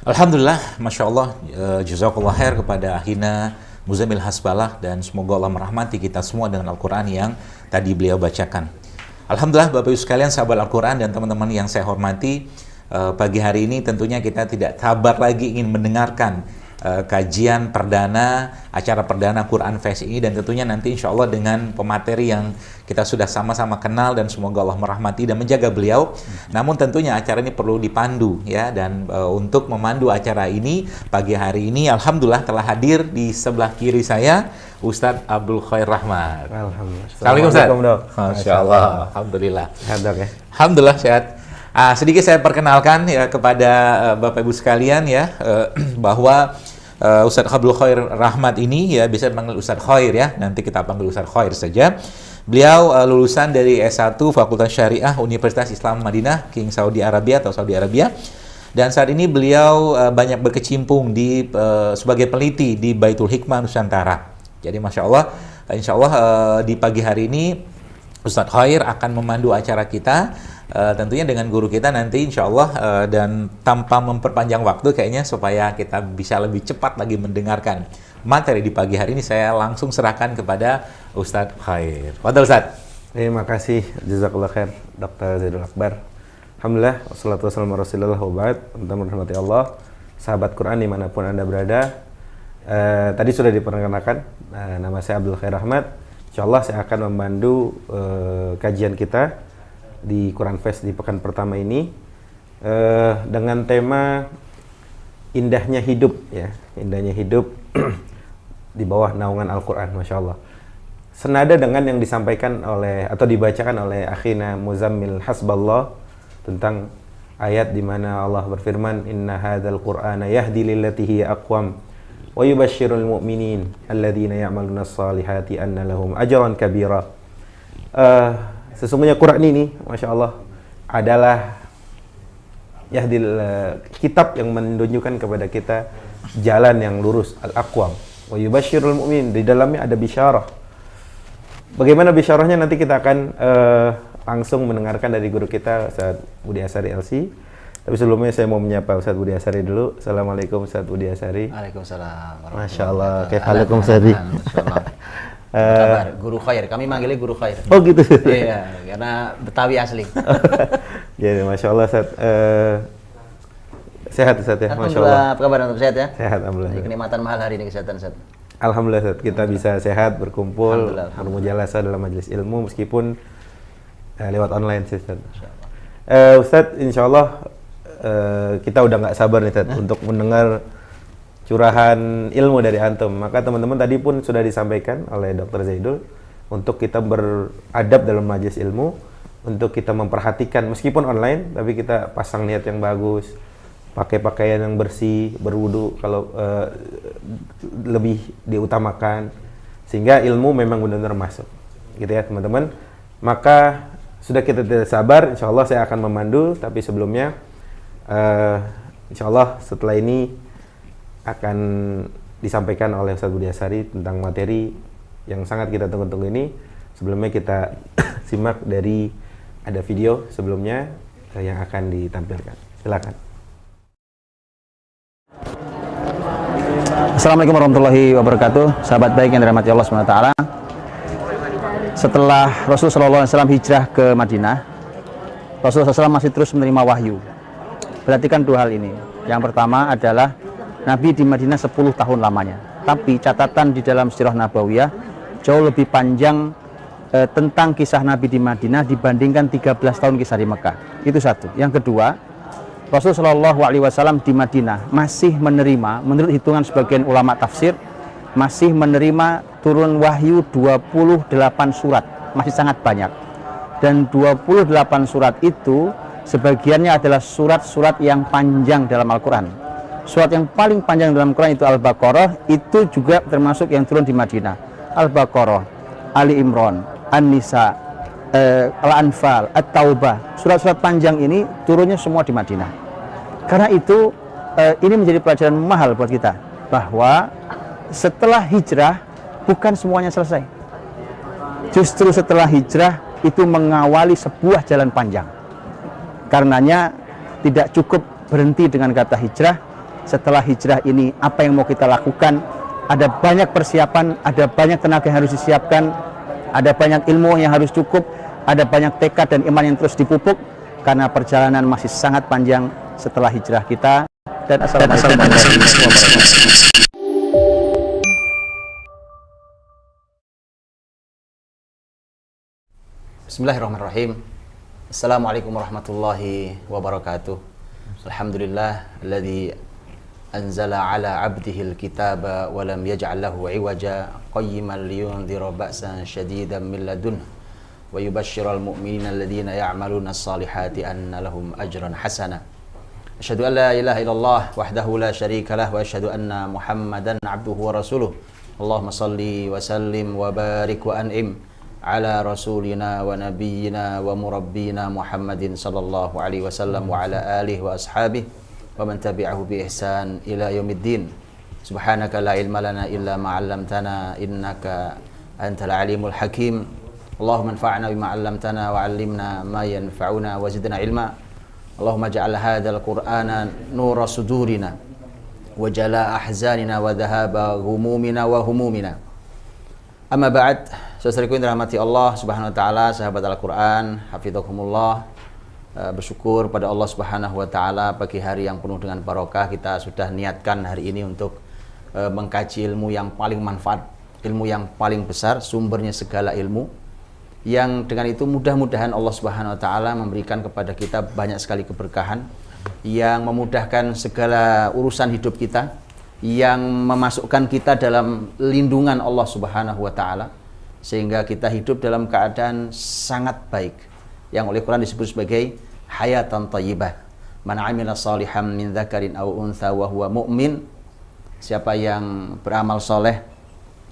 Alhamdulillah, Masya Allah, jazakallah khair kepada Akhina Muzamil Hasbalah, dan semoga Allah merahmati kita semua dengan Al-Quran yang tadi beliau bacakan. Alhamdulillah, Bapak Ibu sekalian, sahabat Al-Quran dan teman-teman yang saya hormati, pagi hari ini tentunya kita tidak sabar lagi ingin mendengarkan kajian perdana, acara perdana Quran Fest ini, dan tentunya nanti insya Allah dengan pemateri yang kita sudah sama-sama kenal dan semoga Allah merahmati dan menjaga beliau. Namun tentunya acara ini perlu dipandu ya, dan untuk memandu acara ini pagi hari ini Alhamdulillah telah hadir di sebelah kiri saya Ustadz Abdul Khair Rahmat. Alhamdulillah. Assalamualaikum Ustadz. Dok. Masya Allah. Alhamdulillah. Sehat dok ya. Alhamdulillah sehat. Sedikit saya perkenalkan ya kepada Bapak Ibu sekalian ya, bahwa Ustadz Abdul Khair Rahmat ini ya bisa dipanggil Ustadz Khair ya, nanti kita panggil Ustadz Khair saja. Beliau lulusan dari S1 Fakultas Syariah Universitas Islam Madinah, King Saudi Arabia atau Saudi Arabia. Dan saat ini beliau banyak berkecimpung di sebagai peneliti di Baitul Hikmah Nusantara. Jadi Masya Allah, insya Allah di pagi hari ini Ustadz Khair akan memandu acara kita, tentunya dengan guru kita nanti insya Allah, dan tanpa memperpanjang waktu kayaknya supaya kita bisa lebih cepat lagi mendengarkan materi di pagi hari ini, saya langsung serahkan kepada Ustadz Khair. Fadhal Ustadz. Terima kasih, jazakallah khair Dr. Zaidul Akbar. Alhamdulillah, wassalatu wassalamu ala rasulillah wa ba'd. Teman-teman rahmati Allah, sahabat Quran dimanapun Anda berada. Tadi sudah diperkenalkan, nama saya Abdul Khair Rahmat. Insyaallah saya akan memandu kajian kita di Quran Fest di pekan pertama ini dengan tema indahnya hidup ya, indahnya hidup di bawah naungan Al-Quran, Masya Allah. Senada dengan yang disampaikan oleh atau dibacakan oleh Akhina Muzamil Hasballah tentang ayat di mana Allah berfirman, Inna hadzal Qur'ana yahdi lillati hiya aqwam wa yubashshirul mu'minin alladzina ya'maluna shalihati anna lahum ajran kabira. Sesungguhnya Quran ini, Masya Allah, adalah kitab yang menunjukkan kepada kita jalan yang lurus, al-aqwam. Wa yubashshirul mu'min, di dalamnya ada bisyarah. Bagaimana bisyarahnya nanti kita akan langsung mendengarkan dari guru kita Ustaz Budi Asari LC. Tapi sebelumnya saya mau menyapa Ustaz Budi Asari dulu. Assalamualaikum Ustaz Budi Asari. Waalaikumsalam. Masya Allah. Kaifalukum Ustaz? Guru Khair, kami manggilnya Guru Khair. Oh gitu. Iya, karena Betawi asli. Jadi Masya Allah Ustaz. Sehat Ustaz ya, Masya Allah. Alhamdulillah, apa kabar antum, sehat ya? Sehat, Alhamdulillah. Ini kenikmatan mahal hari ini, kesehatan Ustaz. Alhamdulillah Ustaz, kita bisa sehat, berkumpul, bermujalasah dalam majelis ilmu meskipun lewat online sih Ustaz. Ustaz, insya Allah kita udah nggak sabar nih Ustaz untuk mendengar curahan ilmu dari antum. Maka teman-teman tadi pun sudah disampaikan oleh Dr. Zaidul untuk kita beradab dalam majelis ilmu, untuk kita memperhatikan meskipun online, tapi kita pasang niat yang bagus, pakai pakaian yang bersih, berwudu kalau lebih diutamakan, sehingga ilmu memang benar-benar masuk, gitu ya teman-teman. Maka sudah kita tidak sabar, insya Allah saya akan memandu, tapi sebelumnya insya Allah setelah ini akan disampaikan oleh Ustaz Budi Asari tentang materi yang sangat kita tunggu-tunggu ini. Sebelumnya kita simak dari ada video sebelumnya yang akan ditampilkan. Silakan. Assalamualaikum warahmatullahi wabarakatuh. Sahabat baik yang dirahmati Allah SWT. Setelah Rasulullah SAW hijrah ke Madinah, Rasulullah SAW masih terus menerima wahyu. Perhatikan dua hal ini. Yang pertama adalah Nabi di Madinah 10 tahun lamanya. Tapi catatan di dalam sirah Nabawiyah jauh lebih panjang tentang kisah Nabi di Madinah dibandingkan 13 tahun kisah di Mekah. Itu satu. Yang kedua, Rasulullah SAW di Madinah masih menerima, menurut hitungan sebagian ulama tafsir, masih menerima turun wahyu 28 surat, masih sangat banyak. Dan 28 surat itu sebagiannya adalah surat-surat yang panjang dalam Al-Quran. Surat yang paling panjang dalam Al-Quran itu Al-Baqarah, itu juga termasuk yang turun di Madinah. Al-Baqarah, Ali Imran, An-Nisa, Al-Anfal, At-Taubah, surat-surat panjang ini turunnya semua di Madinah. Karena itu ini menjadi pelajaran mahal buat kita, bahwa setelah hijrah bukan semuanya selesai. Justru setelah hijrah itu mengawali sebuah jalan panjang. Karenanya tidak cukup berhenti dengan kata hijrah, setelah hijrah ini apa yang mau kita lakukan. Ada banyak persiapan, ada banyak tenaga yang harus disiapkan, ada banyak ilmu yang harus cukup, ada banyak tekad dan iman yang terus dipupuk, karena perjalanan masih sangat panjang setelah hijrah kita. Dan assalamualaikum warahmatullahi wabarakatuh. Bismillahirrahmanirrahim. Assalamualaikum warahmatullahi wabarakatuh. Alhamdulillah alladzi anzala ala abdihi alkitaba wa lam yaj'al lahu 'iwaja qayyiman liyunzira ba'san shadidan min ladunhu wa yubashshiral mu'minina alladhina ya'maluna as-salihati anna lahum ajran hasana. Asyhadu an la ilaha illallah wahdahu la syarika lah wa asyhadu anna Muhammadan 'abduhu wa rasuluh. Allahumma shalli wa sallim wa barik wa an'im ala rasulina wa nabiyyina wa murabbina Muhammadin sallallahu alaihi wasallam wa ala alihi wa ashabihi wa man tabi'ahu bi ihsan ila yaumiddin. Subhanaka la ilma lana illa ma 'allamtana innaka antal alimul hakim. Allahumma anfa'na bima 'allamtana wa 'allimna ma yanfa'una wa zidna ilma. Allahumma ja'al hadzal qur'ana nura sudurina wa jalaa ahzanina wa dhahaba ghumumina wa humumina. Amma ba'd, saudaraku yang dirahmati Allah Subhanahu wa taala, sahabat Al-Qur'an, hafizakumullah. Bersyukur pada Allah Subhanahu wa taala pagi hari yang penuh dengan barokah. Kita sudah niatkan hari ini untuk mengkaji ilmu yang paling manfaat, ilmu yang paling besar, sumbernya segala ilmu, yang dengan itu mudah-mudahan Allah Subhanahu wa taala memberikan kepada kita banyak sekali keberkahan, yang memudahkan segala urusan hidup kita, yang memasukkan kita dalam lindungan Allah Subhanahu wa taala, sehingga kita hidup dalam keadaan sangat baik, yang oleh Quran disebut sebagai hayatan thayyibah. Man 'amila shalihan min dzakarin aw untha wa huwa mu'min. Siapa yang beramal soleh,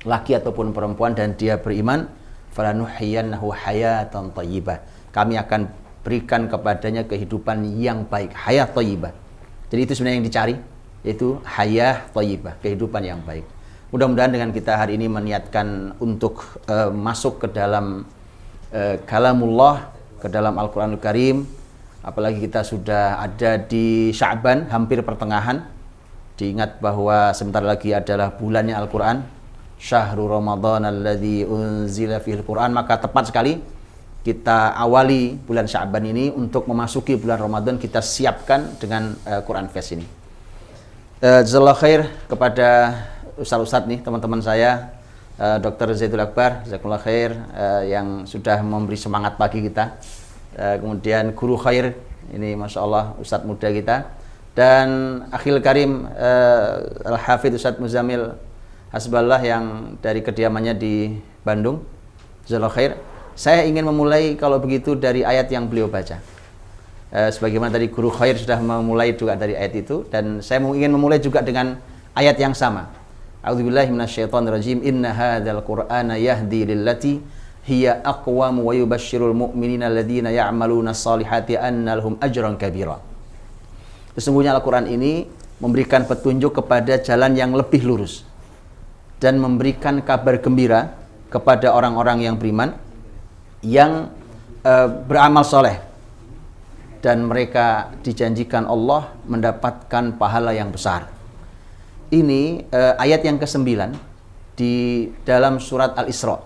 laki ataupun perempuan, dan dia beriman, falanuhyiyannahu hayatan thayyibah. Kami akan berikan kepadanya kehidupan yang baik, hayat thayyibah. Jadi itu sebenarnya yang dicari, yaitu hayat thayyibah, kehidupan yang baik. Mudah-mudahan dengan kita hari ini meniatkan untuk masuk ke dalam kalamullah, ke dalam Al-Quranul Karim, apalagi kita sudah ada di Sya'ban, hampir pertengahan. Diingat bahwa sebentar lagi adalah bulannya Al-Quran, Syahrul Ramadan alladzi unzila fihil Quran. Maka tepat sekali kita awali bulan Sya'ban ini untuk memasuki bulan Ramadan. Kita siapkan dengan Quran Fest ini. Jazakallahu khair kepada ustaz-ustaz nih, teman-teman saya, Dr. Zaidul Akbar, jazakallahu khair, yang sudah memberi semangat pagi kita. Kemudian guru khair, ini Masya Allah Ustadz muda kita. Dan akhil karim, Al-Hafidh Ustadz Muzamil Hasballah yang dari kediamannya di Bandung, jazakallahu khair. Saya ingin memulai kalau begitu dari ayat yang beliau baca. Sebagaimana tadi guru khair sudah memulai juga dari ayat itu, dan saya ingin memulai juga dengan ayat yang sama. A'udzubillahi minasyaitonirrajim. Inna hadzal qur'ana yahdi lillati hiya aqwam wa yubashshirul mu'minina alladziina ya'maluna as-salihati anna lahum ajran kabira. Sesungguhnya Al-Qur'an ini memberikan petunjuk kepada jalan yang lebih lurus dan memberikan kabar gembira kepada orang-orang yang beriman, yang beramal soleh, dan mereka dijanjikan Allah mendapatkan pahala yang besar. Ini ayat yang ke-9 di dalam surat Al-Isra.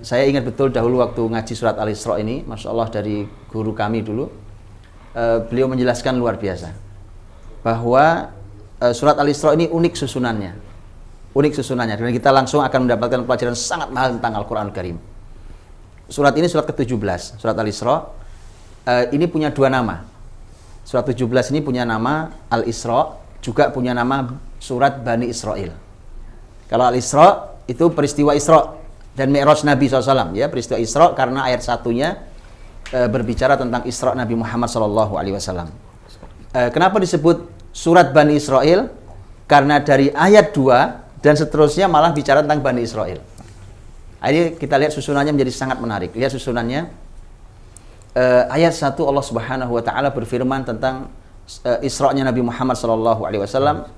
Saya ingat betul dahulu waktu ngaji surat Al-Isra ini, Masya Allah, dari guru kami dulu, beliau menjelaskan luar biasa bahwa surat Al-Isra ini unik susunannya, dan kita langsung akan mendapatkan pelajaran sangat mahal tentang Al-Quran Karim. Surat ini surat ke-17, surat Al-Isra. Ini punya dua nama. Surat 17 ini punya nama Al-Isra, juga punya nama surat Bani Israel. Kalau Al-Isra itu peristiwa Isra dan Mi'raj Nabi SAW, ya, peristiwa Isra karena ayat satunya berbicara tentang Isra Nabi Muhammad SAW. Kenapa disebut surat Bani Israel? Karena dari ayat 2 dan seterusnya malah bicara tentang Bani Israel. Ini kita lihat susunannya menjadi sangat menarik. Lihat susunannya. Ayat 1 Allah Subhanahu wa taala berfirman tentang Isra-nya Nabi Muhammad SAW.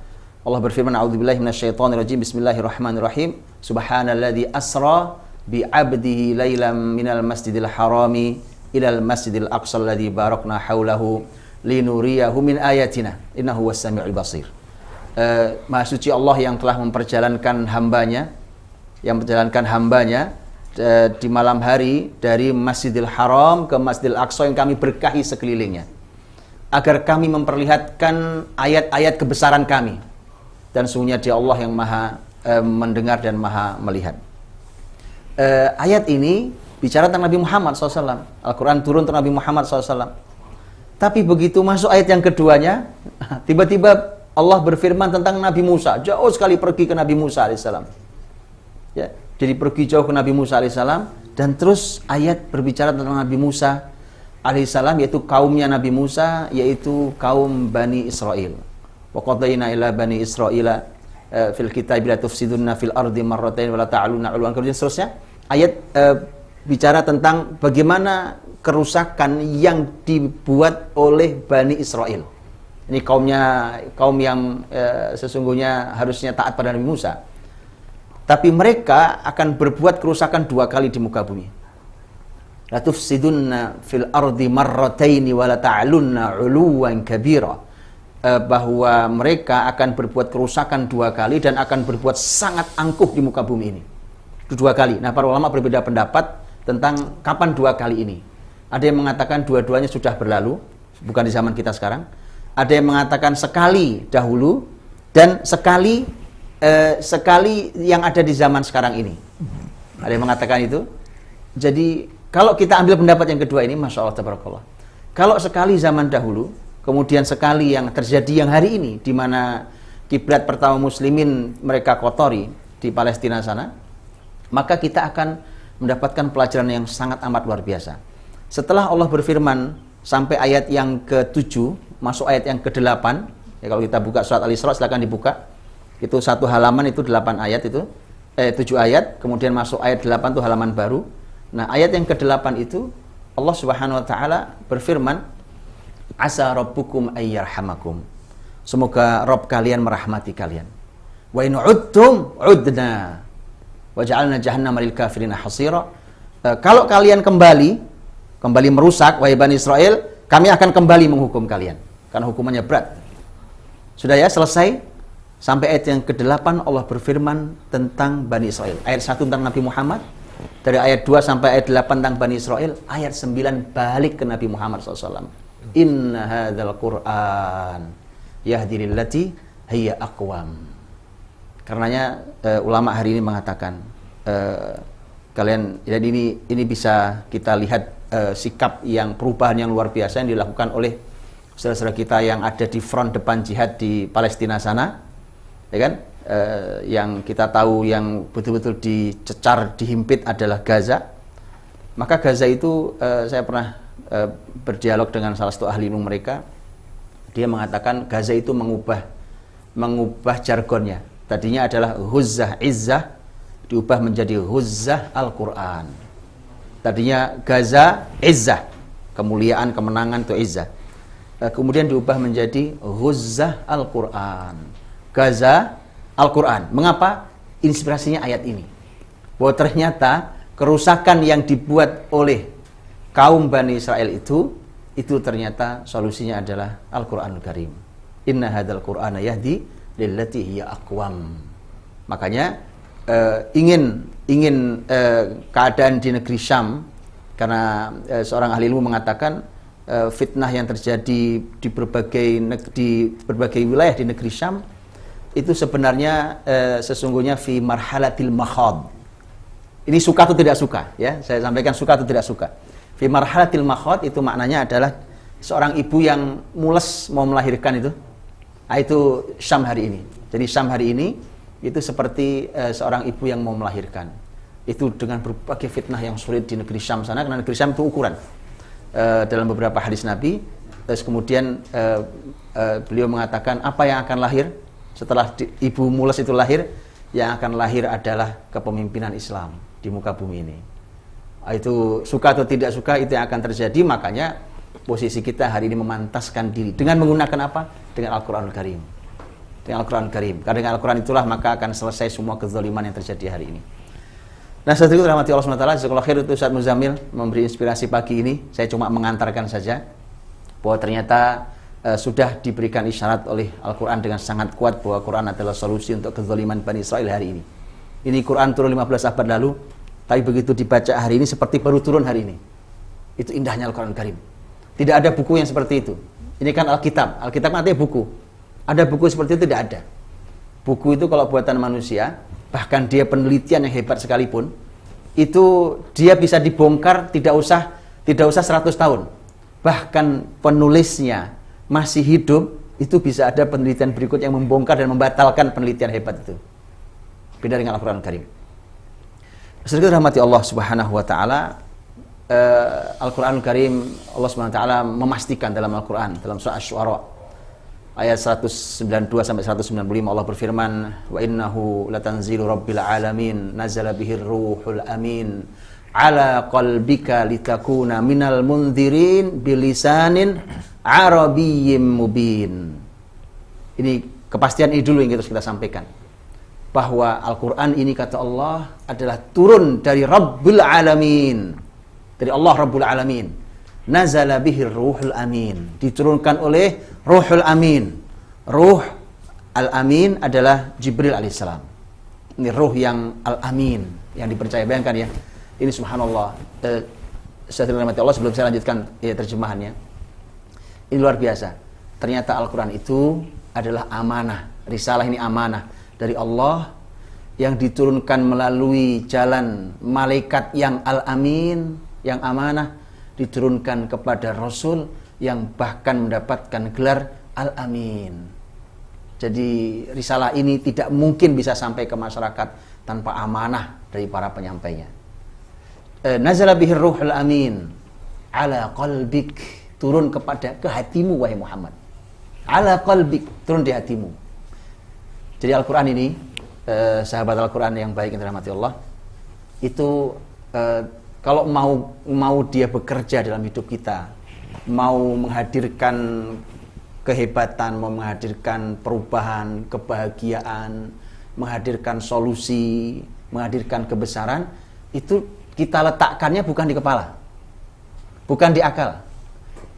Allah berfirman, a'udzubillahi minasyaitonirrajim, bismillahirrahmanirrahim. Subhanalladzi asra bi 'abdihi lailan minal masjidil harami ilal masjidil aqsa alladzi barakna haulahu linuriyahu min ayatina innahu was-sami'ul basir. Maha suci Allah yang telah memperjalankan hambanya di malam hari dari Masjidil Haram ke Masjidil Aqsa yang kami berkahi sekelilingnya, agar kami memperlihatkan ayat-ayat kebesaran kami, dan sungguhnya Dia Allah yang maha mendengar dan maha melihat. Ayat ini bicara tentang Nabi Muhammad SAW. Al-Quran turun tentang Nabi Muhammad SAW. Tapi begitu masuk ayat yang keduanya, tiba-tiba Allah berfirman tentang Nabi Musa. Jauh sekali pergi ke Nabi Musa alaihissalam. Ya, jadi pergi jauh ke Nabi Musa alaihissalam, dan terus ayat berbicara tentang Nabi Musa alaihissalam, yaitu kaumnya Nabi Musa, yaitu kaum Bani Israel. Wa qadayna ila Bani Israila fil kitabi la tufsiduna fil ardi marratain wa la ta'aluna 'uluwan kabira, seterusnya. Ayat bicara tentang bagaimana kerusakan yang dibuat oleh Bani Israel. Ini kaum yang sesungguhnya harusnya taat pada Nabi Musa. Tapi mereka akan berbuat kerusakan 2 kali di muka bumi. La tufsidunna fil ardi marrataini wa la ta'alunna 'uluwan kabira. Bahwa mereka akan berbuat kerusakan 2 kali dan akan berbuat sangat angkuh di muka bumi ini. 2 kali. Nah, para ulama berbeda pendapat tentang kapan 2 kali ini. Ada yang mengatakan dua-duanya sudah berlalu, bukan di zaman kita sekarang. Ada yang mengatakan sekali dahulu dan sekali yang ada di zaman sekarang ini. Ada yang mengatakan itu. Jadi kalau kita ambil pendapat yang kedua ini, Masya Allah tabarakallah. Kalau sekali zaman dahulu, kemudian sekali yang terjadi yang hari ini, di mana kiblat pertama muslimin mereka kotori di Palestina sana, maka kita akan mendapatkan pelajaran yang sangat amat luar biasa. Setelah Allah berfirman sampai ayat yang ke-7, masuk ayat yang ke-8, ya kalau kita buka surat Al-Isra, silakan dibuka. Itu satu halaman, itu 8 ayat itu, 7 ayat, kemudian masuk ayat 8 itu halaman baru. Nah, ayat yang ke-8 itu Allah Subhanahu wa taala berfirman, "Asa rabbukum ayyarhamakum." Semoga Rabb kalian merahmati kalian. "Wa in 'udtum 'udna wa ja'alna jahannama lil kafirina hasira." Kalau kalian kembali merusak, wahai Bani Israel, kami akan kembali menghukum kalian karena hukumannya berat. Sudah ya, selesai. Sampai ayat yang ke-8 Allah berfirman tentang Bani Israel. Ayat 1 tentang Nabi Muhammad, dari ayat 2 sampai ayat 8 tentang Bani Israel, ayat 9 balik ke Nabi Muhammad SAW. Inna hadzal Qur'an yahdi lillati hiya aqwam. Karenanya ulama hari ini mengatakan, kalian, jadi ini bisa kita lihat sikap yang perubahan yang luar biasa yang dilakukan oleh saudara-saudara kita yang ada di front depan jihad di Palestina sana, ya kan? Yang kita tahu yang betul-betul dicecar, dihimpit adalah Gaza. Maka Gaza itu saya pernah berdialog dengan salah satu ahli ilmu mereka. Dia mengatakan Gaza itu mengubah jargonnya. Tadinya adalah Huzzah Izzah, diubah menjadi Huzzah Al-Quran. Tadinya Gaza Izzah, kemuliaan, kemenangan itu Izzah. Kemudian diubah menjadi Huzzah Al-Quran, Gaza Al-Quran. Mengapa? Inspirasinya ayat ini, bahwa ternyata kerusakan yang dibuat oleh kaum Bani Israel itu ternyata solusinya adalah Al-Quranul Karim. Inna hadzal Qur'ana yahdi lillati hiya aqwam. Makanya ingin keadaan di negeri Syam, karena seorang ahli ilmu mengatakan fitnah yang terjadi di berbagai wilayah di negeri Syam itu sebenarnya sesungguhnya fi marhalatil makhad. Ini suka atau tidak suka, ya, saya sampaikan suka atau tidak suka. Fi marhalatil makhad itu maknanya adalah seorang ibu yang mules mau melahirkan itu. Nah, itu Syam hari ini. Jadi Syam hari ini itu seperti seorang ibu yang mau melahirkan. Itu dengan berbagai fitnah yang sulit di negeri Syam sana, karena negeri Syam itu ukuran. Dalam beberapa hadis Nabi, terus kemudian beliau mengatakan apa yang akan lahir setelah ibu mules itu lahir, yang akan lahir adalah kepemimpinan Islam di muka bumi ini. Itu suka atau tidak suka, itu yang akan terjadi. Makanya posisi kita hari ini memantaskan diri dengan menggunakan apa? Dengan Al-Quranul Karim. Dengan Al-Quranul Karim. Karena dengan Al-Quran itulah maka akan selesai semua kezaliman yang terjadi hari ini. Nah, setelah itu rahmati Allah SWT, jazakallahu khair, itu Ustaz Muzammil memberi inspirasi pagi ini. Saya cuma mengantarkan saja. bahwa ternyata sudah diberikan isyarat oleh Al-Quran dengan sangat kuat bahwa Quran adalah solusi untuk kezaliman Bani Israel hari ini. Ini Quran turun 15 abad lalu, tapi begitu dibaca hari ini seperti baru turun hari ini. Itu indahnya Al-Quran Karim. Tidak ada buku yang seperti itu. Ini kan Alkitab. Alkitab artinya buku. Ada buku seperti itu? Tidak ada. Buku itu kalau buatan manusia, bahkan dia penelitian yang hebat sekalipun, itu dia bisa dibongkar tidak usah 100 tahun. Bahkan penulisnya masih hidup, itu bisa ada penelitian berikut yang membongkar dan membatalkan penelitian hebat itu. Beda dengan Al-Quran Karim. Sedikit rahmati Allah Subhanahu wa taala, Al-Quran Karim Allah Subhanahu wa taala memastikan dalam Al-Quran, dalam surah Asy-Syu'ara ayat 192 sampai 195 Allah berfirman, wa innahu latanzilu rabbil alamin nazala bihir ruhul amin ala qalbika litakuna minal mundzirin bilisanin arabiyyin mubin. Ini kepastian ini dulu yang harus kita sampaikan, bahwa Al-Quran ini kata Allah adalah turun dari Rabbul Alamin, dari Allah Rabbul Alamin. Nazala bihir ruhul amin, diturunkan oleh Ruhul Amin. Ruh Al-Amin adalah Jibril alaihissalam. Ini ruh yang Al-Amin, yang dipercaya. Bayangkan ya, ini subhanallah. Saya terima Allah, sebelum saya lanjutkan terjemahannya, ini luar biasa. Ternyata Al-Quran itu adalah amanah. Risalah ini amanah dari Allah yang diturunkan melalui jalan malaikat yang Al-Amin, yang amanah, diturunkan kepada Rasul yang bahkan mendapatkan gelar Al-Amin. Jadi risalah ini tidak mungkin bisa sampai ke masyarakat tanpa amanah dari para penyampainya. Nazala bihir ruhul amin ala qalbik, turun ke hatimu wahai Muhammad. Ala qalbik, turun di hatimu. Jadi Al-Quran ini, sahabat Al-Quran yang baik yang dirahmati Allah, itu kalau mau dia bekerja dalam hidup kita, mau menghadirkan kehebatan, mau menghadirkan perubahan, kebahagiaan, menghadirkan solusi, menghadirkan kebesaran, itu kita letakkannya bukan di kepala, bukan di akal,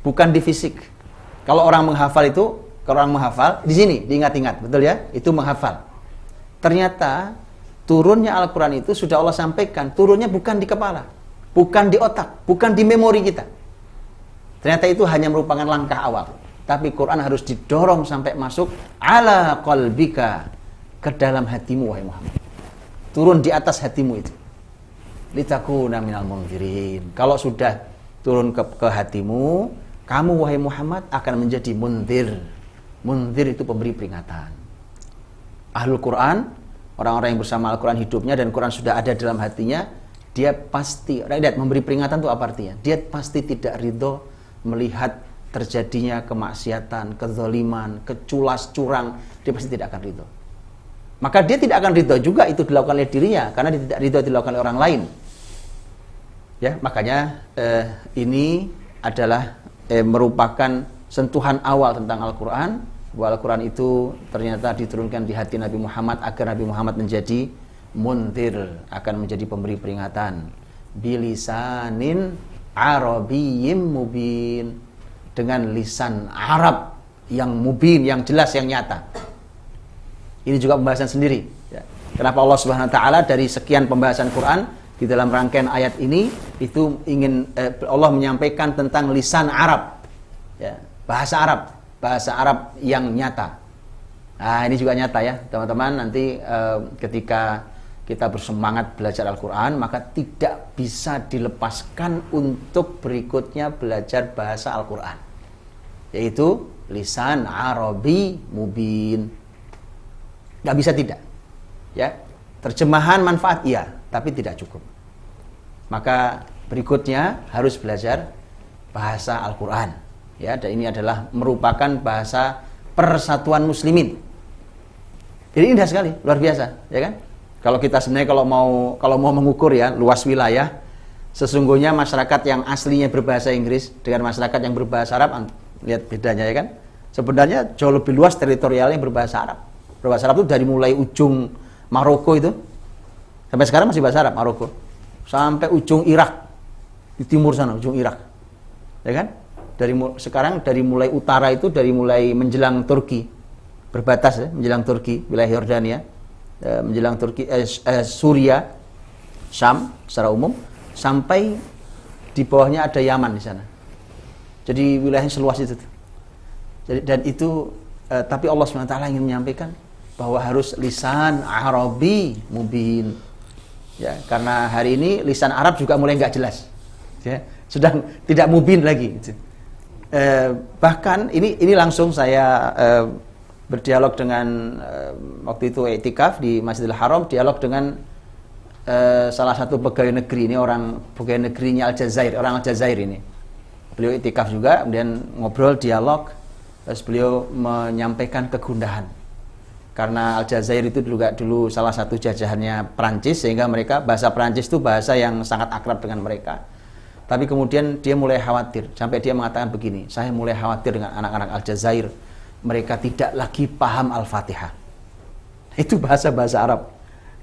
bukan di fisik. Kalau orang menghafal itu, kalau orang menghafal di sini, diingat-ingat, betul ya? Itu menghafal. Ternyata turunnya Al-Quran itu sudah Allah sampaikan, turunnya bukan di kepala, bukan di otak, bukan di memori kita. Ternyata itu hanya merupakan langkah awal. Tapi Quran harus didorong sampai masuk ala qalbika, ke dalam hatimu wahai Muhammad. Turun di atas hatimu itu. Litakuna minal mundzirin. Kalau sudah turun ke hatimu, kamu wahai Muhammad akan menjadi mundzir. Mundzir itu pemberi peringatan. Ahlul Quran, orang-orang yang bersama Al-Quran hidupnya dan Quran sudah ada dalam hatinya, dia pasti, lihat, memberi peringatan itu apa artinya? Dia pasti tidak ridho melihat terjadinya kemaksiatan, kezaliman, keculas curang, dia pasti tidak akan ridho. Maka dia tidak akan ridho juga itu dilakukan oleh dirinya, karena dia tidak ridho dilakukan oleh orang lain. Ya, makanya ini adalah merupakan sentuhan awal tentang Al-Quran, bahwa Al-Quran itu ternyata diturunkan di hati Nabi Muhammad agar Nabi Muhammad menjadi mundzir, akan menjadi pemberi peringatan. Bilisanin Arabiyyim mubin, dengan lisan Arab yang mubin, yang jelas, yang nyata. Ini juga pembahasan sendiri. Ya. Kenapa Allah Subhanahu Wa Taala dari sekian pembahasan Quran di dalam rangkaian ayat ini itu ingin Allah menyampaikan tentang lisan Arab, ya, bahasa Arab yang nyata. Nah, ini juga nyata ya, teman-teman. Nanti ketika kita bersemangat belajar Al-Quran, maka tidak bisa dilepaskan untuk berikutnya belajar bahasa Al-Quran, yaitu lisan Arabi mubin. Gak bisa tidak, ya. Terjemahan manfaat iya, tapi tidak cukup. Maka berikutnya harus belajar bahasa Al-Quran, ya. Dan ini adalah merupakan bahasa persatuan muslimin. Jadi indah sekali, luar biasa, ya kan? Kalau kita sebenarnya kalau mau mengukur ya luas wilayah, sesungguhnya masyarakat yang aslinya berbahasa Inggris dengan masyarakat yang berbahasa Arab, lihat bedanya ya kan? Sebenarnya jauh lebih luas teritorialnya berbahasa Arab. Berbahasa Arab itu dari mulai ujung Maroko itu sampai sekarang masih bahasa Arab Maroko, sampai ujung Irak di timur sana, ujung Irak, ya kan? Sekarang dari mulai utara itu, dari mulai menjelang Turki, berbatas ya, menjelang Turki, wilayah Yordania, menjelang Turki, Suria, Syam secara umum, sampai di bawahnya ada Yaman di sana. Jadi wilayahnya seluas itu. Jadi, dan itu tapi Allah SWT ingin menyampaikan bahwa harus lisan Arabi mubin. Ya, karena hari ini lisan Arab juga mulai nggak jelas. Ya, sedang tidak mubin lagi. Gitu. Bahkan ini langsung saya berdialog dengan waktu itu i'tikaf di Masjidil Haram, dialog dengan salah satu pegawai negeri, ini orang pegawai negerinya Aljazair, orang Aljazair ini. Beliau i'tikaf juga, kemudian ngobrol, dialog, terus beliau menyampaikan kegundahan. Karena Aljazair itu dulu salah satu jajahannya Prancis, sehingga mereka bahasa Prancis itu bahasa yang sangat akrab dengan mereka. Tapi kemudian dia mulai khawatir, sampai dia mengatakan begini, saya mulai khawatir dengan anak-anak Aljazair, mereka tidak lagi paham Al-Fatihah. Itu bahasa-bahasa Arab,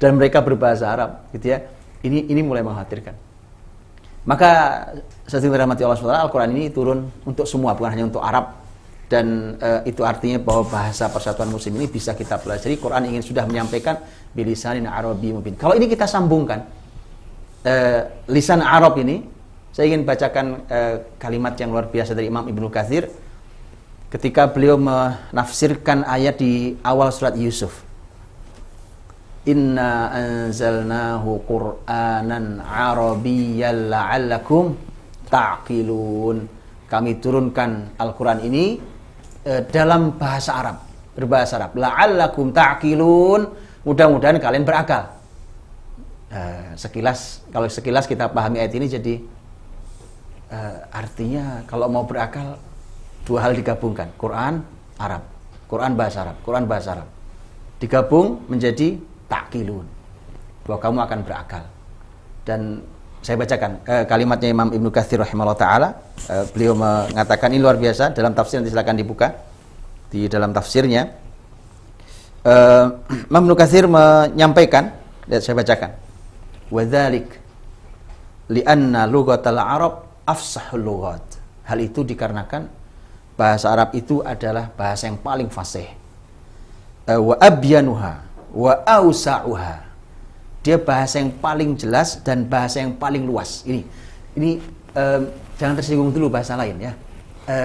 dan mereka berbahasa Arab, gitu ya. Ini mulai mengkhawatirkan. Maka sesuai dirahmati Allah SWT, Al-Quran ini turun untuk semua, bukan hanya untuk Arab. Dan itu artinya bahwa bahasa Persatuan Muslim ini bisa kita pelajari. Quran ingin sudah menyampaikan bilisanin Arabi mubin. Kalau ini kita sambungkan lisan Arab ini, saya ingin bacakan kalimat yang luar biasa dari Imam Ibnu Katsir ketika beliau menafsirkan ayat di awal surat Yusuf. Inna anzalnahu Qur'anan Arabiyyan la'allakum ta'qilun. Kami turunkan Al-Quran ini dalam bahasa Arab, berbahasa Arab. La'allakum ta'qilun, mudah-mudahan kalian berakal. Kalau sekilas kita pahami ayat ini, jadi artinya kalau mau berakal dua hal digabungkan, Quran Arab, Quran bahasa Arab, Quran bahasa Arab digabung menjadi ta'qilun, bahwa kamu akan berakal. Dan saya bacakan kalimatnya Imam Ibnu Katsir rahimahullah ta'ala. Beliau mengatakan, ini luar biasa dalam tafsir, nanti silakan dibuka di dalam tafsirnya. Imam Ibnu Katsir menyampaikan, saya bacakan, wa dzalik li'anna lughatal arab afsahul lughat. Hal itu dikarenakan bahasa Arab itu adalah bahasa yang paling fasih, wa abyanuha wa ausa'uha. Dia bahasa yang paling jelas dan bahasa yang paling luas. Ini jangan tersinggung dulu bahasa lain ya.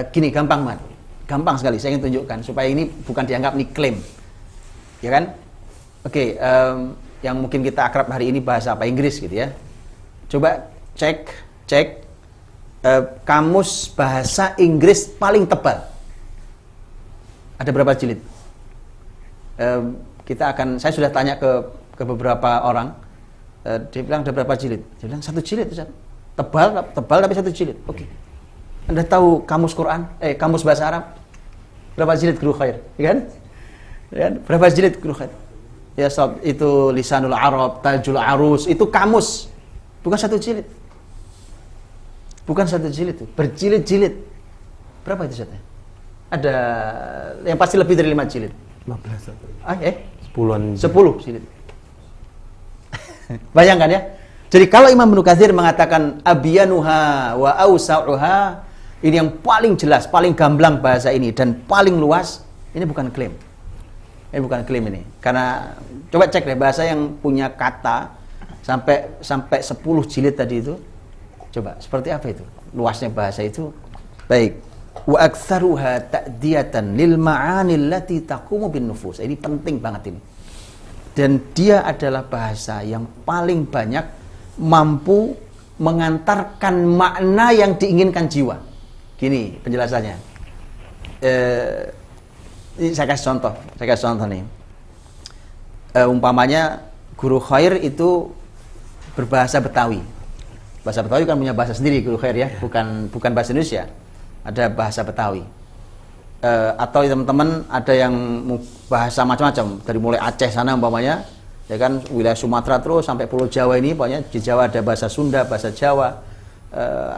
Gini, gampang banget, gampang sekali. Saya ingin tunjukkan supaya ini bukan dianggap nih klaim, ya kan? Oke, yang mungkin kita akrab hari ini bahasa apa, Inggris gitu ya. Coba cek kamus bahasa Inggris paling tebal. Ada berapa jilid? Saya sudah tanya ke beberapa orang, dia bilang ada berapa jilid? Dia bilang 1 jilid, Ustaz. Tebal tapi 1 jilid. Oke. Anda tahu kamus Quran, kamus bahasa Arab berapa jilid Guru Khair, ya kan? Berapa jilid Guru Khair? Ya sob, itu Lisanul Arab, Tajul Arus, itu kamus, bukan 1 jilid. Bukan 1 jilid itu, berjilid-jilid. Berapa itu, Ustaz? Ada yang pasti lebih dari 5 jilid. 15. 10 jilid. Bayangkan ya. Jadi kalau Imam Ibnu Katsir mengatakan abyanuha wa ausa'uha, ini yang paling jelas, paling gamblang bahasa ini dan paling luas, ini bukan klaim. Ini bukan klaim ini. Karena coba cek deh bahasa yang punya kata sampai 10 jilid tadi itu. Coba seperti apa itu? Luasnya bahasa itu. Baik. Wa aktsaruha ta'diyatan lil ma'anil lati taqumu bin nufus. Ini penting banget ini. Dan dia adalah bahasa yang paling banyak mampu mengantarkan makna yang diinginkan jiwa. Gini penjelasannya. Ini saya kasih contoh nih. Umpamanya Guru Khair itu berbahasa Betawi. Bahasa Betawi kan punya bahasa sendiri Guru Khair ya, bukan bahasa Indonesia. Ada bahasa Betawi. Atau teman-teman ada yang bahasa macam-macam, dari mulai Aceh sana umpamanya, ya kan, wilayah Sumatera terus sampai Pulau Jawa ini, pokoknya di Jawa ada bahasa Sunda, bahasa Jawa,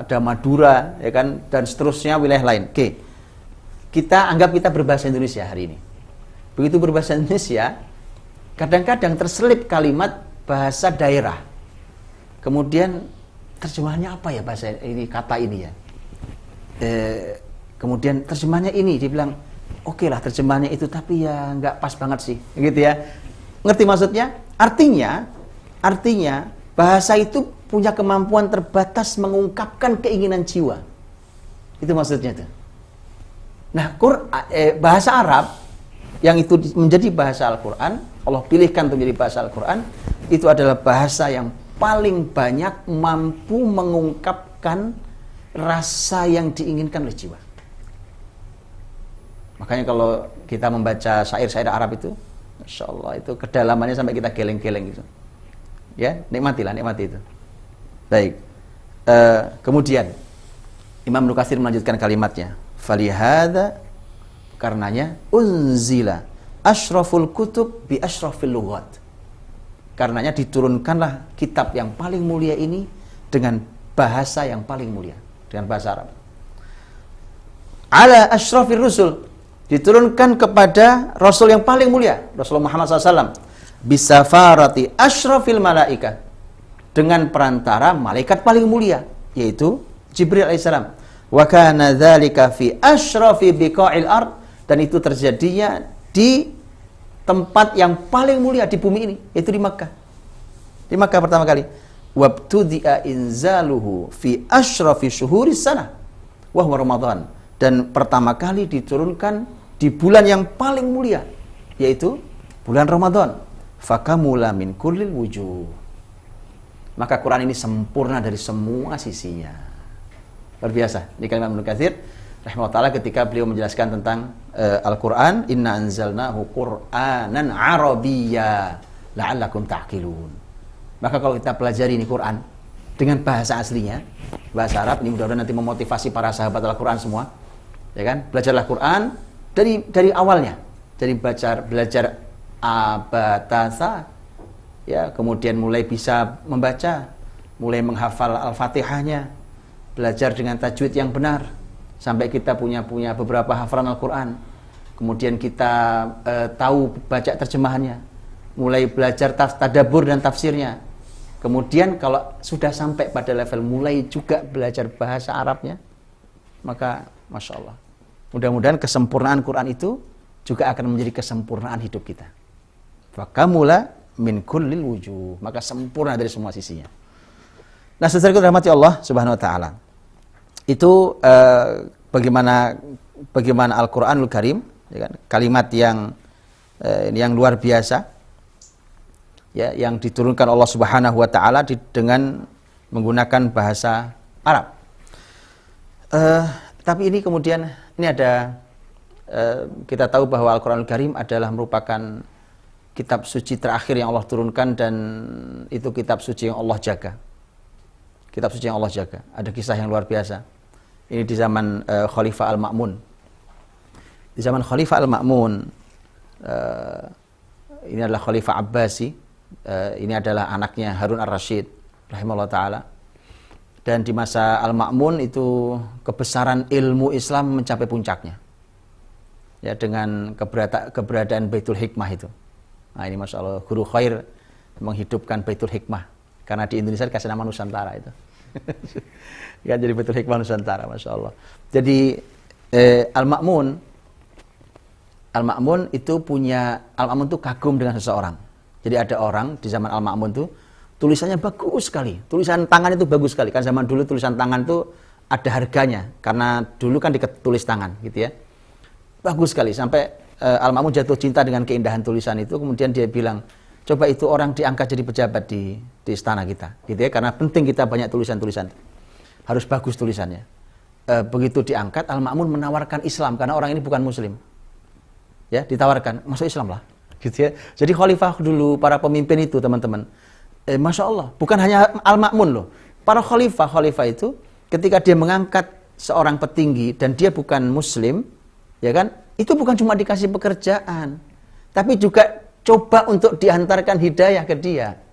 ada Madura, ya kan, dan seterusnya wilayah lain. Oke, kita anggap kita berbahasa Indonesia hari ini. Begitu berbahasa Indonesia, kadang-kadang terselip kalimat bahasa daerah. Kemudian terjemahannya apa ya bahasa ini, kata ini ya? kemudian terjemahnya ini, dia bilang oke lah terjemahnya itu, tapi ya nggak pas banget sih, gitu ya. Ngerti maksudnya? Artinya bahasa itu punya kemampuan terbatas mengungkapkan keinginan jiwa. Itu maksudnya tuh. Nah, bahasa Arab yang itu menjadi bahasa Al-Quran, Allah pilihkan untuk menjadi bahasa Al-Quran, itu adalah bahasa yang paling banyak mampu mengungkapkan rasa yang diinginkan oleh jiwa. Makanya kalau kita membaca syair-syair Arab itu, Masya Allah, itu kedalamannya sampai kita geleng-geleng gitu. Ya, nikmati itu. Baik. Kemudian Imam Ibnu Katsir melanjutkan kalimatnya. Falihada, karenanya unzila asyraful kutub bi asyrafil lughat. Karenanya diturunkanlah kitab yang paling mulia ini dengan bahasa yang paling mulia, dengan bahasa Arab. Ala asyrafir rusul, diturunkan kepada Rasul yang paling mulia, Rasulullah Muhammad SAW, bisafarati asyrafil malaika, dengan perantara malaikat paling mulia, yaitu Jibril alaihissalam. Wa kana dzalika fi asyrafi biqa'il ard, dan itu terjadinya di tempat yang paling mulia di bumi ini, yaitu di Makkah. Di Makkah pertama kali. Wabtudi'a inzaluhu fi asyrafi syuhuris sanah wa huwa Ramadan, dan pertama kali diturunkan di bulan yang paling mulia, yaitu bulan Ramadan. Fakamula min kullil wujuh, maka Quran ini sempurna dari semua sisinya. Luar biasa. Di kalimat Ibnu Katsir rahimahullah ta'ala ketika beliau menjelaskan tentang Al-Quran, inna anzalnahu Qur'anan Arabiyya la'allakum ta'qilun. Maka kalau kita pelajari ini Quran dengan bahasa aslinya, bahasa Arab, ini mudah-mudahan nanti memotivasi para sahabat Al-Quran semua, ya kan? Belajarlah Quran dari awalnya, dari belajar abatasa, ya, kemudian mulai bisa membaca, mulai menghafal Al-Fatihahnya, belajar dengan tajwid yang benar, sampai kita punya beberapa hafalan Al-Quran. Kemudian kita tahu baca terjemahannya, mulai belajar tadabbur dan tafsirnya. Kemudian kalau sudah sampai pada level mulai juga belajar bahasa Arabnya, maka Masya Allah, mudah-mudahan kesempurnaan Quran itu juga akan menjadi kesempurnaan hidup kita. Fakamula min kullil wujuh, maka sempurna dari semua sisinya. Nah, saudaraku rahmati Allah Subhanahu wa taala. Itu bagaimana Al-Qur'anul Karim, ya kan? Kalimat yang luar biasa, ya, yang diturunkan Allah Subhanahu wa taala dengan menggunakan bahasa Arab. Tapi ini kemudian ada kita tahu bahwa Al-Qur'anul Karim adalah merupakan kitab suci terakhir yang Allah turunkan, dan itu kitab suci yang Allah jaga. Kitab suci yang Allah jaga. Ada kisah yang luar biasa. Ini di zaman Khalifah Al-Ma'mun. Di zaman Khalifah Al-Ma'mun, ini adalah Khalifah Abbasi. Ini adalah anaknya Harun Ar-Rasyid rahimahullah ta'ala. Dan di masa Al-Ma'mun itu kebesaran ilmu Islam mencapai puncaknya, ya, dengan keberadaan Baitul Hikmah itu. Nah, ini Masya Allah, guru khair menghidupkan Baitul Hikmah, karena di Indonesia dikasih nama Nusantara itu. Ya, jadi Baitul Hikmah Nusantara, Masya Allah. Jadi Al-Ma'mun itu Al-Ma'mun itu kagum dengan seseorang. Jadi ada orang di zaman Al-Ma'mun itu tulisannya bagus sekali, tulisan tangan itu bagus sekali. Kan zaman dulu tulisan tangan itu ada harganya, karena dulu kan ditulis tangan gitu ya. Bagus sekali, sampai Al-Ma'mun jatuh cinta dengan keindahan tulisan itu. Kemudian dia bilang, coba itu orang diangkat jadi pejabat di istana kita gitu ya, karena penting kita banyak tulisan-tulisan, harus bagus tulisannya. Begitu diangkat, Al-Ma'mun menawarkan Islam, karena orang ini bukan muslim, ya, ditawarkan masuk Islam lah gitu ya. Jadi khalifah dulu, para pemimpin itu teman-teman, Masya Allah, bukan hanya Al-Ma'mun loh, para khalifah itu ketika dia mengangkat seorang petinggi dan dia bukan muslim, ya kan, itu bukan cuma dikasih pekerjaan, tapi juga coba untuk diantarkan hidayah ke dia.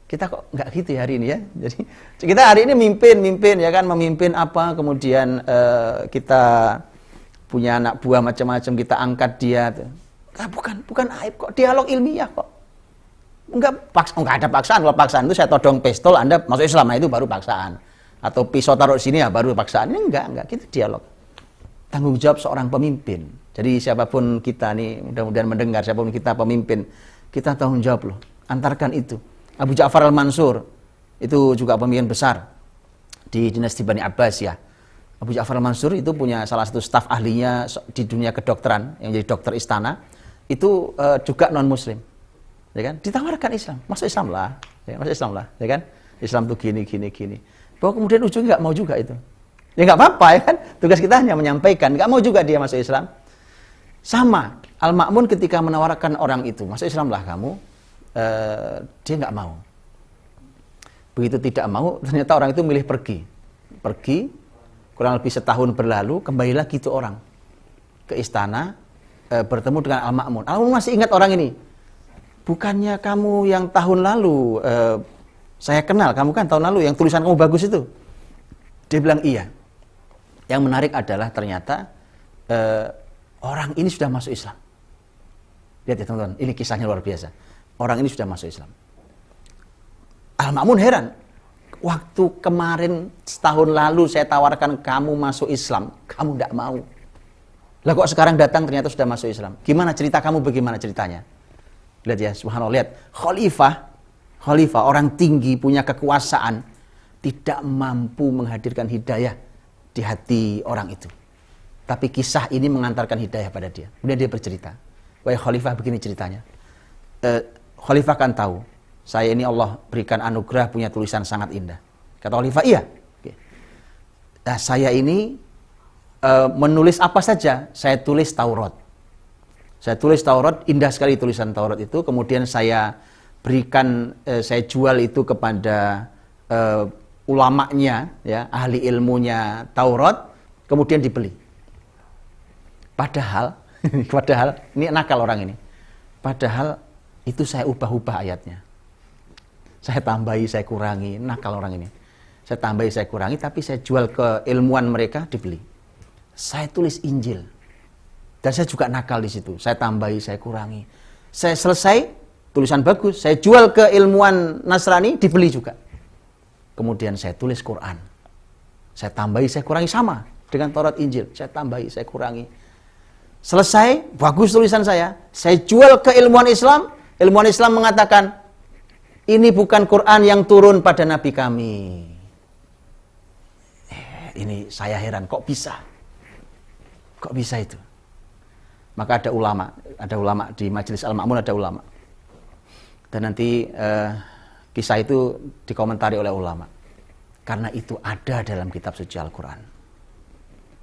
Kita kok nggak gitu ya hari ini ya. Jadi kita hari ini mimpin ya kan, memimpin apa, kemudian kita punya anak buah macam-macam, kita angkat dia. Bukan aib kok, dialog ilmiah kok. Enggak ada paksaan. Kalau paksaan itu saya todong pistol, Anda masuk Islam, nah itu baru paksaan. atau pisau taruh sini ya baru paksaan. Ini enggak, kita dialog. Tanggung jawab seorang pemimpin. Jadi siapapun kita nih, mudah-mudahan mendengar, siapapun kita pemimpin, kita tanggung jawab loh. Antarkan itu. Abu Ja'far al-Mansur, itu juga pemimpin besar di dinasti Bani Abbas ya. Abu Ja'far al-Mansur itu punya salah satu staf ahlinya di dunia kedokteran, yang jadi dokter istana, itu juga non-muslim. Ya kan? Ditawarkan Islam, masuk Islam lah. Ya, masuk Islam lah, ya kan? Islam tuh gini. Bahwa kemudian ujungnya nggak mau juga itu. Ya nggak apa-apa ya kan? Tugas kita hanya menyampaikan, nggak mau juga dia masuk Islam. Sama, Al-Ma'mun ketika menawarkan orang itu, masuk Islam lah kamu, dia nggak mau. Begitu tidak mau, ternyata orang itu milih pergi. Pergi, kurang lebih setahun berlalu, kembali lagi itu orang ke istana, bertemu dengan Al-Ma'mun. Al-Ma'mun masih ingat orang ini. Bukannya kamu yang tahun lalu, saya kenal, kamu kan tahun lalu yang tulisan kamu bagus itu. Dia bilang iya. Yang menarik adalah ternyata orang ini sudah masuk Islam. Lihat ya teman-teman, ini kisahnya luar biasa. Orang ini sudah masuk Islam. Al-Ma'mun heran. Waktu kemarin setahun lalu saya tawarkan kamu masuk Islam, kamu tidak mau. Lah kok sekarang datang ternyata sudah masuk Islam. Gimana cerita kamu, bagaimana ceritanya? Lihat ya, subhanallah, lihat. Khalifah, orang tinggi, punya kekuasaan, tidak mampu menghadirkan hidayah di hati orang itu. Tapi kisah ini mengantarkan hidayah pada dia. Kemudian dia bercerita, wahai Khalifah, begini ceritanya. Khalifah kan tahu, saya ini Allah berikan anugerah punya tulisan sangat indah. Kata Khalifah, iya. Nah, saya ini menulis apa saja, saya tulis Taurat. Saya tulis Taurat, indah sekali tulisan Taurat itu. Kemudian saya berikan, saya jual itu kepada ulamanya, ya, ahli ilmunya Taurat, kemudian dibeli. Padahal ini nakal orang ini. Padahal itu saya ubah-ubah ayatnya. Saya tambahi, saya kurangi, nakal orang ini. Saya tambahi, saya kurangi, tapi saya jual ke ilmuwan mereka, dibeli. Saya tulis Injil. Dan saya juga nakal di situ. Saya tambahi, saya kurangi. Saya selesai, tulisan bagus, saya jual ke ilmuwan Nasrani, dibeli juga. Kemudian saya tulis Quran. Saya tambahi, saya kurangi, sama dengan Taurat Injil. Saya tambahi, saya kurangi. Selesai, bagus tulisan saya jual ke ilmuwan Islam. Ilmuwan Islam mengatakan, ini bukan Quran yang turun pada Nabi kami. Ini saya heran, kok bisa? Kok bisa itu? Maka ada ulama di Majelis Al-Ma'mun, ada ulama. Dan nanti kisah itu dikomentari oleh ulama. Karena itu ada dalam kitab suci Al-Quran.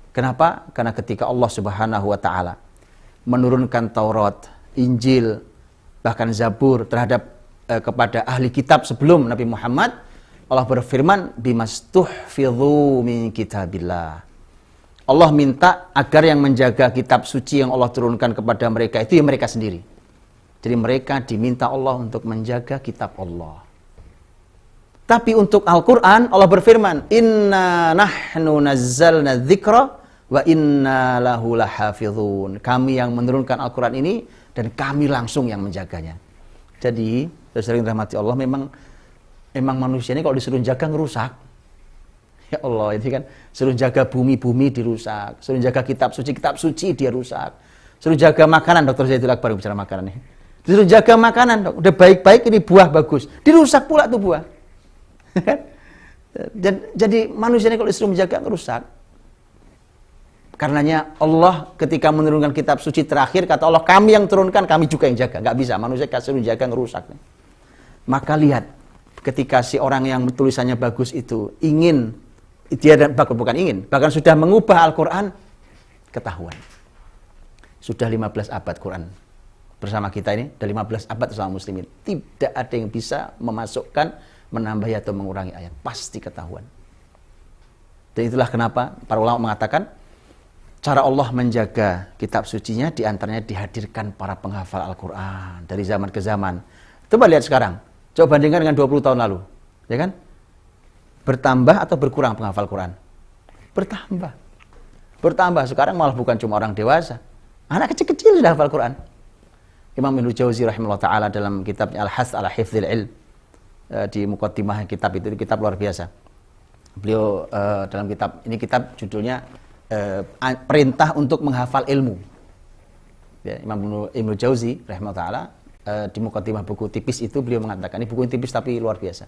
Kenapa? Karena ketika Allah Subhanahu wa Ta'ala menurunkan Taurat, Injil, bahkan Zabur terhadap kepada ahli kitab sebelum Nabi Muhammad, Allah berfirman, bimastuhfidhu min kitabillah. Allah minta agar yang menjaga kitab suci yang Allah turunkan kepada mereka itu ya mereka sendiri. Jadi mereka diminta Allah untuk menjaga kitab Allah. Tapi untuk Al-Quran, Allah berfirman, inna nahnu nazzalna dzikra wa inna lahu lahafizun. Kami yang menurunkan Al-Quran ini dan kami langsung yang menjaganya. Jadi, sering rahmati Allah, memang manusia ini kalau disuruh jaga ngerusak. Ya Allah, itu kan suruh jaga bumi dirusak, suruh jaga kitab suci dia rusak. Suruh jaga makanan, Dr. Zaidul Akbar bicara makanan nih. Disuruh jaga makanan, dok. Udah baik-baik ini buah bagus, dirusak pula tuh buah. Jadi manusia ini kalau disuruh menjaga ngerusak. Karenanya Allah ketika menurunkan kitab suci terakhir, kata Allah, kami yang turunkan, kami juga yang jaga. Nggak bisa, manusia kasih jaga ngerusak. Maka lihat, ketika si orang yang tulisannya bagus itu ingin, dia bukan ingin, bahkan sudah mengubah Al-Quran, ketahuan. Sudah 15 abad Quran bersama kita ini, sudah 15 abad bersama muslimin. Tidak ada yang bisa memasukkan, menambahi atau mengurangi ayat. Pasti ketahuan. Dan itulah kenapa para ulama mengatakan, cara Allah menjaga kitab sucinya diantaranya dihadirkan para penghafal Al-Quran dari zaman ke zaman. Coba lihat sekarang, coba bandingkan dengan 20 tahun lalu, ya kan? Bertambah atau berkurang penghafal Quran? Bertambah. Sekarang malah bukan cuma orang dewasa, anak kecil-kecil sudah hafal Quran. Imam Ibnu Jauzi rahimahullah ta'ala dalam kitabnya Al-Hath ala Hifdzil Ilm, di muqaddimah kitab itu, kitab luar biasa. Beliau dalam kitab judulnya Perintah untuk Menghafal Ilmu. Ya, Imam Ibnu Jauzi rahimahullah di mukaddimah buku tipis itu beliau mengatakan, ini buku tipis tapi luar biasa.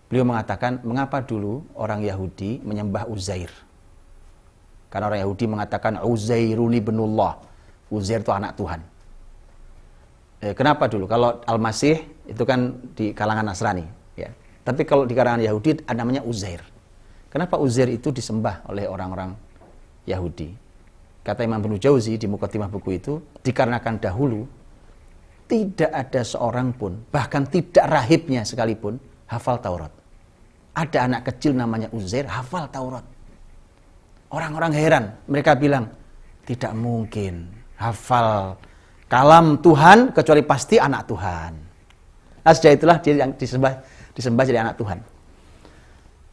Beliau mengatakan, mengapa dulu orang Yahudi menyembah Uzair? Karena orang Yahudi mengatakan Uzairun ibnullah. Uzair itu anak Tuhan. Kenapa dulu? Kalau Al-Masih itu kan di kalangan Nasrani, ya. Tapi kalau di kalangan Yahudi namanya Uzair. Kenapa Uzair itu disembah oleh orang-orang Yahudi? Kata Imam Ibnu Jauzi di mukaddimah buku itu, dikarenakan dahulu tidak ada seorang pun, bahkan tidak rahibnya sekalipun, hafal Taurat. Ada anak kecil namanya Uzair hafal Taurat. Orang-orang heran, mereka bilang, tidak mungkin hafal kalam Tuhan kecuali pasti anak Tuhan. Nah, sejak itulah dia yang disembah jadi anak Tuhan.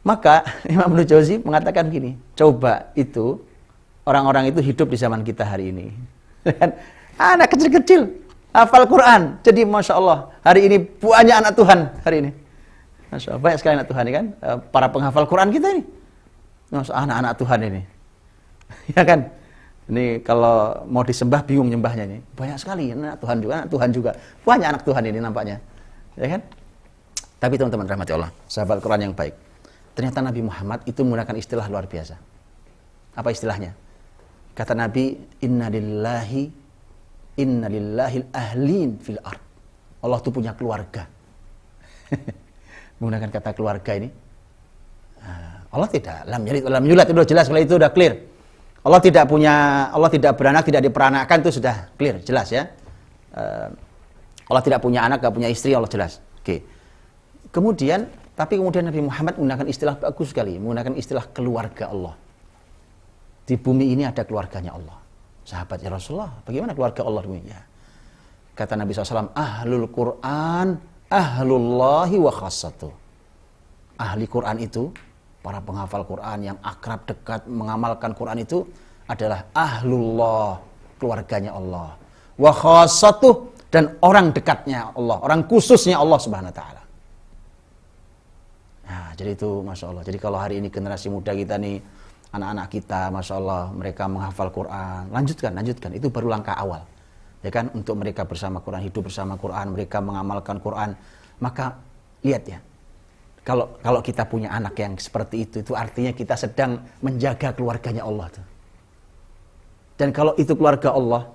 Maka Imam Ibnu Jauzi mengatakan gini, coba itu orang-orang itu hidup di zaman kita hari ini. Anak kecil-kecil hafal Quran. Jadi Masya Allah, hari ini banyak anak Tuhan hari ini. Masya Allah, banyak sekali anak Tuhan ini kan. Para penghafal Quran kita ini. Masya Allah, anak-anak Tuhan ini. Ya kan? Ini kalau mau disembah bingung nyembahnya ini. Banyak sekali anak Tuhan juga. Banyak anak Tuhan ini nampaknya. Ya kan? Tapi teman-teman rahmati Allah, sahabat Quran yang baik. Ternyata Nabi Muhammad itu menggunakan istilah luar biasa. Apa istilahnya? Kata Nabi, Inna lillahi ahlin fil ard. Allah itu punya keluarga. Menggunakan kata keluarga ini. Allah tidak lam yalid wa lam yulad, itu sudah jelas, kalau itu sudah clear. Allah tidak beranak, tidak diperanakkan, itu sudah clear, jelas ya. Allah tidak punya anak, tidak punya istri, Allah jelas. Oke. Kemudian Nabi Muhammad menggunakan istilah bagus sekali, menggunakan istilah keluarga Allah. Di bumi ini ada keluarganya Allah. Sahabat ya Rasulullah, bagaimana keluarga Allah di bumi? Ya. Kata Nabi SAW, ahlul Quran, ahlullahi wa khassatuh. Ahli Quran itu, para penghafal Quran yang akrab, dekat, mengamalkan Quran itu adalah ahlullah, keluarganya Allah. Wa khassatuh, dan orang dekatnya Allah, orang khususnya Allah Subhanahu wa ta'ala. Nah, jadi itu Masya Allah. Jadi kalau hari ini generasi muda kita nih, anak-anak kita, Masya Allah, mereka menghafal Quran, lanjutkan, itu baru langkah awal. Ya kan, untuk mereka bersama Quran, hidup bersama Quran, mereka mengamalkan Quran. Maka lihat ya, kalau kita punya anak yang seperti itu artinya kita sedang menjaga keluarganya Allah tuh. Dan kalau itu keluarga Allah,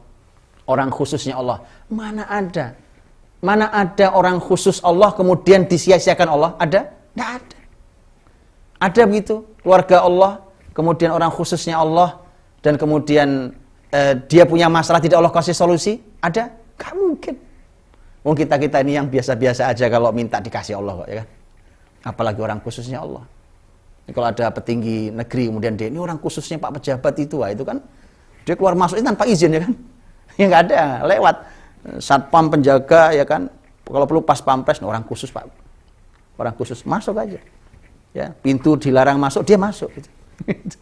orang khususnya Allah, mana ada orang khusus Allah kemudian disia-siakan Allah? Ada? Tidak ada. Ada begitu, keluarga Allah, kemudian orang khususnya Allah, dan kemudian dia punya masalah tidak Allah kasih solusi? Ada? Gak mungkin. Mungkin kita ini yang biasa-biasa aja kalau minta dikasih Allah kok, ya kan? Apalagi orang khususnya Allah. Ini kalau ada petinggi negeri kemudian dia ini orang khususnya Pak pejabat itu, itu kan dia keluar masuk itu tanpa izin, ya kan? Ya nggak ada, lewat satpam penjaga, ya kan? Kalau perlu pas pampres, orang khusus Pak, orang khusus masuk aja. Ya, pintu dilarang masuk dia masuk. Gitu.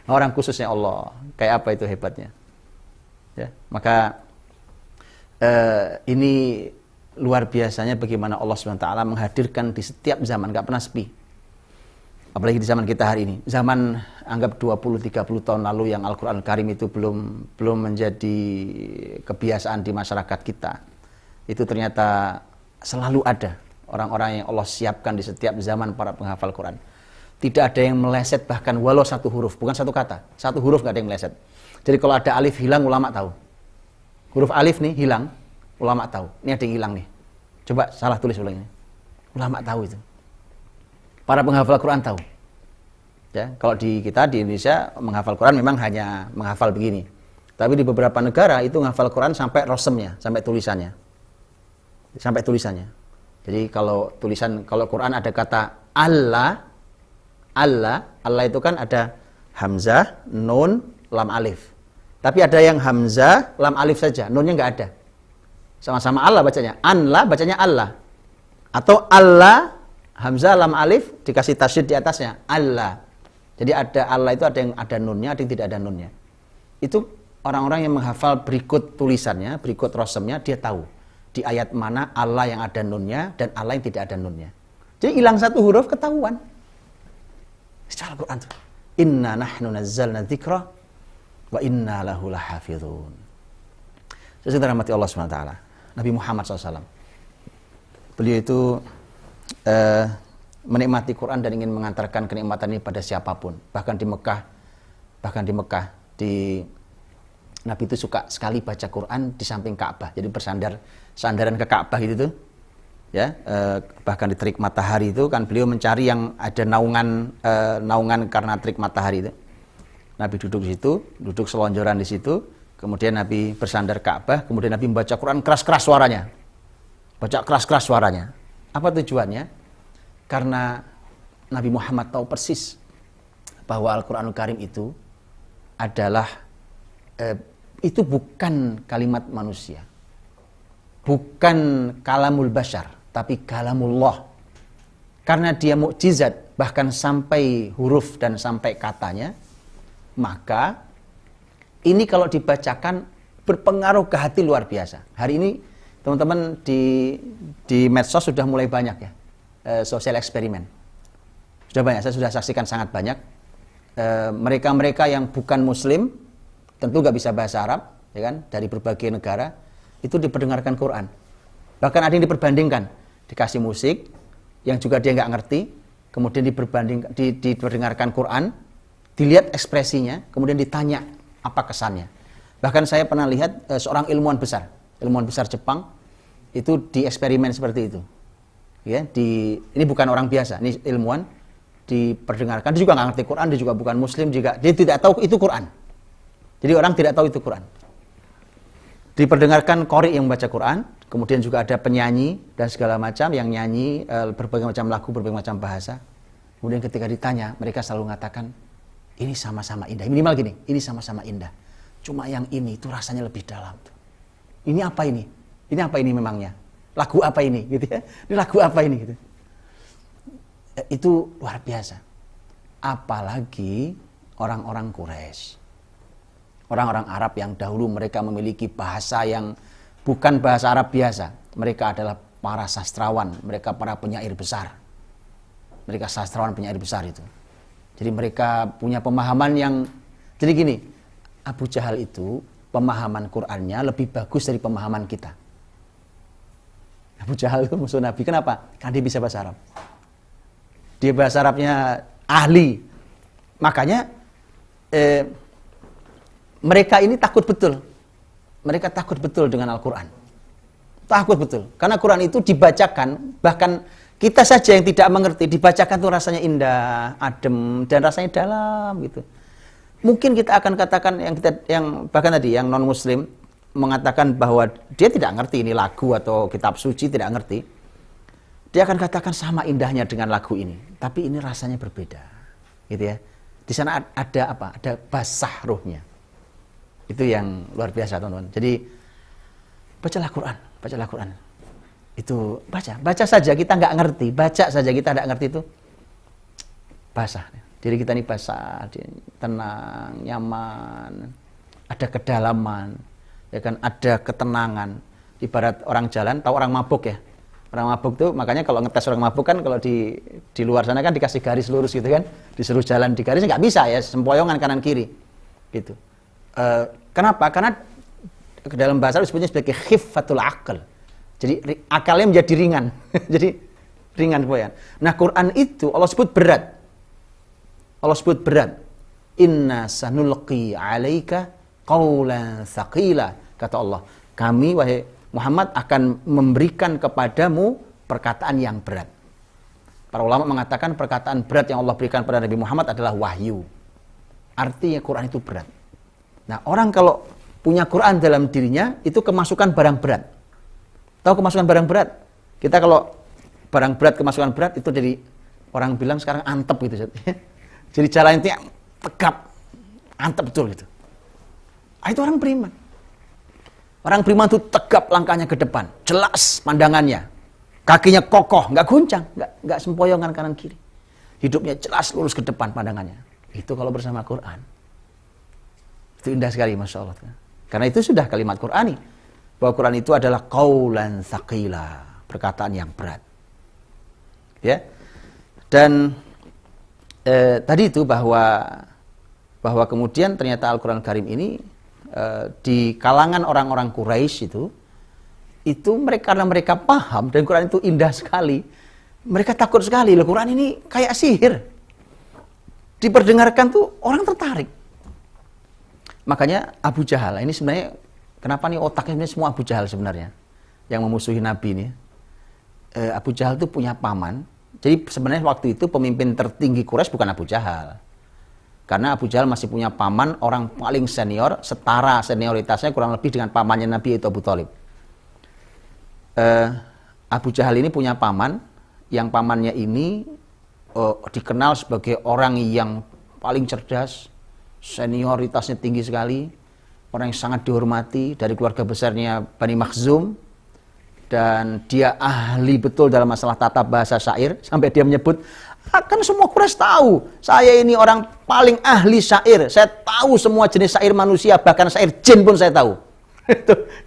Orang khususnya Allah, kayak apa itu hebatnya? Ya, maka ini luar biasanya bagaimana Allah SWT menghadirkan di setiap zaman, gak pernah sepi. Apalagi di zaman kita hari ini. Zaman anggap 20-30 tahun lalu yang Al-Quran Karim itu belum menjadi kebiasaan di masyarakat kita. Itu ternyata selalu ada orang-orang yang Allah siapkan di setiap zaman para penghafal Quran. Tidak ada yang meleset bahkan walau satu huruf, bukan satu kata. Satu huruf gak ada yang meleset. Jadi kalau ada alif hilang, ulama tahu. Huruf alif nih hilang, ulama tahu. Ini ada yang hilang nih. Coba salah tulis ulang ini. Ulama tahu itu. Para penghafal Quran tahu. Ya, kalau kita di Indonesia menghafal Quran memang hanya menghafal begini. Tapi di beberapa negara itu menghafal Quran sampai rosemnya, sampai tulisannya. Sampai tulisannya. Jadi kalau Quran ada kata Allah itu kan ada hamzah, nun, lam alif. Tapi ada yang hamzah, lam alif saja, nunnya nggak ada. Sama-sama Allah bacanya. Anla bacanya Allah. Atau Allah, hamzah, lam alif, dikasih tasydid di atasnya. Allah. Jadi ada Allah itu ada yang ada nunnya, ada yang tidak ada nunnya. Itu orang-orang yang menghafal berikut tulisannya, berikut rosemnya, dia tahu. Di ayat mana Allah yang ada nunnya dan Allah yang tidak ada nunnya. Jadi hilang satu huruf ketahuan. Secara Al-Quran tuh. Inna nahnu nazzalna dzikra wa inna lahu lahafizun. Sesuai rahmati Allah SWT. Nabi Muhammad SAW. Beliau itu menikmati Quran dan ingin mengantarkan kenikmatan ini pada siapapun. Bahkan di Mekah, Nabi itu suka sekali baca Quran di samping Ka'bah. Jadi sandaran ke Ka'bah gitu tuh. Ya, bahkan di terik matahari itu kan beliau mencari yang ada naungan karena terik matahari itu. Nabi duduk di situ, duduk selonjoran di situ, kemudian Nabi bersandar Ka'bah, kemudian Nabi membaca Quran keras-keras suaranya. Baca keras-keras suaranya. Apa tujuannya? Karena Nabi Muhammad tahu persis bahwa Al-Qur'anul Karim itu adalah itu bukan kalimat manusia. Bukan kalamul bashar, tapi kalamullah. Karena dia mukjizat, bahkan sampai huruf dan sampai katanya, maka ini kalau dibacakan berpengaruh ke hati luar biasa. Hari ini teman-teman di medsos sudah mulai banyak ya, sosial eksperimen. Sudah banyak, saya sudah saksikan sangat banyak. Mereka-mereka yang bukan muslim, tentu nggak bisa bahasa Arab, ya kan, dari berbagai negara, itu diperdengarkan Quran. Bahkan ada yang diperbandingkan, dikasih musik yang juga dia nggak ngerti, kemudian diperdengarkan Quran, dilihat ekspresinya, kemudian ditanya apa kesannya. Bahkan saya pernah lihat seorang ilmuwan besar Jepang itu dieksperimen seperti itu. Ya, ini bukan orang biasa, ini ilmuwan, diperdengarkan, dia juga nggak ngerti Quran, dia juga bukan muslim, juga dia tidak tahu itu Quran. Jadi orang tidak tahu itu Quran. Diperdengarkan qori yang membaca Quran, kemudian juga ada penyanyi dan segala macam yang nyanyi berbagai macam lagu, berbagai macam bahasa. Kemudian ketika ditanya, mereka selalu mengatakan, ini sama-sama indah. Minimal gini, ini sama-sama indah. Cuma yang ini itu rasanya lebih dalam. Ini apa ini? Ini apa ini memangnya? Lagu apa ini? Gitu ya. Ini lagu apa ini? Gitu. Itu luar biasa. Apalagi orang-orang Quraisy. Orang-orang Arab yang dahulu mereka memiliki bahasa yang bukan bahasa Arab biasa. Mereka adalah para sastrawan, mereka para penyair besar. Mereka sastrawan penyair besar itu. Jadi mereka punya pemahaman yang, jadi gini, Abu Jahal itu pemahaman Qur'annya lebih bagus dari pemahaman kita. Abu Jahal itu musuh Nabi. Kenapa? Karena dia bisa bahasa Arab. Dia bahasa Arabnya ahli. Makanya mereka ini takut betul. Mereka takut betul dengan Al-Quran. Takut betul. Karena Quran itu dibacakan, bahkan kita saja yang tidak mengerti, dibacakan tuh rasanya indah, adem, dan rasanya dalam gitu. Mungkin kita akan katakan yang bahkan tadi yang non muslim mengatakan bahwa dia tidak ngerti ini lagu atau kitab suci, tidak ngerti. Dia akan katakan sama indahnya dengan lagu ini, tapi ini rasanya berbeda. Gitu ya. Di sana ada apa? Ada basah ruhnya. Itu yang luar biasa, teman-teman. Jadi bacalah Quran. Itu baca saja, kita nggak ngerti, baca saja kita nggak ngerti itu basah. Diri kita ini basah, tenang, nyaman, ada kedalaman, ya kan, ada ketenangan. Ibarat orang jalan, tahu orang mabuk ya. Orang mabuk tuh, makanya kalau ngetes orang mabuk kan kalau di luar sana kan dikasih garis lurus gitu kan, disuruh jalan di garis nggak bisa ya, sempoyongan kanan kiri, gitu. Kenapa? Karena dalam bahasa disebutnya sebagai khiffatul aql. Jadi akalnya menjadi ringan. Jadi ringan sempoyongan. Nah, Quran itu Allah sebut berat. Inna sanulqi 'alaika qaulan tsaqila, kata Allah. Kami wahai Muhammad akan memberikan kepadamu perkataan yang berat. Para ulama mengatakan perkataan berat yang Allah berikan pada Nabi Muhammad adalah wahyu. Artinya Quran itu berat. Nah, orang kalau punya Quran dalam dirinya, itu kemasukan barang berat. Tahu kemasukan barang berat? Kita kalau barang berat, kemasukan berat, itu jadi, orang bilang sekarang antep gitu. Jadi jalan itu tegap, antep betul gitu. Itu orang beriman. Orang beriman itu tegap langkahnya ke depan, jelas pandangannya. Kakinya kokoh, nggak guncang, nggak sempoyongan kanan kiri. Hidupnya jelas lurus ke depan pandangannya. Itu kalau bersama Quran. Itu indah sekali, Masya Allah. Karena itu sudah kalimat Qur'ani. Bahwa Quran itu adalah qaulan tsaqila, perkataan yang berat. Ya. Dan Tadi itu bahwa kemudian ternyata Al-Quran Karim ini di kalangan orang-orang Quraisy itu mereka, karena mereka paham dan Quran itu indah sekali, mereka takut sekali. Loh, Quran ini kayak sihir, diperdengarkan tuh orang tertarik. Makanya Abu Jahal ini sebenarnya, kenapa nih otaknya ini semua Abu Jahal sebenarnya yang memusuhi Nabi ini. Abu Jahal itu punya paman. Jadi sebenarnya waktu itu pemimpin tertinggi Quraisy bukan Abu Jahal. Karena Abu Jahal masih punya paman, orang paling senior, setara senioritasnya kurang lebih dengan pamannya Nabi, yaitu Abu Thalib. Abu Jahal ini punya paman, yang pamannya ini dikenal sebagai orang yang paling cerdas, senioritasnya tinggi sekali, orang yang sangat dihormati dari keluarga besarnya Bani Makhzum, dan dia ahli betul dalam masalah tata bahasa syair, sampai dia menyebut, akan semua Quraisy tahu saya ini orang paling ahli syair, saya tahu semua jenis syair manusia, bahkan syair jin pun saya tahu.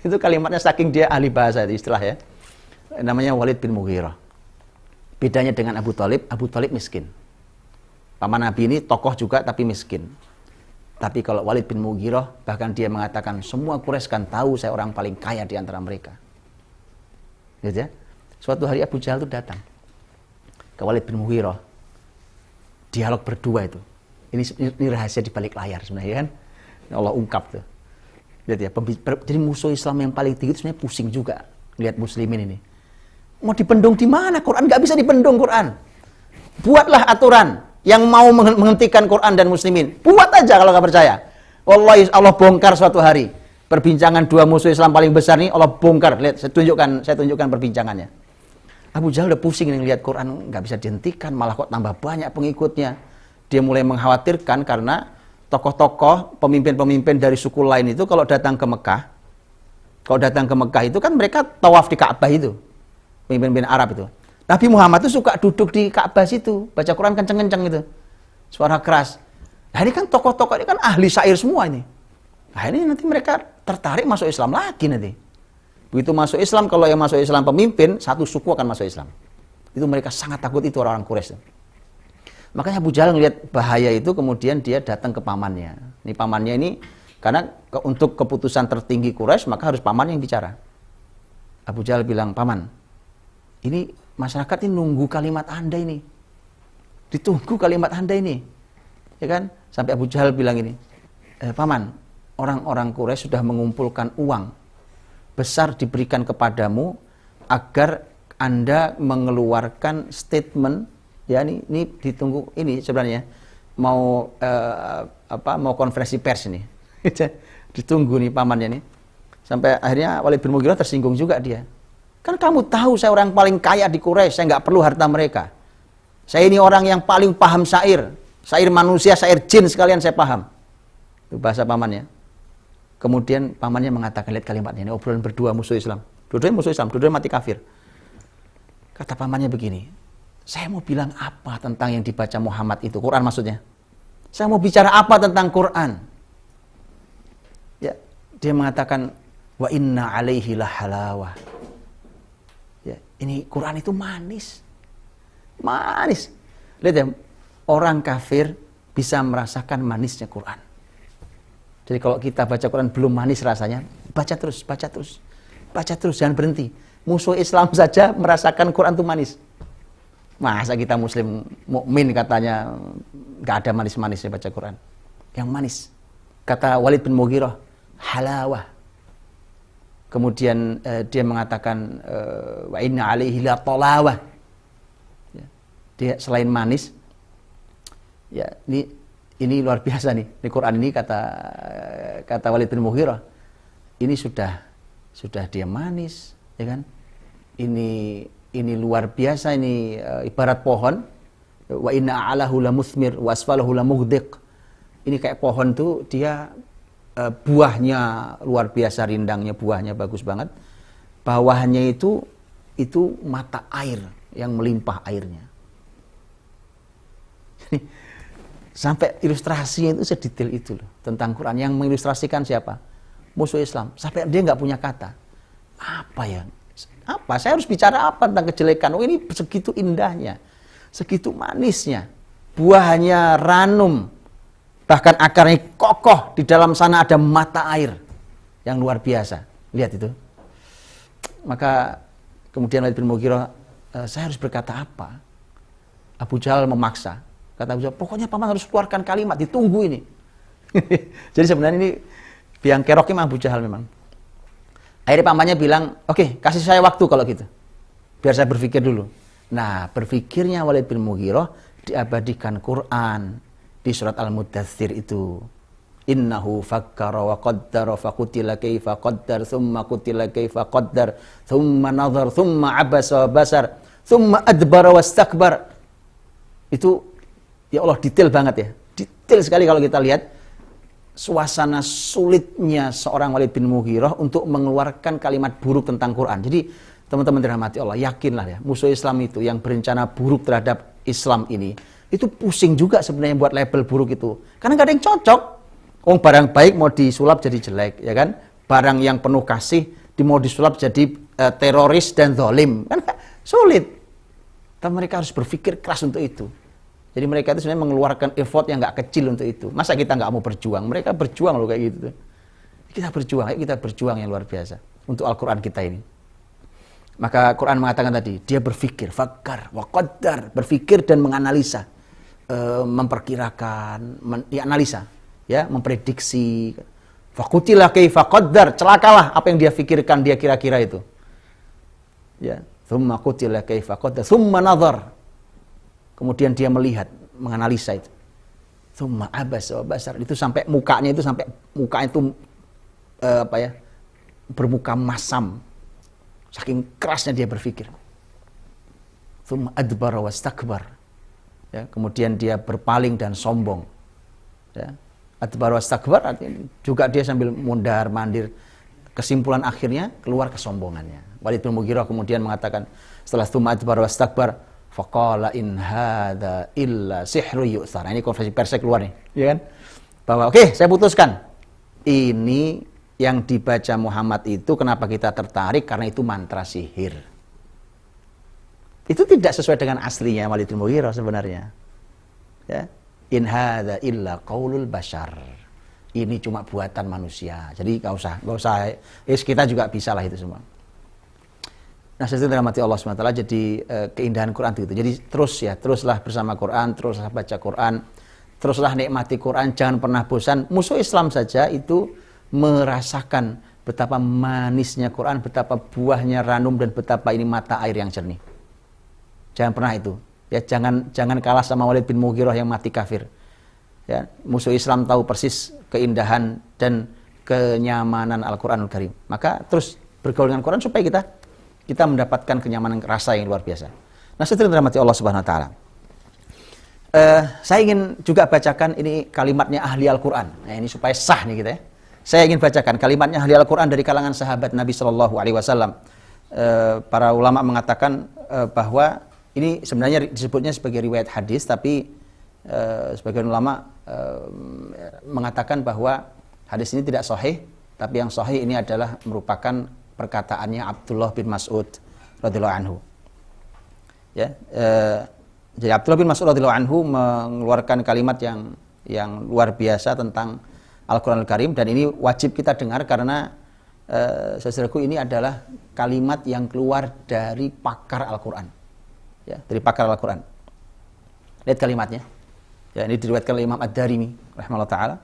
itu kalimatnya saking dia ahli bahasa, itu istilah ya. Namanya Walid bin Mughirah. Bedanya dengan Abu Thalib miskin. Paman Nabi ini tokoh juga tapi miskin. Tapi kalau Walid bin Mughirah, bahkan dia mengatakan semua Quraisy kan tahu saya orang paling kaya di antara mereka. Gitu ya. Suatu hari Abu Jahal itu datang ke Walid bin Mughirah. Dialog berdua itu. Ini rahasia di balik layar sebenarnya kan. Allah ungkap tuh. Lihat ya, jadi musuh Islam yang paling tinggi itu sebenarnya pusing juga lihat muslimin ini. Mau dibendung di mana Quran? Nggak bisa dibendung Quran. Buatlah aturan yang mau menghentikan Quran dan muslimin. Buat aja kalau nggak percaya. Wallahi Allah bongkar suatu hari. Perbincangan dua musuh Islam paling besar ini Allah bongkar. Lihat, saya tunjukkan perbincangannya. Abu Jahal udah pusing nih lihat Quran nggak bisa dihentikan, malah kok tambah banyak pengikutnya. Dia mulai mengkhawatirkan karena tokoh-tokoh, pemimpin-pemimpin dari suku lain itu kalau datang ke Mekah itu kan mereka tawaf di Ka'bah itu, pemimpin-pemimpin Arab itu. Nabi Muhammad itu suka duduk di Ka'bah situ, baca Quran kenceng-kenceng itu, suara keras. Nah ini kan tokoh-tokoh ini kan ahli syair semua ini. Nah ini nanti mereka tertarik masuk Islam lagi nanti. Begitu masuk Islam, kalau yang masuk Islam pemimpin, satu suku akan masuk Islam. Itu mereka sangat takut itu orang-orang Quraisy. Makanya Abu Jahal ngelihat bahaya itu, kemudian dia datang ke pamannya. Ini pamannya ini, karena untuk keputusan tertinggi Quraisy, maka harus paman yang bicara. Abu Jahal bilang, paman, ini masyarakat ini nunggu kalimat Anda ini. Ditunggu kalimat Anda ini. Ya kan? Sampai Abu Jahal bilang ini, paman, orang-orang Quraisy sudah mengumpulkan uang besar diberikan kepadamu agar Anda mengeluarkan statement, ya ini ditunggu, ini sebenarnya mau mau konferensi pers ini. Ditunggu nih pamannya nih. Sampai akhirnya Walid bin Mughirah tersinggung juga dia. Kan kamu tahu saya orang paling kaya di Quraisy, saya nggak perlu harta mereka. Saya ini orang yang paling paham syair manusia, syair jin sekalian saya paham. Itu bahasa pamannya. Kemudian pamannya mengatakan, lihat kalimatnya ini, obrolan berdua musuh Islam. Dua-duanya musuh Islam, dua-duanya mati kafir. Kata pamannya begini, saya mau bilang apa tentang yang dibaca Muhammad itu, Quran maksudnya. Saya mau bicara apa tentang Quran. Ya, dia mengatakan, wa inna alaihi lahalawah. Ya, ini Quran itu manis. Manis. Lihat ya, orang kafir bisa merasakan manisnya Quran. Jadi kalau kita baca Quran belum manis rasanya, baca terus, jangan berhenti. Musuh Islam saja merasakan Quran itu manis. Masa kita Muslim mukmin katanya nggak ada manis-manisnya baca Quran? Yang manis. Kata Walid bin Mughirah, halawah. Kemudian dia mengatakan wa inna alaihi la talawah. Ya, dia selain manis, ya ini luar biasa nih. Di Quran ini kata Walid bin Mughirah, ini sudah dia manis, ya kan? Ini luar biasa, ini ibarat pohon. Wa inna a'lahu lamuthmir wa asfalahu lamughdiq. Ini kayak pohon tuh dia buahnya luar biasa rindangnya, buahnya bagus banget. Bawahnya itu mata air yang melimpah airnya. Sampai ilustrasinya itu sedetail itu loh tentang Quran. Yang mengilustrasikan siapa? Musuh Islam. Sampai dia nggak punya kata. Apa ya? Saya harus bicara apa tentang kejelekan? Oh ini segitu indahnya, segitu manisnya. buahnya ranum, bahkan akarnya kokoh, di dalam sana ada mata air yang luar biasa. Lihat itu. Maka kemudian Walid bin Mughirah, saya harus berkata apa? Abu Jahal memaksa. Kata Abu Jahal, pokoknya paman harus keluarkan kalimat, ditunggu ini. Jadi sebenarnya ini biang keroknya memang Abu Jahal memang. Akhirnya pamannya bilang, oke, kasih saya waktu kalau gitu. Biar saya berpikir dulu. Nah, berpikirnya Walid bin Mughirah diabadikan Quran di surat Al-Muddatsir itu. Innahu fakkara wa qaddara faqutila kaifa qaddar thumma qutila kaifa qaddar thumma nadhar thumma abasa wa basar thumma adbara wastakbar. Itu ya Allah detail banget ya. Detail sekali kalau kita lihat suasana sulitnya seorang Walid bin Mughirah untuk mengeluarkan kalimat buruk tentang Quran. Jadi teman-teman dirahmati Allah, yakinlah ya, musuh Islam itu yang berencana buruk terhadap Islam ini, itu pusing juga sebenarnya buat label buruk itu. Karena nggak ada yang cocok. Barang baik mau disulap jadi jelek, ya kan? Barang yang penuh kasih mau disulap jadi teroris dan zalim. Kan sulit. Tapi mereka harus berpikir keras untuk itu. Jadi mereka itu sebenarnya mengeluarkan effort yang nggak kecil untuk itu. Masa kita nggak mau berjuang? Mereka berjuang loh kayak gitu. Kita berjuang yang luar biasa untuk Al-Quran kita ini. Maka Quran mengatakan tadi, dia berpikir, fakkar, wa qaddar, berpikir dan menganalisa, memperkirakan, dianalisa, ya, memprediksi. Faqutila kaifa qaddar, celakalah apa yang dia pikirkan, dia kira-kira itu. Ya, thumma qutila kaifa qaddar, thumma nadhar. Kemudian dia melihat, menganalisa itu. Thumma abasa wa basar, itu sampai mukanya itu bermuka masam. Saking kerasnya dia berpikir. Thumma adbara wastakbar. Ya, kemudian dia berpaling dan sombong. Ya. Adbara wastakbar artinya juga dia sambil mondar-mandir. Kesimpulan akhirnya keluar kesombongannya. Walid bin Mughirah kemudian mengatakan setelah thumma adbara wastakbar, faqala in hadza illa sihru yu'thar. Ini konferensi pers keluar nih, ya kan? Bahwa oke, saya putuskan. Ini yang dibaca Muhammad itu kenapa kita tertarik? Karena itu mantra sihir. Itu tidak sesuai dengan aslinya Walid bin Mughirah sebenarnya. Ya. In hadza illa qaulul bashar. Ini cuma buatan manusia. Jadi enggak usah. Kita juga bisa lah itu semua. Nah, sesuai dengan mati Allah SWT. Jadi keindahan Quran itu. Jadi teruslah bersama Quran, teruslah baca Quran, teruslah nikmati Quran, jangan pernah bosan. Musuh Islam saja itu merasakan betapa manisnya Quran, betapa buahnya ranum, dan betapa ini mata air yang jernih. Jangan pernah itu. Ya, jangan kalah sama Walid bin Mughirah yang mati kafir. Ya, musuh Islam tahu persis keindahan dan kenyamanan Al-Qur'anul Karim. Maka terus bergaul dengan Quran supaya kita mendapatkan kenyamanan rasa yang luar biasa. Nah, setelah dirahmati Allah Subhanahu wa taala. Saya ingin juga bacakan ini kalimatnya ahli Al-Qur'an. Nah, ini supaya sah nih kita ya. Saya ingin bacakan kalimatnya ahli Al-Quran dari kalangan sahabat Nabi Shallallahu Alaihi Wasallam. Para ulama mengatakan bahwa ini sebenarnya disebutnya sebagai riwayat hadis, tapi sebagian ulama mengatakan bahwa hadis ini tidak sahih, tapi yang sahih ini adalah merupakan perkataannya Abdullah bin Mas'ud radhiyallahu anhu. Ya, jadi Abdullah bin Mas'ud radhiyallahu anhu mengeluarkan kalimat yang luar biasa tentang Al-Quran Al-Karim, dan ini wajib kita dengar karena saudaraku, ini adalah kalimat yang keluar dari pakar Al-Quran, ya, dari pakar Al-Quran. Lihat kalimatnya, ya, ini diriwayatkan oleh Imam Ad-Darimi rahimahullah taala.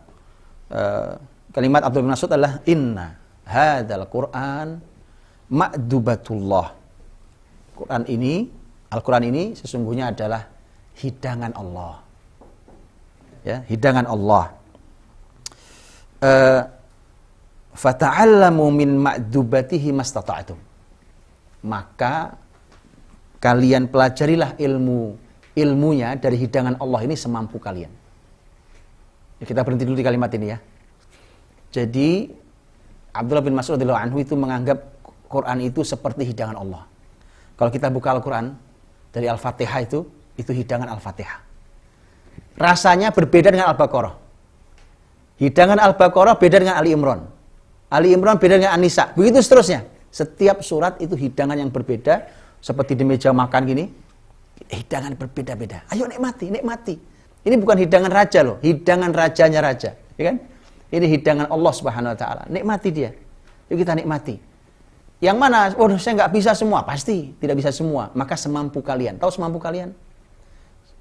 Kalimat Abdullah bin Mas'ud adalah inna hadzal Quran ma'dubatullah. Al-Quran ini sesungguhnya adalah hidangan Allah, ya, hidangan Allah. Fata'allamu min ma'dubatihi mastata'tum. Maka kalian pelajarilah ilmunya dari hidangan Allah ini semampu kalian. Ya, kita berhenti dulu di kalimat ini ya. Jadi Abdullah bin Mas'ud radhiyallahu anhu itu menganggap Quran itu seperti hidangan Allah. Kalau kita buka Al-Quran dari Al-Fatihah itu hidangan Al-Fatihah. Rasanya berbeda dengan Al-Baqarah. Hidangan Al-Baqarah beda dengan Ali Imran. Ali Imran beda dengan An-Nisa. Begitu seterusnya. Setiap surat itu hidangan yang berbeda. Seperti di meja makan gini. Hidangan berbeda-beda. Ayo nikmati. Ini bukan hidangan raja loh, hidangan rajanya raja, ya kan? Ini hidangan Allah Subhanahu wa taala. Nikmati dia. Yuk kita nikmati. Yang mana? Waduh, saya nggak bisa semua. Pasti tidak bisa semua. Maka semampu kalian. Tahu semampu kalian?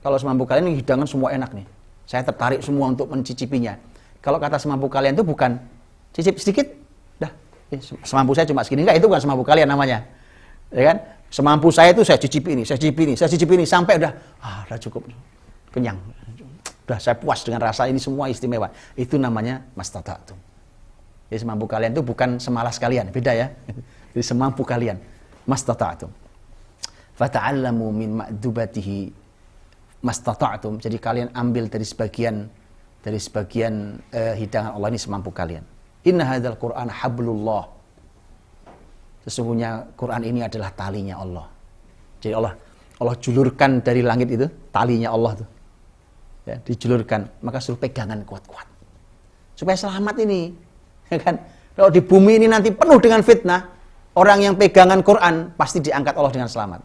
Kalau semampu kalian ini hidangan semua enak nih. Saya tertarik semua untuk mencicipinya. Kalau kata semampu kalian itu bukan cicip sedikit, dah. Semampu saya cuma segini. Enggak, itu bukan semampu kalian namanya. Ya kan? Semampu saya itu saya cicipi ini, saya cicipi ini, saya cicipi ini sampai udah cukup. Kenyang. Udah saya puas dengan rasa ini semua istimewa. Itu namanya mastata'tum. Jadi semampu kalian itu bukan semalas kalian, beda ya. Jadi semampu kalian, mastata'tum. Fata'allamu min ma'dubatihi mastata'tum. Jadi kalian ambil dari sebagian hidangan Allah ini semampu kalian. Inna hadzal Qur'an hablullah. Sesungguhnya Quran ini adalah talinya Allah. Jadi Allah julurkan dari langit itu talinya Allah tuh. Ya, dijulurkan, maka suruh pegangan kuat-kuat. Supaya selamat ini. Ya kan? Kalau di bumi ini nanti penuh dengan fitnah, orang yang pegangan Quran pasti diangkat Allah dengan selamat.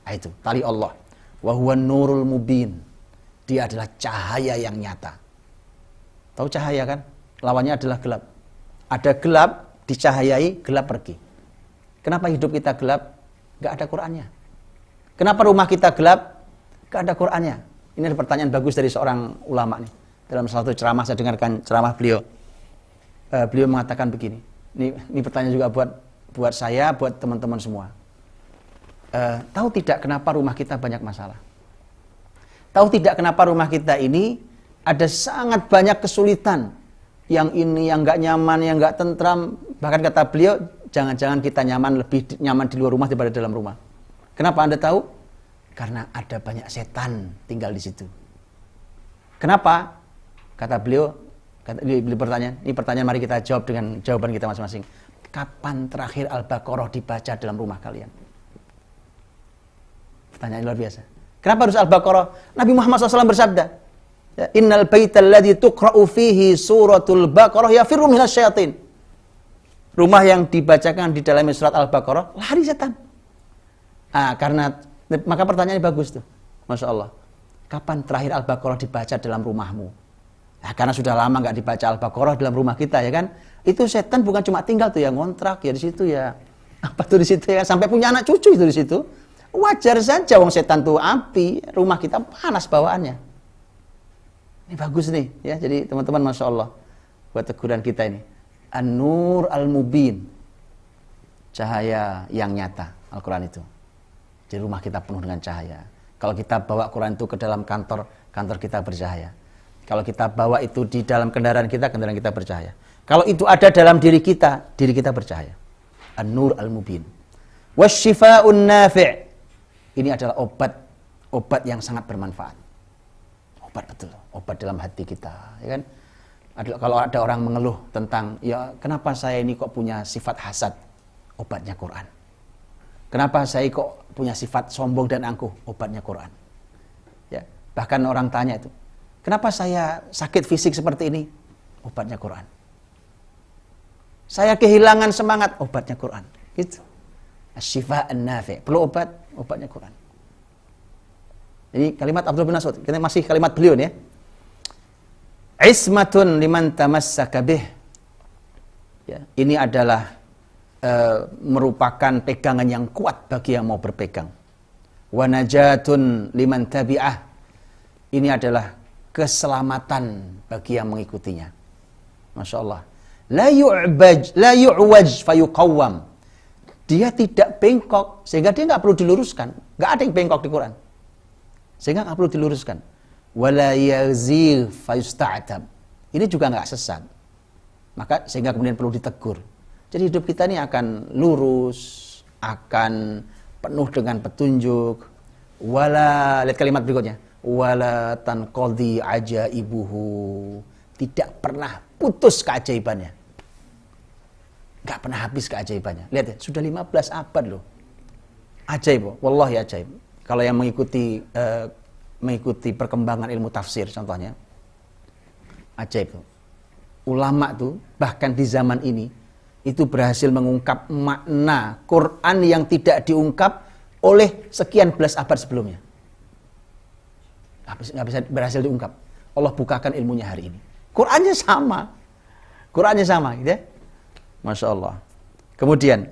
Nah, itu tali Allah. Wa huwa nurul mubin. Dia adalah cahaya yang nyata. Tahu cahaya kan? Lawannya adalah gelap. Ada gelap, dicahayai, gelap pergi. Kenapa hidup kita gelap? Gak ada Qur'annya. Kenapa rumah kita gelap? Gak ada Qur'annya. Ini ada pertanyaan bagus dari seorang ulama nih. Dalam salah satu ceramah, saya dengarkan ceramah beliau. Beliau mengatakan begini. Ini pertanyaan juga buat saya, buat teman-teman semua. Tahu tidak kenapa rumah kita banyak masalah? Tahu tidak kenapa rumah kita ini ada sangat banyak kesulitan? Yang ini, yang gak nyaman, yang gak tentram. Bahkan kata beliau, jangan-jangan kita lebih nyaman di luar rumah daripada dalam rumah. Kenapa Anda tahu? Karena ada banyak setan tinggal di situ. Kenapa? Kata beliau, ini pertanyaan mari kita jawab dengan jawaban kita masing-masing. Kapan terakhir Al-Baqarah dibaca dalam rumah kalian? Pertanyaan luar biasa. Kenapa harus Al-Baqarah? Nabi Muhammad SAW bersabda, Innal baital ladzi tuqra'u fihi suratul Baqarah yafirru minasyayatin. Rumah yang dibacakan di dalam surat Al-Baqarah lari setan. Maka pertanyaannya bagus tuh. Masya Allah. Kapan terakhir Al-Baqarah dibaca dalam rumahmu? Nah, karena sudah lama nggak dibaca Al-Baqarah dalam rumah kita ya kan. Itu setan bukan cuma tinggal tuh ya ngontrak ya di situ ya. Apa tuh di situ ya sampai punya anak cucu itu di situ. Wajar saja wong setan tuh api, rumah kita panas bawaannya. Ini bagus nih ya. Jadi teman-teman Masya Allah buat teguran kita ini. An-Nur Al-Mubin. Cahaya yang nyata Al-Quran itu. Jadi rumah kita penuh dengan cahaya. Kalau kita bawa Quran itu ke dalam kantor kita bercahaya. Kalau kita bawa itu di dalam kendaraan kita bercahaya. Kalau itu ada dalam diri kita bercahaya. An-Nur Al-Mubin. Wasyifa'un nafi'. Ini adalah obat yang sangat bermanfaat. Obat betul, obat dalam hati kita, ya kan? Kalau ada orang mengeluh tentang, ya kenapa saya ini kok punya sifat hasad? Obatnya Quran. Kenapa saya kok punya sifat sombong dan angkuh? Obatnya Quran. Ya, bahkan orang tanya itu, kenapa saya sakit fisik seperti ini? Obatnya Quran. Saya kehilangan semangat, obatnya Quran. Gitu. Asy-syifa' an-nafi'. Perlu obatnya Quran. Ini kalimat Abdullah bin Mas'ud. Kita masih kalimat beliau nih ya. Ismatun liman tamassaka bih. Ya, ini adalah merupakan pegangan yang kuat bagi yang mau berpegang. Wa najatun liman tabi'ah. Ini adalah keselamatan bagi yang mengikutinya. Masya Allah. La yu'waj fayuqawwam. Dia tidak bengkok sehingga dia nggak perlu diluruskan. Nggak ada yang bengkok di Quran. Sehingga nggak perlu diluruskan. Wala yazigh fayusta'tab. Ini juga nggak sesat. Maka sehingga kemudian perlu ditegur. Jadi hidup kita ini akan lurus, akan penuh dengan petunjuk. Lihat kalimat berikutnya. Wala tanqadhi ajaibuhu. Tidak pernah putus keajaibannya. Gak pernah habis keajaibannya. Lihat ya, sudah 15 abad loh. Ajaib, wallahi ajaib. Kalau yang mengikuti perkembangan ilmu tafsir contohnya. Ajaib tuh. Ulama tuh bahkan di zaman ini itu berhasil mengungkap makna Quran yang tidak diungkap oleh sekian belas abad sebelumnya. nggak bisa berhasil diungkap. Allah bukakan ilmunya hari ini. Qurannya sama, gitu ya. Masya Allah. Kemudian,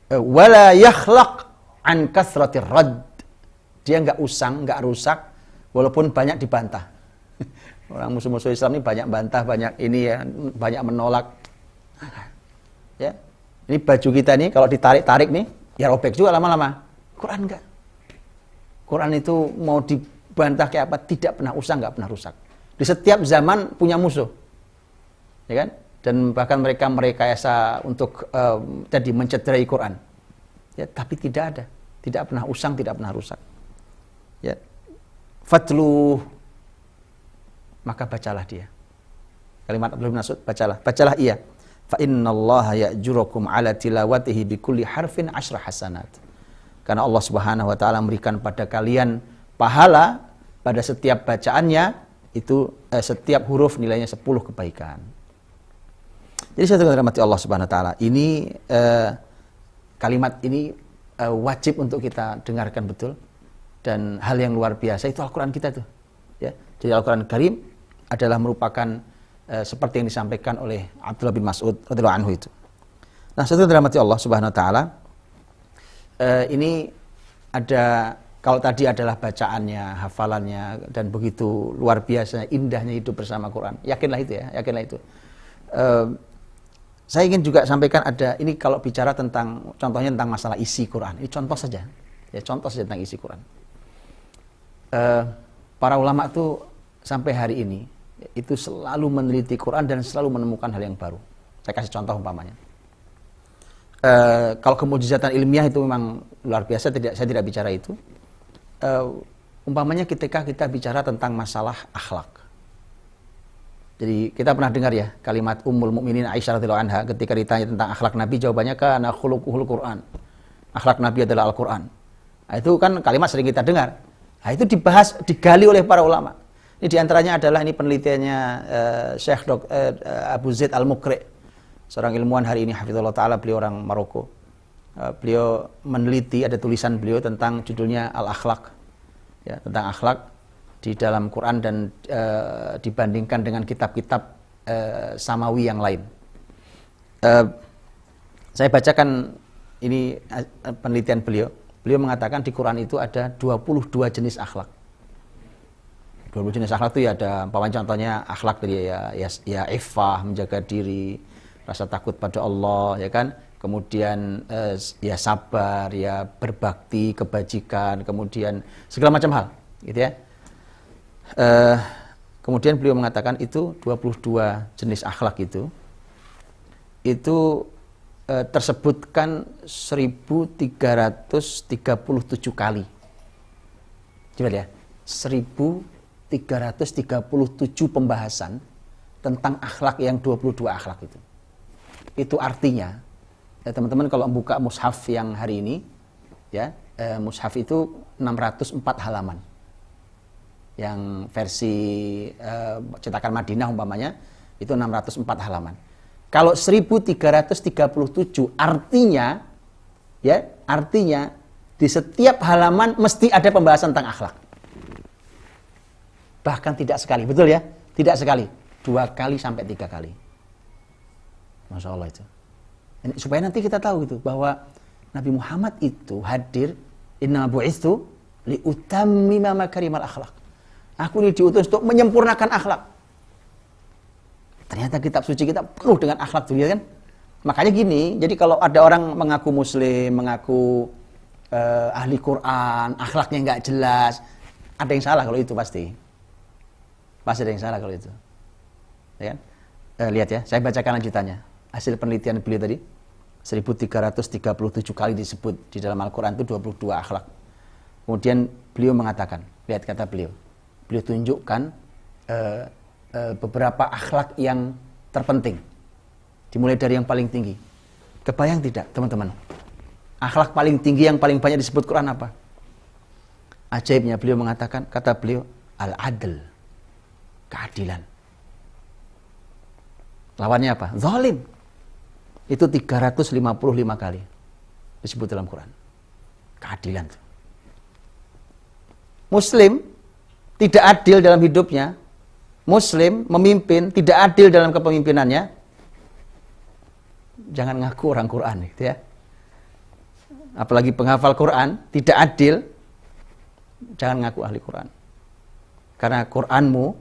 wala yakhlaq an kasratir rad. Dia nggak usang, nggak rusak, walaupun banyak dibantah. Orang musuh-musuh Islam ini banyak bantah, banyak ini ya, banyak menolak. Ya, ini baju kita nih kalau ditarik-tarik nih, ya robek juga lama-lama. Quran enggak. Quran itu mau dibantah kayak apa, tidak pernah usang, nggak pernah rusak. Di setiap zaman punya musuh, ya kan? Dan bahkan mereka merekayasa untuk jadi mencederai Quran. Ya, tapi tidak ada, tidak pernah usang, tidak pernah rusak. Ya, fatluh, maka bacalah dia. Kalimat Abdullah bin Mas'ud, bacalah ia. Fa innallaha ya'jurukum ala tilawatihi bikulli harfin 10 hasanat. Karena Allah Subhanahu wa taala memberikan pada kalian pahala pada setiap bacaannya, itu setiap huruf nilainya 10 kebaikan. Jadi saya dirahmati Allah Subhanahu wa taala. Ini kalimat ini wajib untuk kita dengarkan betul, dan hal yang luar biasa itu Al-Qur'an kita tuh. Ya. Jadi Al-Qur'an Karim adalah merupakan seperti yang disampaikan oleh Abdullah bin Mas'ud radhiyallahu anhu itu. Nah, setelah dirahmati Allah Subhanahu wa taala, ini ada, kalau tadi adalah bacaannya, hafalannya, dan begitu luar biasa indahnya hidup bersama Quran. Yakinlah itu ya, yakinlah itu. Saya ingin juga sampaikan ada, ini kalau bicara tentang, contohnya tentang masalah isi Quran. Ini contoh saja, ya contoh saja tentang isi Quran. Para ulama tuh sampai hari ini itu selalu meneliti Quran dan selalu menemukan hal yang baru. Saya kasih contoh umpamanya. Kalau kemujizatan ilmiah itu memang luar biasa, saya tidak bicara itu. Umpamanya ketika kita bicara tentang masalah akhlak. Jadi kita pernah dengar ya kalimat Ummul Mukminin Aisyah radhiyallahu anha ketika ditanya tentang akhlak Nabi, jawabannya kana khuluquhul Quran. Akhlak Nabi adalah Al-Quran. Nah, itu kan kalimat sering kita dengar. Nah, itu dibahas, digali oleh para ulama. Ini diantaranya adalah ini penelitiannya Syekh Abu Zaid Al-Muqri, seorang ilmuwan hari ini hafizallahu taala, beliau orang Maroko. Beliau meneliti, ada tulisan beliau tentang judulnya Al-Akhlaq. Ya, tentang akhlak di dalam Quran dan dibandingkan dengan kitab-kitab samawi yang lain. Saya bacakan ini penelitian beliau. Beliau mengatakan di Quran itu ada 22 jenis akhlak. 20 jenis akhlak itu ya ada, contohnya akhlak tadi ya iffah, menjaga diri, rasa takut pada Allah, ya kan? Kemudian ya sabar, ya berbakti, kebajikan, kemudian segala macam hal, gitu ya. Kemudian beliau mengatakan itu 22 jenis akhlak itu tersebutkan 1337 kali. Coba ya, 1337 pembahasan tentang akhlak yang 22 akhlak itu. Itu artinya, ya teman-teman kalau membuka mushaf yang hari ini, ya mushaf itu 604 halaman. Yang versi cetakan Madinah umpamanya itu 604 halaman. Kalau 1337 artinya di setiap halaman mesti ada pembahasan tentang akhlak. Bahkan tidak sekali, betul ya? Tidak sekali, 2 kali sampai 3 kali. Masya Allah itu. Supaya nanti kita tahu gitu bahwa Nabi Muhammad itu hadir, inna bu'itsu li utammima makarimal akhlak. Aku ini diutus untuk menyempurnakan akhlak. Ternyata kitab suci kita penuh dengan akhlak tuh, ya kan? Makanya gini, jadi kalau ada orang mengaku muslim, mengaku ahli Quran, akhlaknya nggak jelas, ada yang salah kalau itu pasti. Pasti ada yang salah kalau itu. Ya kan? Lihat ya, saya bacakan lanjutannya. Hasil penelitian beliau tadi, 1337 kali disebut di dalam Al-Quran itu 22 akhlak. Kemudian beliau mengatakan, lihat kata beliau tunjukkan beberapa akhlak yang terpenting. Dimulai dari yang paling tinggi. Kebayang tidak, teman-teman? Akhlak paling tinggi yang paling banyak disebut Quran apa? Ajaibnya beliau mengatakan, kata beliau, al-adl, keadilan. Lawannya apa? Zalim. Itu 355 kali disebut dalam Quran. Keadilan. Muslim tidak adil dalam hidupnya, Muslim memimpin tidak adil dalam kepemimpinannya, jangan ngaku orang Quran gitu ya. Apalagi penghafal Quran tidak adil, jangan ngaku ahli Quran. Karena Quranmu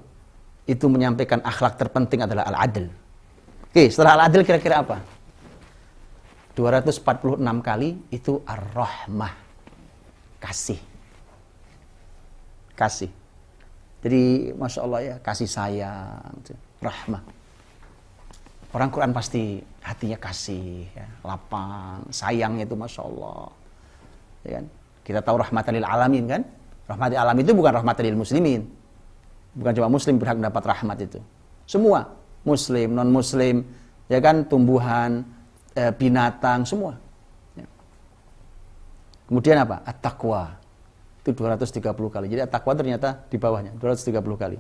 itu menyampaikan akhlak terpenting adalah al-adl. Oke, setelah al-adl kira-kira apa? 246 kali itu ar-rahmah. Kasih. Kasih. Jadi Masya Allah ya, kasih sayang, rahmah. Orang Quran pasti hatinya kasih, ya, lapang, sayang itu Masya Allah. Ya kan? Kita tahu rahmatan lil alamin kan? Rahmatil alamin itu bukan rahmatan lil muslimin. Bukan cuma muslim berhak mendapat rahmat itu. Semua, muslim, non-muslim, ya kan, tumbuhan, binatang, semua. Ya. Kemudian apa? At-taqwa. Itu 230 kali. Jadi at-taqwa ternyata di bawahnya, 230 kali.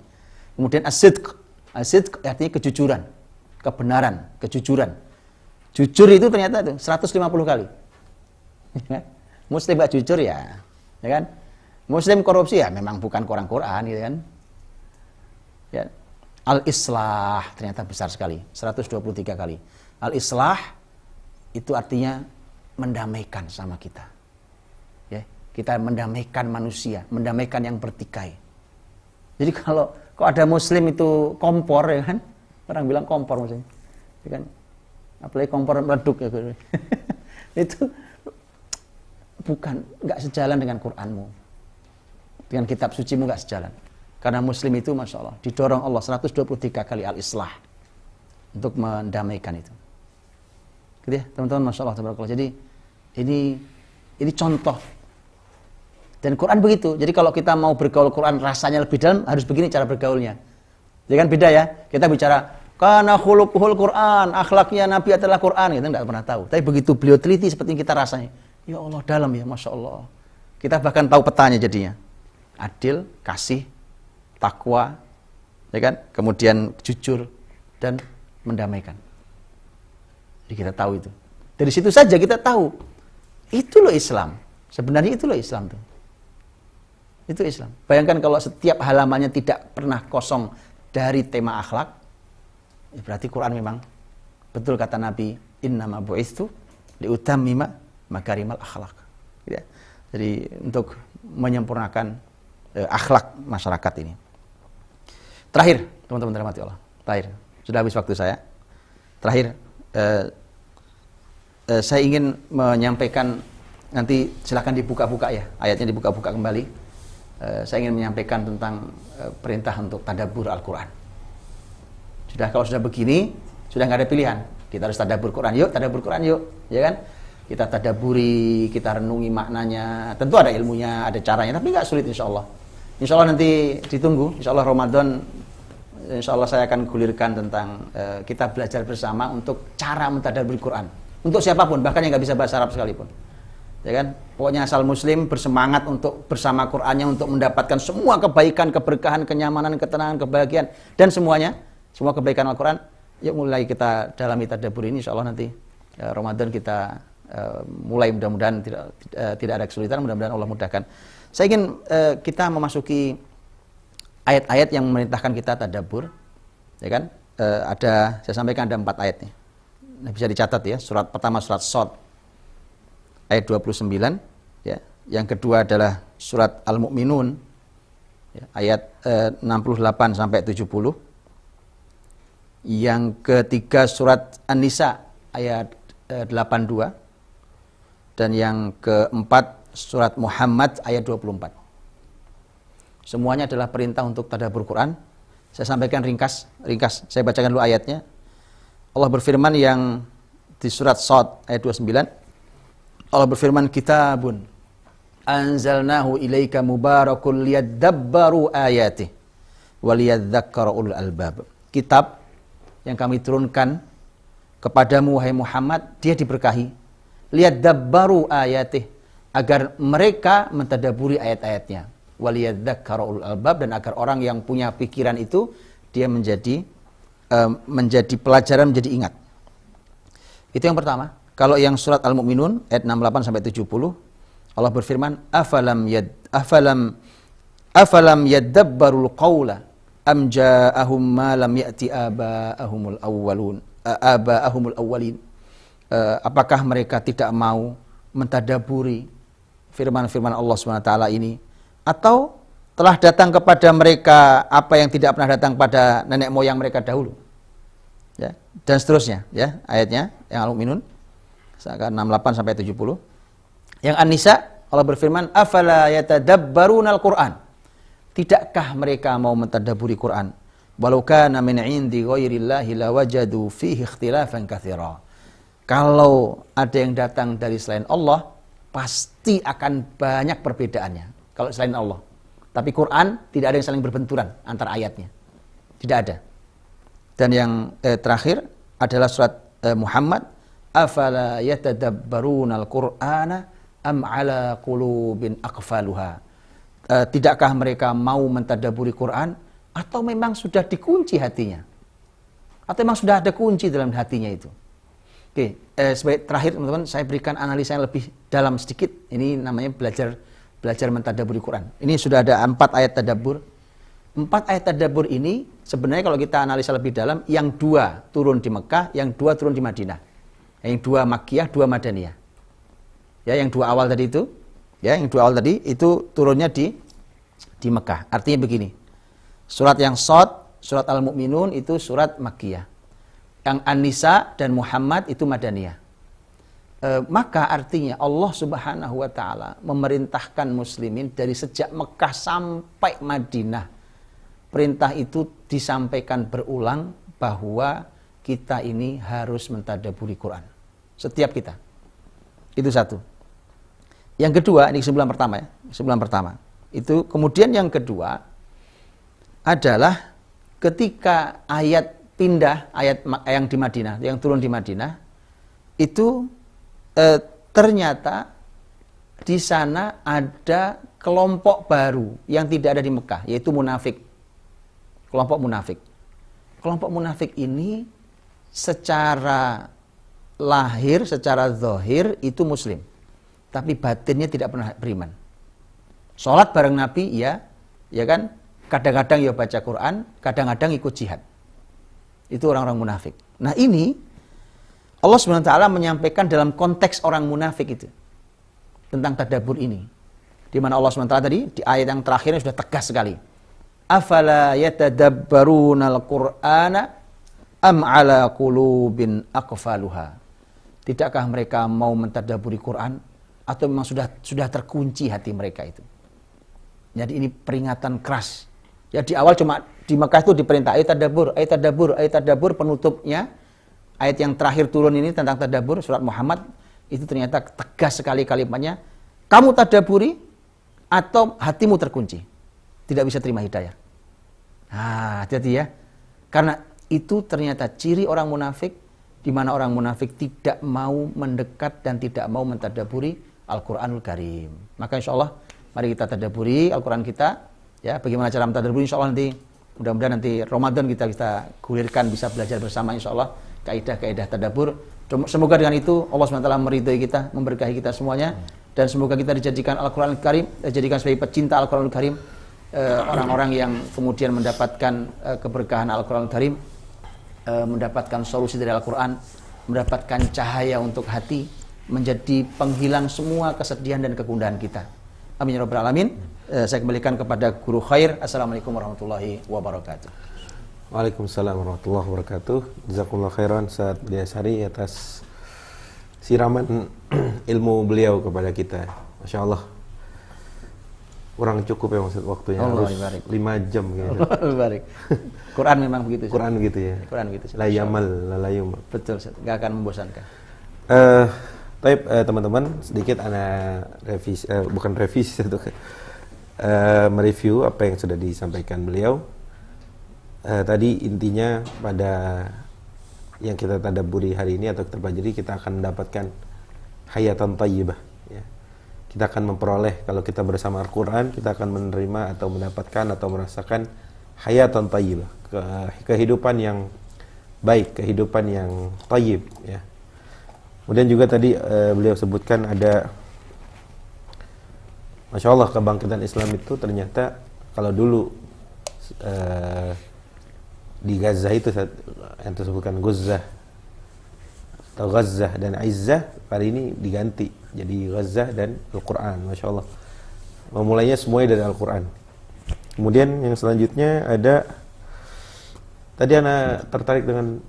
Kemudian as-sidq. As-sidq artinya kejujuran, kebenaran, kejujuran. Jujur itu ternyata itu 150 kali. Muslim gak jujur ya kan? Muslim korupsi ya memang bukan orang Quran gitu kan. Ya. Al-islah ternyata besar sekali, 123 kali. Al-islah itu artinya mendamaikan sama kita. Ya, kita mendamaikan manusia, mendamaikan yang bertikai. Jadi kalau ada muslim itu kompor ya kan? Orang bilang kompor maksudnya. Ya kan? Apalagi kompor meleduk ya. Itu bukan, enggak sejalan dengan Qur'anmu. Dengan kitab sucimu enggak sejalan. Karena muslim itu Masya Allah didorong Allah 123 kali al-islah untuk mendamaikan itu. Gitu ya teman-teman, Masya Allah tabarakallah. Jadi ini contoh. Dan Quran begitu. Jadi kalau kita mau bergaul Quran rasanya lebih dalam, harus begini cara bergaulnya. Jadi kan beda ya. Kita bicara kana khuluquhul Quran, akhlaknya Nabi adalah Quran, kita enggak pernah tahu. Tapi begitu beliau teliti seperti yang kita rasanya. Ya Allah dalam ya Masya Allah. Kita bahkan tahu petanya jadinya. Adil, kasih, takwa, ya kan? Kemudian jujur dan mendamaikan. Jadi kita tahu itu. Dari situ saja kita tahu. Itu loh Islam. Sebenarnya itu loh Islam tuh. Itu Islam. Bayangkan kalau setiap halamannya tidak pernah kosong dari tema akhlak, ya berarti Quran memang betul kata Nabi, innama bu'istu liutammima makarimal akhlak. Ya. Jadi untuk menyempurnakan akhlak masyarakat ini. Terakhir, teman-teman dirahmati Allah. Terakhir, sudah habis waktu saya. Terakhir, saya ingin menyampaikan, nanti silakan dibuka-buka ya, ayatnya dibuka-buka kembali. Saya ingin menyampaikan tentang perintah untuk tadabbur Al-Quran. Kalau sudah begini, sudah nggak ada pilihan. Kita harus tadabbur Quran yuk, ya kan? Kita tadabburi, kita renungi maknanya. Tentu ada ilmunya, ada caranya, tapi nggak sulit insya Allah. Insya Allah nanti ditunggu, insya Allah Ramadan, insya Allah saya akan gulirkan tentang kita belajar bersama untuk cara mentadabbur Quran. Untuk siapapun, bahkan yang nggak bisa bahasa Arab sekalipun. Ya kan? Pokoknya asal muslim bersemangat untuk bersama Qur'annya untuk mendapatkan semua kebaikan, keberkahan, kenyamanan, ketenangan, kebahagiaan dan semuanya, semua kebaikan Al-Qur'an. Yuk mulai kita dalami tadabbur ini insyaallah nanti Ramadan kita mulai, mudah-mudahan tidak ada kesulitan, mudah-mudahan Allah mudahkan. Saya ingin kita memasuki ayat-ayat yang memerintahkan kita tadabbur. Ya kan? Saya sampaikan ada 4 ayat nih. Nah, bisa dicatat ya. Surat pertama surat Shad ayat 29 ya. Yang kedua adalah surat Al-Mu'minun ya, ayat 68 sampai 70. Yang ketiga surat An-Nisa ayat 82 dan yang keempat surat Muhammad ayat 24. Semuanya adalah perintah untuk tadabbur Quran. Saya sampaikan ringkas. Saya bacakan dulu ayatnya. Allah berfirman yang di surat Shad ayat 29. Allah berfirman, kitabun anzalnahu ilaika mubarakun liyadabbaru ayatih waliyadzakkara ulul albab. Kitab yang kami turunkan kepadamu wahai Muhammad, dia diberkahi, liyadabbaru ayatih, agar mereka mentadabburi ayat-ayatnya, waliyadzakkara ulul albab, dan agar orang yang punya pikiran itu dia menjadi pelajaran, menjadi ingat. Itu yang pertama. Kalau yang surat Al-Mu'minun ayat 68 sampai 70, Allah berfirman, afalam Afalam yadabbarul qawla am ja'ahum ma lam ya'ti aba'ahumul awwalin. Apakah mereka tidak mau mentadaburi firman-firman Allah SWT ini, atau telah datang kepada mereka apa yang tidak pernah datang pada nenek moyang mereka dahulu, ya, dan seterusnya, ya, ayatnya yang Al-Mu'minun 68 sampai 70. Yang An-Nisa, Allah berfirman, afala yatadabbarunal Qur'an, tidakkah mereka mau mentadaburi Quran, walau kana min indi ghairillahi lawajadu fihi ikhtilafan katsira. Kalau ada yang datang dari selain Allah, pasti akan banyak perbedaannya kalau selain Allah. Tapi Quran tidak ada yang saling berbenturan antara ayatnya. Tidak ada. Dan yang terakhir adalah surat Muhammad, afala yatadabbarunal Qur'ana am ala qulubin aqfaluha. Tidakkah mereka mau mentadaburi Quran, atau memang sudah dikunci hatinya? Atau memang sudah ada kunci dalam hatinya itu? Oke, sebagai terakhir teman-teman, saya berikan analisa yang lebih dalam sedikit. Ini namanya belajar mentadaburi Quran. Ini sudah ada 4 ayat tadabbur. 4 ayat tadabbur ini sebenarnya kalau kita analisa lebih dalam, yang 2 turun di Mekah, yang 2 turun di Madinah. Yang 2 Makkiyah, 2 Madaniyah. Ya, yang 2 awal tadi itu, ya, yang 2 awal tadi itu turunnya di Mekah. Artinya begini. Surat yang Shad, surat Al-Mu'minun itu surat Makkiyah. Yang An-Nisa dan Muhammad itu Madaniyah. Maka artinya Allah Subhanahu wa taala memerintahkan muslimin dari sejak Mekah sampai Madinah. Perintah itu disampaikan berulang bahwa kita ini harus mentadaburi Quran. Setiap kita. Itu satu. Yang kedua, ini kesimpulan pertama ya. Kesimpulan pertama. Itu kemudian yang kedua adalah ketika ayat pindah, ayat yang di Madinah, yang turun di Madinah, itu ternyata di sana ada kelompok baru yang tidak ada di Mekah, yaitu munafik. Kelompok munafik. Kelompok munafik ini secara lahir, secara zahir itu muslim, tapi batinnya tidak pernah beriman. Sholat bareng Nabi, ya kan? Kadang-kadang ya baca Quran, kadang-kadang ikut jihad. Itu orang-orang munafik. Nah ini Allah SWT menyampaikan dalam konteks orang munafik itu tentang tadabbur ini, di mana Allah SWT tadi di ayat yang terakhirnya sudah tegas sekali. Afala yatadabbarunal Qur'ana am ala qulubin aqfaluha. Tidakkah mereka mau mentadabburi Quran, atau memang sudah terkunci hati mereka itu? Jadi ini peringatan keras. Ya, di awal cuma di Mekah itu diperintah ayat tadabbur, ayat tadabbur, ayat tadabbur, penutupnya ayat yang terakhir turun ini tentang tadabbur surat Muhammad itu ternyata tegas sekali kalimatnya, kamu tadaburi atau hatimu terkunci, tidak bisa terima hidayah. Nah, hati-hati ya. Karena itu ternyata ciri orang munafik, di mana orang munafik tidak mau mendekat dan tidak mau mentadaburi Al-Qur'anul Karim. Maka insyaallah mari kita tadaburi Al-Qur'an kita. Ya, bagaimana cara mentadaburi, insyaallah nanti mudah-mudahan nanti Ramadan kita gulirkan, bisa belajar bersama insyaallah kaidah-kaidah tadabbur. Semoga dengan itu Allah SWT meridhai kita, memberkahi kita semuanya, dan semoga kita dijadikan Al-Qur'anul Karim, dijadikan sebagai pecinta Al-Qur'anul Karim, orang-orang yang kemudian mendapatkan keberkahan Al-Qur'anul Karim, mendapatkan solusi dari Al-Qur'an, mendapatkan cahaya untuk hati, menjadi penghilang semua kesedihan dan kegundahan kita. Amin ya rabbal alamin. Saya kembalikan kepada Guru Khair. Assalamualaikum warahmatullahi wabarakatuh. Waalaikumsalam warahmatullahi wabarakatuh. Jazakumullah khairan Ustaz Budiasari atas siraman ilmu beliau kepada kita. Masya Allah. Kurang cukup ya maksud waktunya. Allah harus barik. 5 jam gitu. Allah barik. Quran memang begitu. Quran gitu ya. Quran begitu. La yamal, la yumal. Betul, enggak akan membosankan. Teman-teman, sedikit ana revisi, bukan revisi itu, mereview apa yang sudah disampaikan beliau. Tadi intinya pada yang kita tadabburi hari ini atau kita pelajari, kita akan mendapatkan hayatan thayyibah. Ya. Kita akan memperoleh, kalau kita bersama Al-Quran, kita akan menerima atau mendapatkan atau merasakan hayatan thayyibah, kehidupan yang baik, kehidupan yang thayyib. Ya. Kemudian juga tadi beliau sebutkan ada, Masya Allah, kebangkitan Islam itu ternyata kalau dulu di Gaza itu yang tersebutkan Gaza atau Gaza dan Izzah, kali ini diganti jadi Gaza dan Al-Quran. Masya Allah, memulainya semuanya dari Al-Quran. Kemudian yang selanjutnya ada, tadi anak tertarik dengan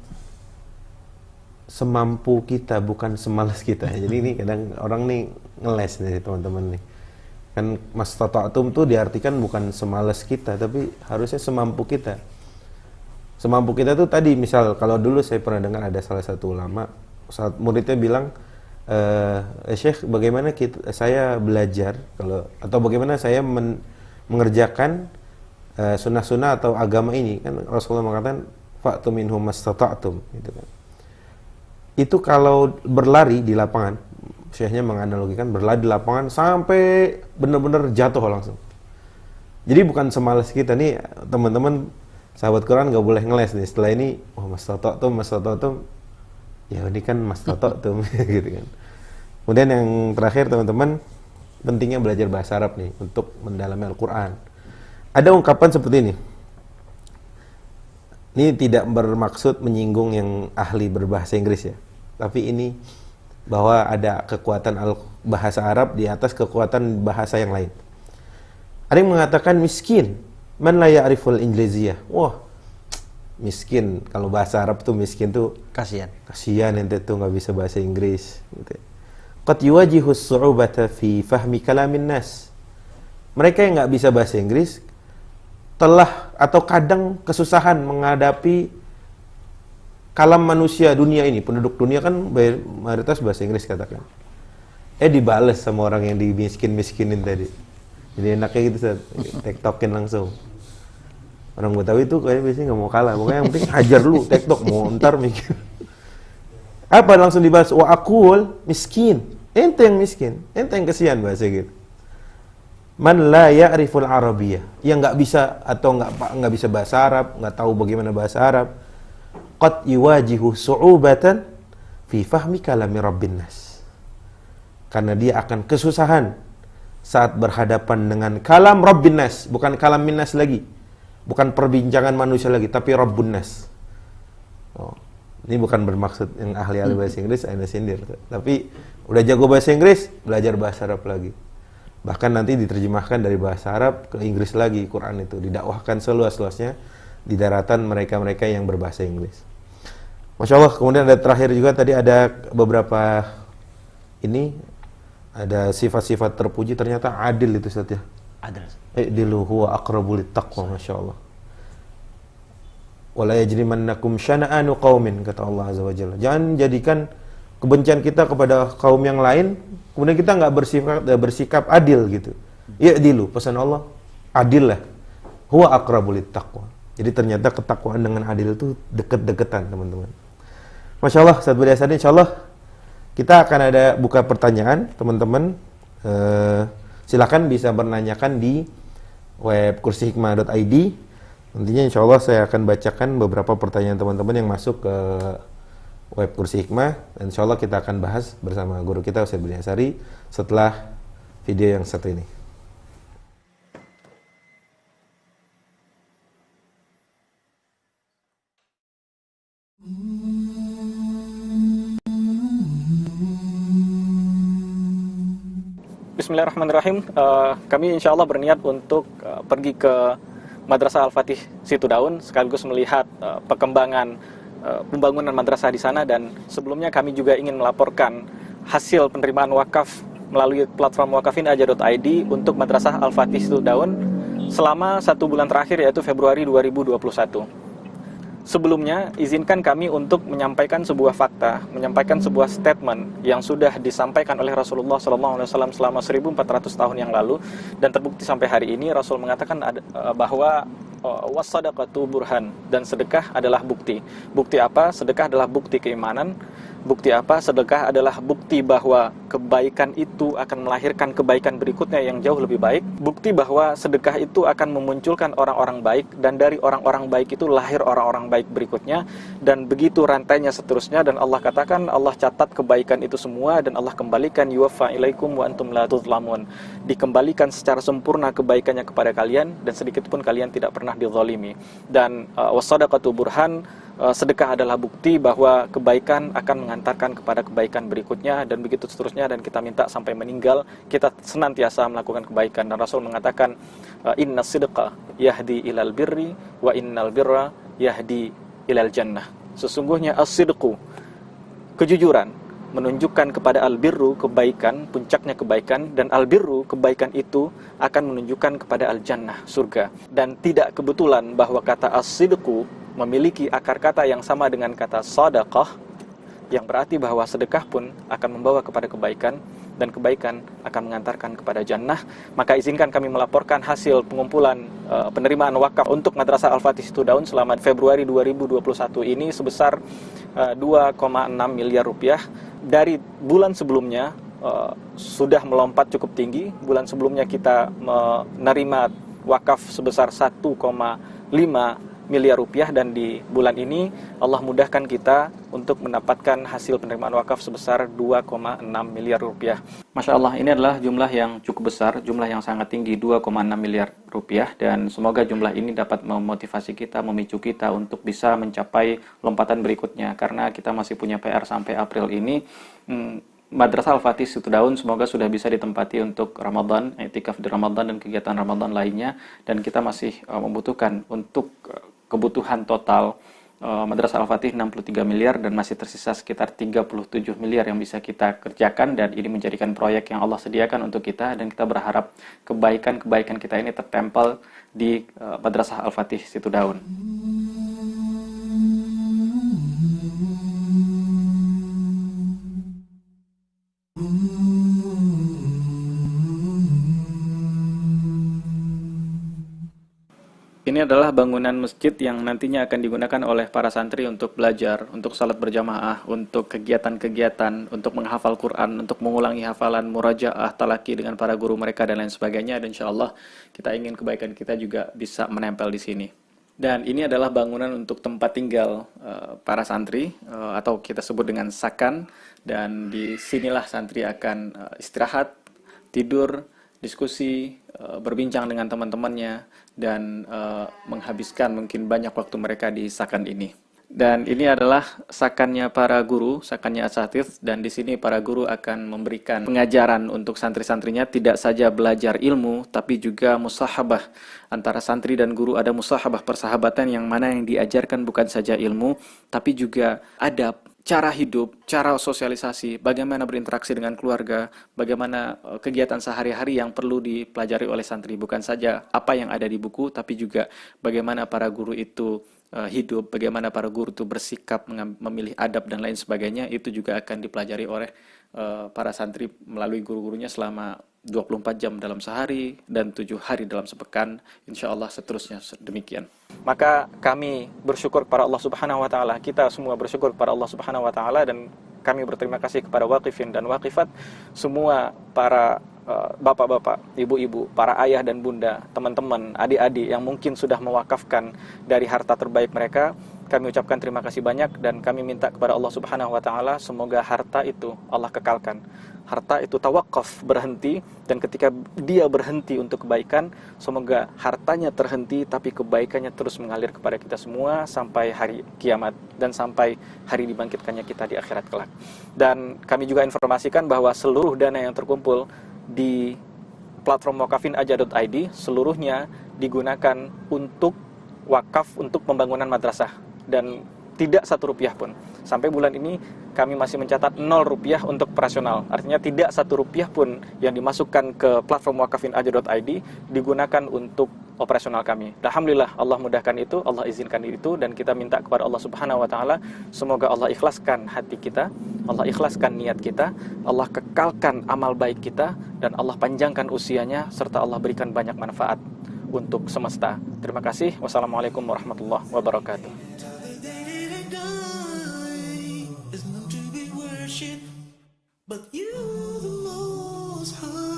semampu kita bukan semalas kita. Jadi ini kadang orang nih ngeles nih teman-teman nih. Kan mastata'tum tuh diartikan bukan semalas kita, tapi harusnya semampu kita. Semampu kita tuh tadi, misal kalau dulu saya pernah dengar ada salah satu ulama, saat muridnya bilang, Syekh, bagaimana saya belajar atau bagaimana saya mengerjakan sunnah-sunnah atau agama ini? Kan Rasulullah mengatakan fa'tu minhum mastata'tum, gitu kan. Itu kalau berlari di lapangan, Syekhnya menganalogikan berlari di lapangan sampai benar-benar jatuh langsung. Jadi bukan semalas kita nih, teman-teman sahabat Quran gak boleh ngeles nih. Setelah ini, mastata'tum, ya ini kan mastata'tum gitu kan. Kemudian yang terakhir teman-teman, pentingnya belajar bahasa Arab nih untuk mendalami Al-Quran. Ada ungkapan seperti ini. Ini tidak bermaksud menyinggung yang ahli berbahasa Inggris ya, tapi ini bahwa ada kekuatan bahasa Arab di atas kekuatan bahasa yang lain. Ada yang mengatakan miskin, man la ya'riful Ingliziyah. Wah, miskin, kalau bahasa Arab tuh miskin tuh Kasihan. kasihan ente tuh nggak bisa bahasa Inggris gitu. Qad yuwajihu as-su'ubata fi fahmi kalamin nas. Mereka yang nggak bisa bahasa Inggris telah atau kadang kesusahan menghadapi kalam manusia dunia ini. Penduduk dunia kan mayoritas bahasa Inggris katakan. Dibales sama orang yang dimiskin-miskinin tadi. Jadi enaknya gitu, tektokin langsung. Orang Betawi itu kayak biasanya nggak mau kalah. Pokoknya yang penting hajar dulu, tektok, mau ntar mikir. Apa langsung dibahas? Wa aqul miskin. Ente yang miskin, ente yang kesian bahasa gitu. Man la ya'riful Arabiyah, yang nggak bisa atau nggak bisa bahasa Arab, nggak tahu bagaimana bahasa Arab. Qad yuwajihu su'ubatan fi fahmi kalami rabbin nas. Karena dia akan kesusahan saat berhadapan dengan kalam rabbin nas, bukan kalam minnas lagi. Bukan perbincangan manusia lagi, tapi rabbun nas. Ini bukan bermaksud yang ahli-ahli bahasa Inggris Anda sindir, tapi udah jago bahasa Inggris, belajar bahasa Arab lagi. Bahkan nanti diterjemahkan dari bahasa Arab ke Inggris lagi, Quran itu didakwahkan seluas-luasnya di daratan mereka-mereka yang berbahasa Inggris. Masya Allah. Kemudian ada terakhir juga tadi ada beberapa ini, ada sifat-sifat terpuji, ternyata adil itu Ustaz ya. Adil. I'dilu huwa aqrabu littaqwa, Masya Allah. Wala yajrimannakum syana'anu qaumin, kata Allah Azza wa Jalla. Jangan jadikan kebencian kita kepada kaum yang lain, kemudian kita nggak bersikap adil gitu. I'dilu, pesan Allah, adil lah. Huwa aqrabu littaqwa. Jadi ternyata ketakwaan dengan adil itu deket-deketan teman-teman. Masya Allah, Ustaz Budi Hasan, insya Allah kita akan ada buka pertanyaan teman-teman. Silakan bisa menanyakan di web kursihikmah.id. Nantinya insya Allah saya akan bacakan beberapa pertanyaan teman-teman yang masuk ke web Kursi Hikmah. Dan insya Allah kita akan bahas bersama guru kita Ustaz Budi Hasan setelah video yang satu ini. Bismillahirrahmanirrahim. Kami insya Allah berniat untuk pergi ke Madrasah Al-Fatih Situdaun sekaligus melihat perkembangan pembangunan madrasah di sana, dan sebelumnya kami juga ingin melaporkan hasil penerimaan wakaf melalui platform wakafinaja.id untuk Madrasah Al-Fatih Situdaun selama 1 bulan terakhir, yaitu Februari 2021. Sebelumnya, izinkan kami untuk menyampaikan sebuah fakta, menyampaikan sebuah statement yang sudah disampaikan oleh Rasulullah SAW selama 1400 tahun yang lalu, dan terbukti sampai hari ini. Rasul mengatakan bahwa wassadaqatu burhan, dan sedekah adalah bukti. Bukti apa? Sedekah adalah bukti keimanan. Bukti apa? Sedekah adalah bukti bahwa kebaikan itu akan melahirkan kebaikan berikutnya yang jauh lebih baik. Bukti bahwa sedekah itu akan memunculkan orang-orang baik, dan dari orang-orang baik itu lahir orang-orang baik berikutnya, dan begitu rantainya seterusnya. Dan Allah katakan, Allah catat kebaikan itu semua, dan Allah kembalikan yuwaffa ilaikum wa antum la tuzlamun. Dikembalikan secara sempurna kebaikannya kepada kalian, dan sedikit pun kalian tidak pernah dizalimi. Dan wassadaqatu burhan, sedekah adalah bukti bahwa kebaikan akan mengantarkan kepada kebaikan berikutnya, dan begitu seterusnya. Dan kita minta sampai meninggal kita senantiasa melakukan kebaikan. Dan Rasul mengatakan, inna sidqa yahdi ilal birri wa innal birra yahdi ilal jannah. Sesungguhnya as-sidqu, kejujuran, menunjukkan kepada al-birru, kebaikan, puncaknya kebaikan, dan al-birru, kebaikan itu akan menunjukkan kepada al-jannah, surga. Dan tidak kebetulan bahwa kata as-sidqu memiliki akar kata yang sama dengan kata sadaqah, yang berarti bahwa sedekah pun akan membawa kepada kebaikan, dan kebaikan akan mengantarkan kepada jannah. Maka izinkan kami melaporkan hasil pengumpulan penerimaan wakaf untuk Madrasah Al-Fatih Situdaun selama Februari 2021 ini sebesar 2,6 miliar rupiah. Dari bulan sebelumnya sudah melompat cukup tinggi. Bulan sebelumnya kita menerima wakaf sebesar 1,5 miliar rupiah, dan di bulan ini Allah mudahkan kita untuk mendapatkan hasil penerimaan wakaf sebesar 2,6 miliar rupiah. Masya Allah, ini adalah jumlah yang cukup besar, jumlah yang sangat tinggi, 2,6 miliar rupiah, dan semoga jumlah ini dapat memotivasi kita, memicu kita untuk bisa mencapai lompatan berikutnya, karena kita masih punya PR sampai April ini. Madrasah Al-Fatih Situdaun semoga sudah bisa ditempati untuk Ramadan, i'tikaf di Ramadan dan kegiatan Ramadan lainnya, dan kita masih membutuhkan untuk kebutuhan total Madrasah Al-Fatih 63 miliar, dan masih tersisa sekitar 37 miliar yang bisa kita kerjakan, dan ini menjadikan proyek yang Allah sediakan untuk kita, dan kita berharap kebaikan-kebaikan kita ini tertempel di Madrasah Al-Fatih Situdaun. Ini adalah bangunan masjid yang nantinya akan digunakan oleh para santri untuk belajar, untuk salat berjamaah, untuk kegiatan-kegiatan, untuk menghafal Quran, untuk mengulangi hafalan, murajaah, talaki dengan para guru mereka, dan lain sebagainya. Dan insya Allah kita ingin kebaikan kita juga bisa menempel di sini. Dan ini adalah bangunan untuk tempat tinggal para santri, atau kita sebut dengan sakan. Dan di sinilah santri akan istirahat, tidur, diskusi, berbincang dengan teman-temannya, dan menghabiskan mungkin banyak waktu mereka di sakan ini. Dan ini adalah sakannya para guru, sakannya asatidz, dan di sini para guru akan memberikan pengajaran untuk santri-santrinya, tidak saja belajar ilmu, tapi juga musahabah antara santri dan guru. Ada musahabah, persahabatan, yang mana yang diajarkan bukan saja ilmu, tapi juga adab, cara hidup, cara sosialisasi, bagaimana berinteraksi dengan keluarga, bagaimana kegiatan sehari-hari yang perlu dipelajari oleh santri. Bukan saja apa yang ada di buku, tapi juga bagaimana para guru itu hidup, bagaimana para guru itu bersikap, memilih adab, dan lain sebagainya. Itu juga akan dipelajari oleh para santri melalui guru-gurunya selama 24 jam dalam sehari dan 7 hari dalam sepekan, insya Allah seterusnya demikian. Maka kami bersyukur kepada Allah Subhanahu wa Ta'ala, kita semua bersyukur kepada Allah Subhanahu wa Ta'ala, dan kami berterima kasih kepada waqifin dan waqifat, semua para bapak-bapak, ibu-ibu, para ayah dan bunda, teman-teman, adik-adik yang mungkin sudah mewakafkan dari harta terbaik mereka. Kami ucapkan terima kasih banyak, dan kami minta kepada Allah Subhanahu wa Ta'ala semoga harta itu Allah kekalkan. Harta itu tawakaf, berhenti, dan ketika dia berhenti untuk kebaikan, semoga hartanya terhenti tapi kebaikannya terus mengalir kepada kita semua sampai hari kiamat dan sampai hari dibangkitkannya kita di akhirat kelak. Dan kami juga informasikan bahwa seluruh dana yang terkumpul di platform wakafinaja.id seluruhnya digunakan untuk wakaf untuk pembangunan madrasah, dan tidak 1 rupiah pun. Sampai bulan ini kami masih mencatat 0 rupiah untuk operasional. Artinya tidak 1 rupiah pun yang dimasukkan ke platform wakafinaja.id digunakan untuk operasional kami. Alhamdulillah, Allah mudahkan itu, Allah izinkan itu, dan kita minta kepada Allah Subhanahu wa Ta'ala semoga Allah ikhlaskan hati kita, Allah ikhlaskan niat kita, Allah kekalkan amal baik kita, dan Allah panjangkan usianya, serta Allah berikan banyak manfaat untuk semesta. Terima kasih. Wassalamualaikum warahmatullahi wabarakatuh. but you the most high.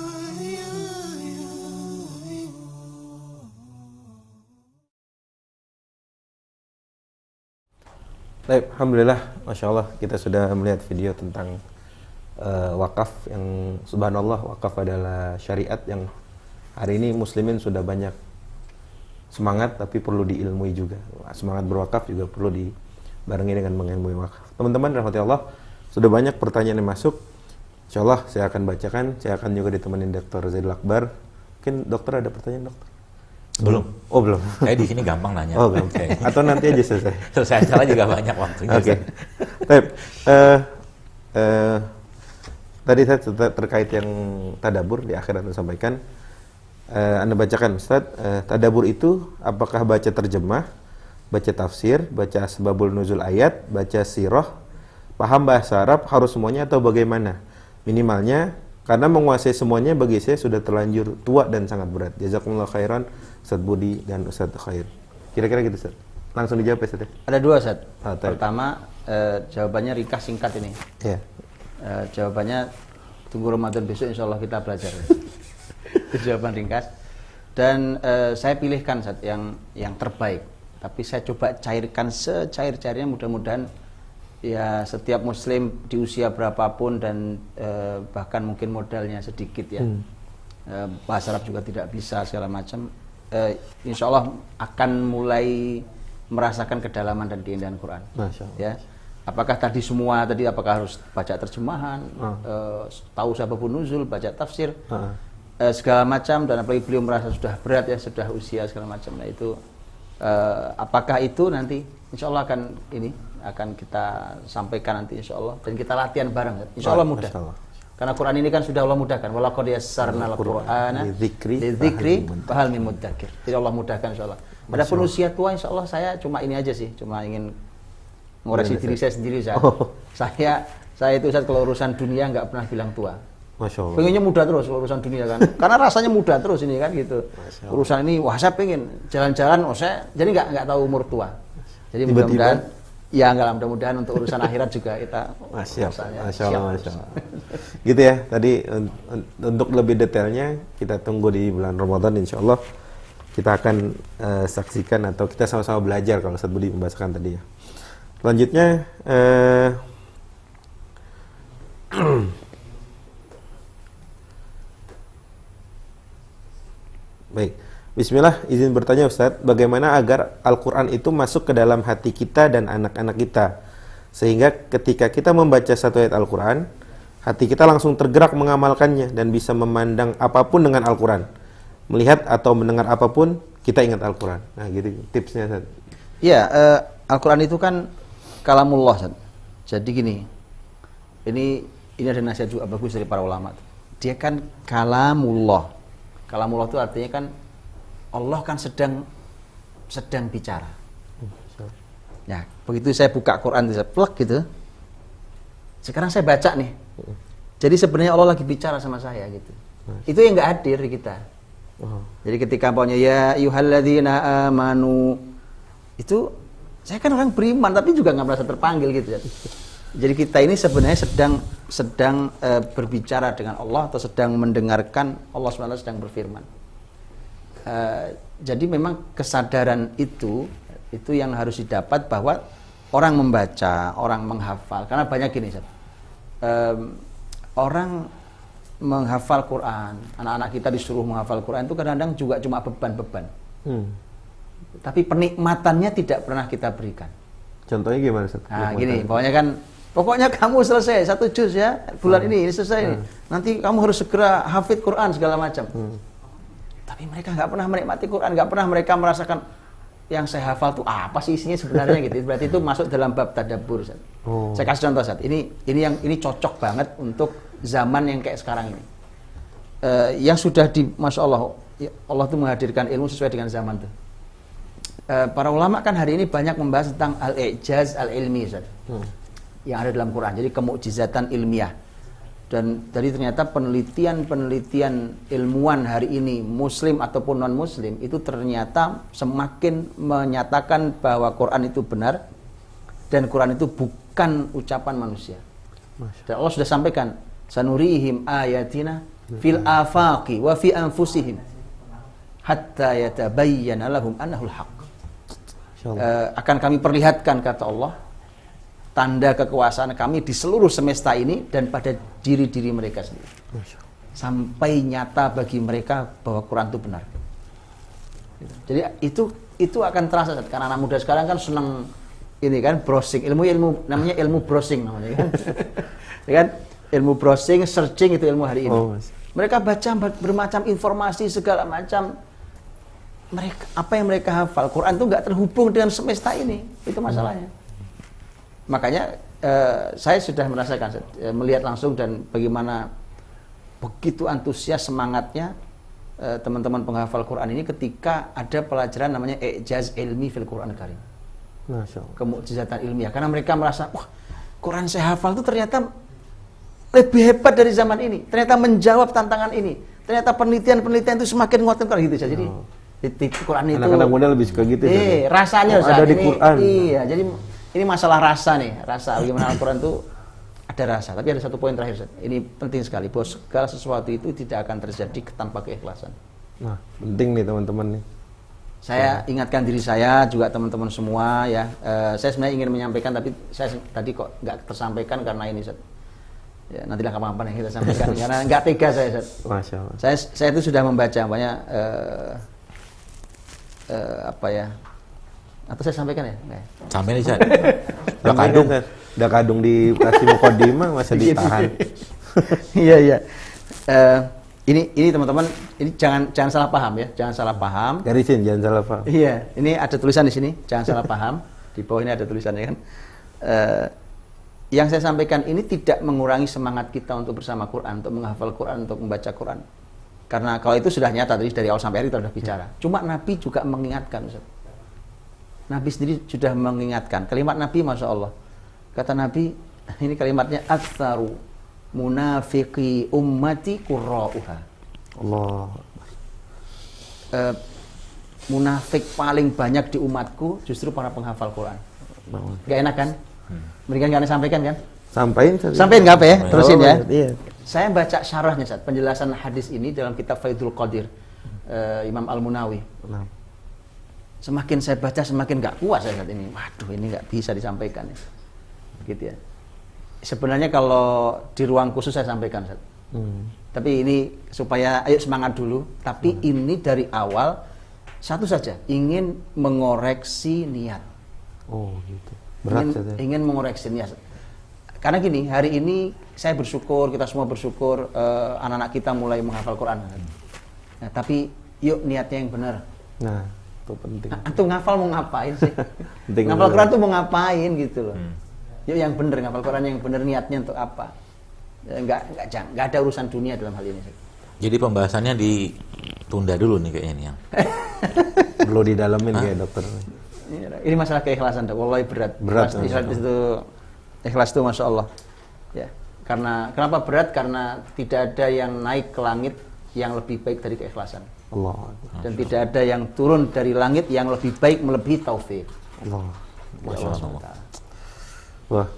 Baik, alhamdulillah, masya Allah kita sudah melihat video tentang wakaf yang subhanallah, wakaf adalah syariat yang hari ini muslimin sudah banyak semangat tapi perlu diilmui juga. Semangat berwakaf juga perlu dibarengi dengan mengilmui wakaf. Teman-teman rahmati Allah, sudah banyak pertanyaan yang masuk. Insya Allah saya akan bacakan, saya akan juga ditemenin Dr. Zaidul Akbar. Mungkin dokter ada pertanyaan dokter? Belum. Oh belum. Kayak di sini gampang nanya. Oh gampang. Atau nanti aja selesai. Selesai acara juga banyak waktunya. Oke. Baik. Tadi saya terkait yang tadabur di akhir Anda sampaikan. Anda bacakan Ustaz, tadabur itu apakah baca terjemah, baca tafsir, baca asbabul nuzul ayat, baca sirah, paham bahasa Arab, harus semuanya atau bagaimana? Minimalnya, karena menguasai semuanya bagi saya sudah terlanjur tua dan sangat berat. Jazakumullah khairan Ustaz Budi dan Ustaz Khair. Kira-kira gitu Ustaz. Langsung dijawab ya Ustaz. Ada dua Ustaz. Ah, Pertama, jawabannya ringkas singkat ini. Iya. Jawabannya tunggu Ramadan besok insya Allah kita belajar. Itu jawaban ringkas. Dan saya pilihkan Ustaz yang terbaik. Tapi saya coba cairkan secair-cairnya, mudah-mudahan ya setiap muslim di usia berapapun dan bahkan mungkin modalnya sedikit ya. Bahasa Arab juga tidak bisa segala macam. Insya Allah akan mulai merasakan kedalaman dan keindahan Quran. Masya Allah. Ya. Apakah apakah harus baca terjemahan, tahu sababun nuzul, baca tafsir, segala macam, dan apalagi beliau merasa sudah berat ya, sudah usia segala macam. Nah itu apakah itu nanti insya Allah akan kita sampaikan nanti insya Allah, dan kita latihan bareng insya Allah mudah. Karena Quran ini kan sudah Allah mudahkan. Walaqad yassarnal Qur'ana lidzikri fahal min mudzakir. Jadi Allah mudahkan insya Allah. Adapun usia tua insya Allah saya cuma ini aja sih, cuma ingin mengoreksi diri saya sendiri Ustaz. Saya itu Ustaz kalau urusan dunia nggak pernah bilang tua. Masya Allah. Pengennya muda terus kalau urusan dunia kan. Karena rasanya muda terus ini kan gitu. Urusan ini wah saya pengen jalan-jalan, saya jadi nggak tahu umur tua. Jadi mudah-mudahan ya enggak lah, mudah-mudahan untuk urusan akhirat juga kita Masya Allah. Gitu ya, tadi untuk lebih detailnya kita tunggu di bulan Ramadan insya Allah kita akan saksikan atau kita sama-sama belajar kalau Ustaz Budi membahasakan tadi ya. Selanjutnya baik, bismillah, izin bertanya Ustadz, bagaimana agar Al-Quran itu masuk ke dalam hati kita dan anak-anak kita, sehingga ketika kita membaca satu ayat Al-Quran, hati kita langsung tergerak mengamalkannya dan bisa memandang apapun dengan Al-Quran, melihat atau mendengar apapun kita ingat Al-Quran. Nah gitu tipsnya Ustadz. Iya, Al-Quran itu kan kalamullah Ustadz. Jadi gini, ini ada nasihat juga bagus dari para ulama. Dia kan kalamullah. Kalamullah itu artinya kan Allah kan sedang bicara. Ya, begitu saya buka Quran, saya plek gitu. Sekarang saya baca nih. Jadi sebenarnya Allah lagi bicara sama saya gitu. Itu yang nggak hadir di kita. Jadi ketika pokoknya ya ayyuhalladzina amanu, itu saya kan orang beriman tapi juga nggak merasa terpanggil gitu ya. Jadi kita ini sebenarnya sedang berbicara dengan Allah atau sedang mendengarkan Allah SWT sedang berfirman. Jadi memang kesadaran itu yang harus didapat bahwa orang membaca, orang menghafal. Karena banyak gini, orang menghafal Quran, anak-anak kita disuruh menghafal Quran itu kadang-kadang juga cuma beban-beban. Tapi penikmatannya tidak pernah kita berikan. Contohnya gimana Ustaz? Nah gini, pokoknya kamu selesai 1 juz ya bulan ini selesai nih. Nanti kamu harus segera hafid Quran segala macam. Tapi mereka nggak pernah menikmati Quran, nggak pernah mereka merasakan yang saya hafal tuh apa sih isinya sebenarnya gitu. Berarti itu masuk dalam bab tadabbur. Saya kasih contoh Ustaz. Ini cocok banget untuk zaman yang kayak sekarang ini. Yang sudah Masya Allah, Allah tuh menghadirkan ilmu sesuai dengan zaman tuh. Para ulama kan hari ini banyak membahas tentang al-i'jaz al-ilmi Ustaz. Yang ada dalam Quran, jadi kemukjizatan ilmiah. Dan dari ternyata penelitian ilmuwan hari ini, muslim ataupun non muslim, itu ternyata semakin menyatakan bahwa Quran itu benar dan Quran itu bukan ucapan manusia. Dan Allah sudah sampaikan, Sanurihim ayatina fil afaqi wa fi anfusihim hatta yatabayyana lahum annahul haq. Akan kami perlihatkan, kata Allah, tanda kekuasaan kami di seluruh semesta ini dan pada diri-diri mereka sendiri. Sampai nyata bagi mereka bahwa Quran itu benar. Jadi itu akan terasa, karena anak muda sekarang kan senang ini kan browsing, ilmu namanya ilmu browsing namanya kan. Ya kan? Ilmu browsing, searching itu ilmu hari ini. Mereka baca bermacam informasi segala macam. Mereka apa yang mereka hafal, Quran itu nggak terhubung dengan semesta ini. Itu masalahnya. Makanya saya sudah merasakan, melihat langsung dan bagaimana begitu antusias semangatnya teman-teman penghafal Quran ini ketika ada pelajaran namanya I'jaz ilmi fil Quran Karim. Masya Allah. Kemukjizatan ilmiah, karena mereka merasa, wah, Quran saya hafal itu ternyata lebih hebat dari zaman ini, ternyata menjawab tantangan ini, ternyata penelitian-penelitian itu semakin menguatkan Quran gitu saja. Jadi di Quran itu anak-anak muda lebih suka gitu. rasanya ada di Quran. Iya, jadi ini masalah rasa nih, rasa bagaimana Al-Quran itu ada rasa. Tapi ada satu poin terakhir, Ustaz. Ini penting sekali, bahwa segala sesuatu itu tidak akan terjadi tanpa keikhlasan. Nah, penting nih teman-teman nih. Saya ingatkan diri saya, juga teman-teman semua ya. Saya sebenarnya ingin menyampaikan, tapi saya tadi kok nggak tersampaikan karena ini, Ustaz. Ya, nantilah kapan-kapan yang kita sampaikan karena nggak tega saya, Ustaz. Masya Allah. Saya itu sudah membaca banyak apa ya? Atau saya sampaikan ya? Nggak ya? Sampai nih, Ustaz. Udah kadung. Udah kadung dikasih mukadimah masa ditahan. Iya. Ini teman-teman, ini jangan salah paham ya, jangan salah paham. Garisin, jangan salah paham. Iya, ini ada tulisan di sini, jangan salah paham. Di bawah ini ada tulisannya kan. Yang saya sampaikan ini tidak mengurangi semangat kita untuk bersama Quran, untuk menghafal Quran, untuk membaca Quran. Karena kalau itu sudah nyata tadi dari awal sampai akhir kita sudah bicara. Cuma Nabi juga mengingatkan, Ustaz. Nabi sendiri sudah mengingatkan. Kalimat Nabi, Masya Allah. Kata Nabi, ini kalimatnya, aktsaru munafiqi ummati qurra'uha. Allah. Munafik paling banyak di umatku justru para penghafal Quran. Gak enak kan? Mereka nggak sampaikan kan? Sampaikan nggak apa ya? Terusin ya. Iya. Saya baca syarahnya, Ustaz, penjelasan hadis ini dalam kitab Faidul Qadir, Imam Al-Munawi. Semakin saya baca semakin nggak puas saya saat ini. Waduh, ini nggak bisa disampaikan ya. Gitu ya. Sebenarnya kalau di ruang khusus saya sampaikan, Ustaz. Tapi ini supaya ayo semangat dulu. Tapi ini dari awal satu saja, ingin mengoreksi niat. Oh gitu. Berat ingin mengoreksi niat. Karena gini, hari ini saya bersyukur, kita semua bersyukur anak-anak kita mulai menghafal Quran. Nah, tapi yuk niatnya yang benar. Nah, itu penting. Antum ngafal mau ngapain sih? Ngafal Quran tuh mau ngapain gitu loh. Yuk yang benar, ngafal Quran yang benar, niatnya untuk apa? Enggak ada urusan dunia dalam hal ini. Jadi pembahasannya ditunda dulu nih kayaknya nih yang. Perlu didalamin kayak dokter. Ini masalah keikhlasan, Dok. Wallahi berat. Ikhlas itu Masya Allah. Ya. Kenapa berat? Karena tidak ada yang naik ke langit yang lebih baik dari keikhlasan. Allah. Dan tidak ada yang turun dari langit yang lebih baik melebihi taufik. Allah. Masya Allah. Wah.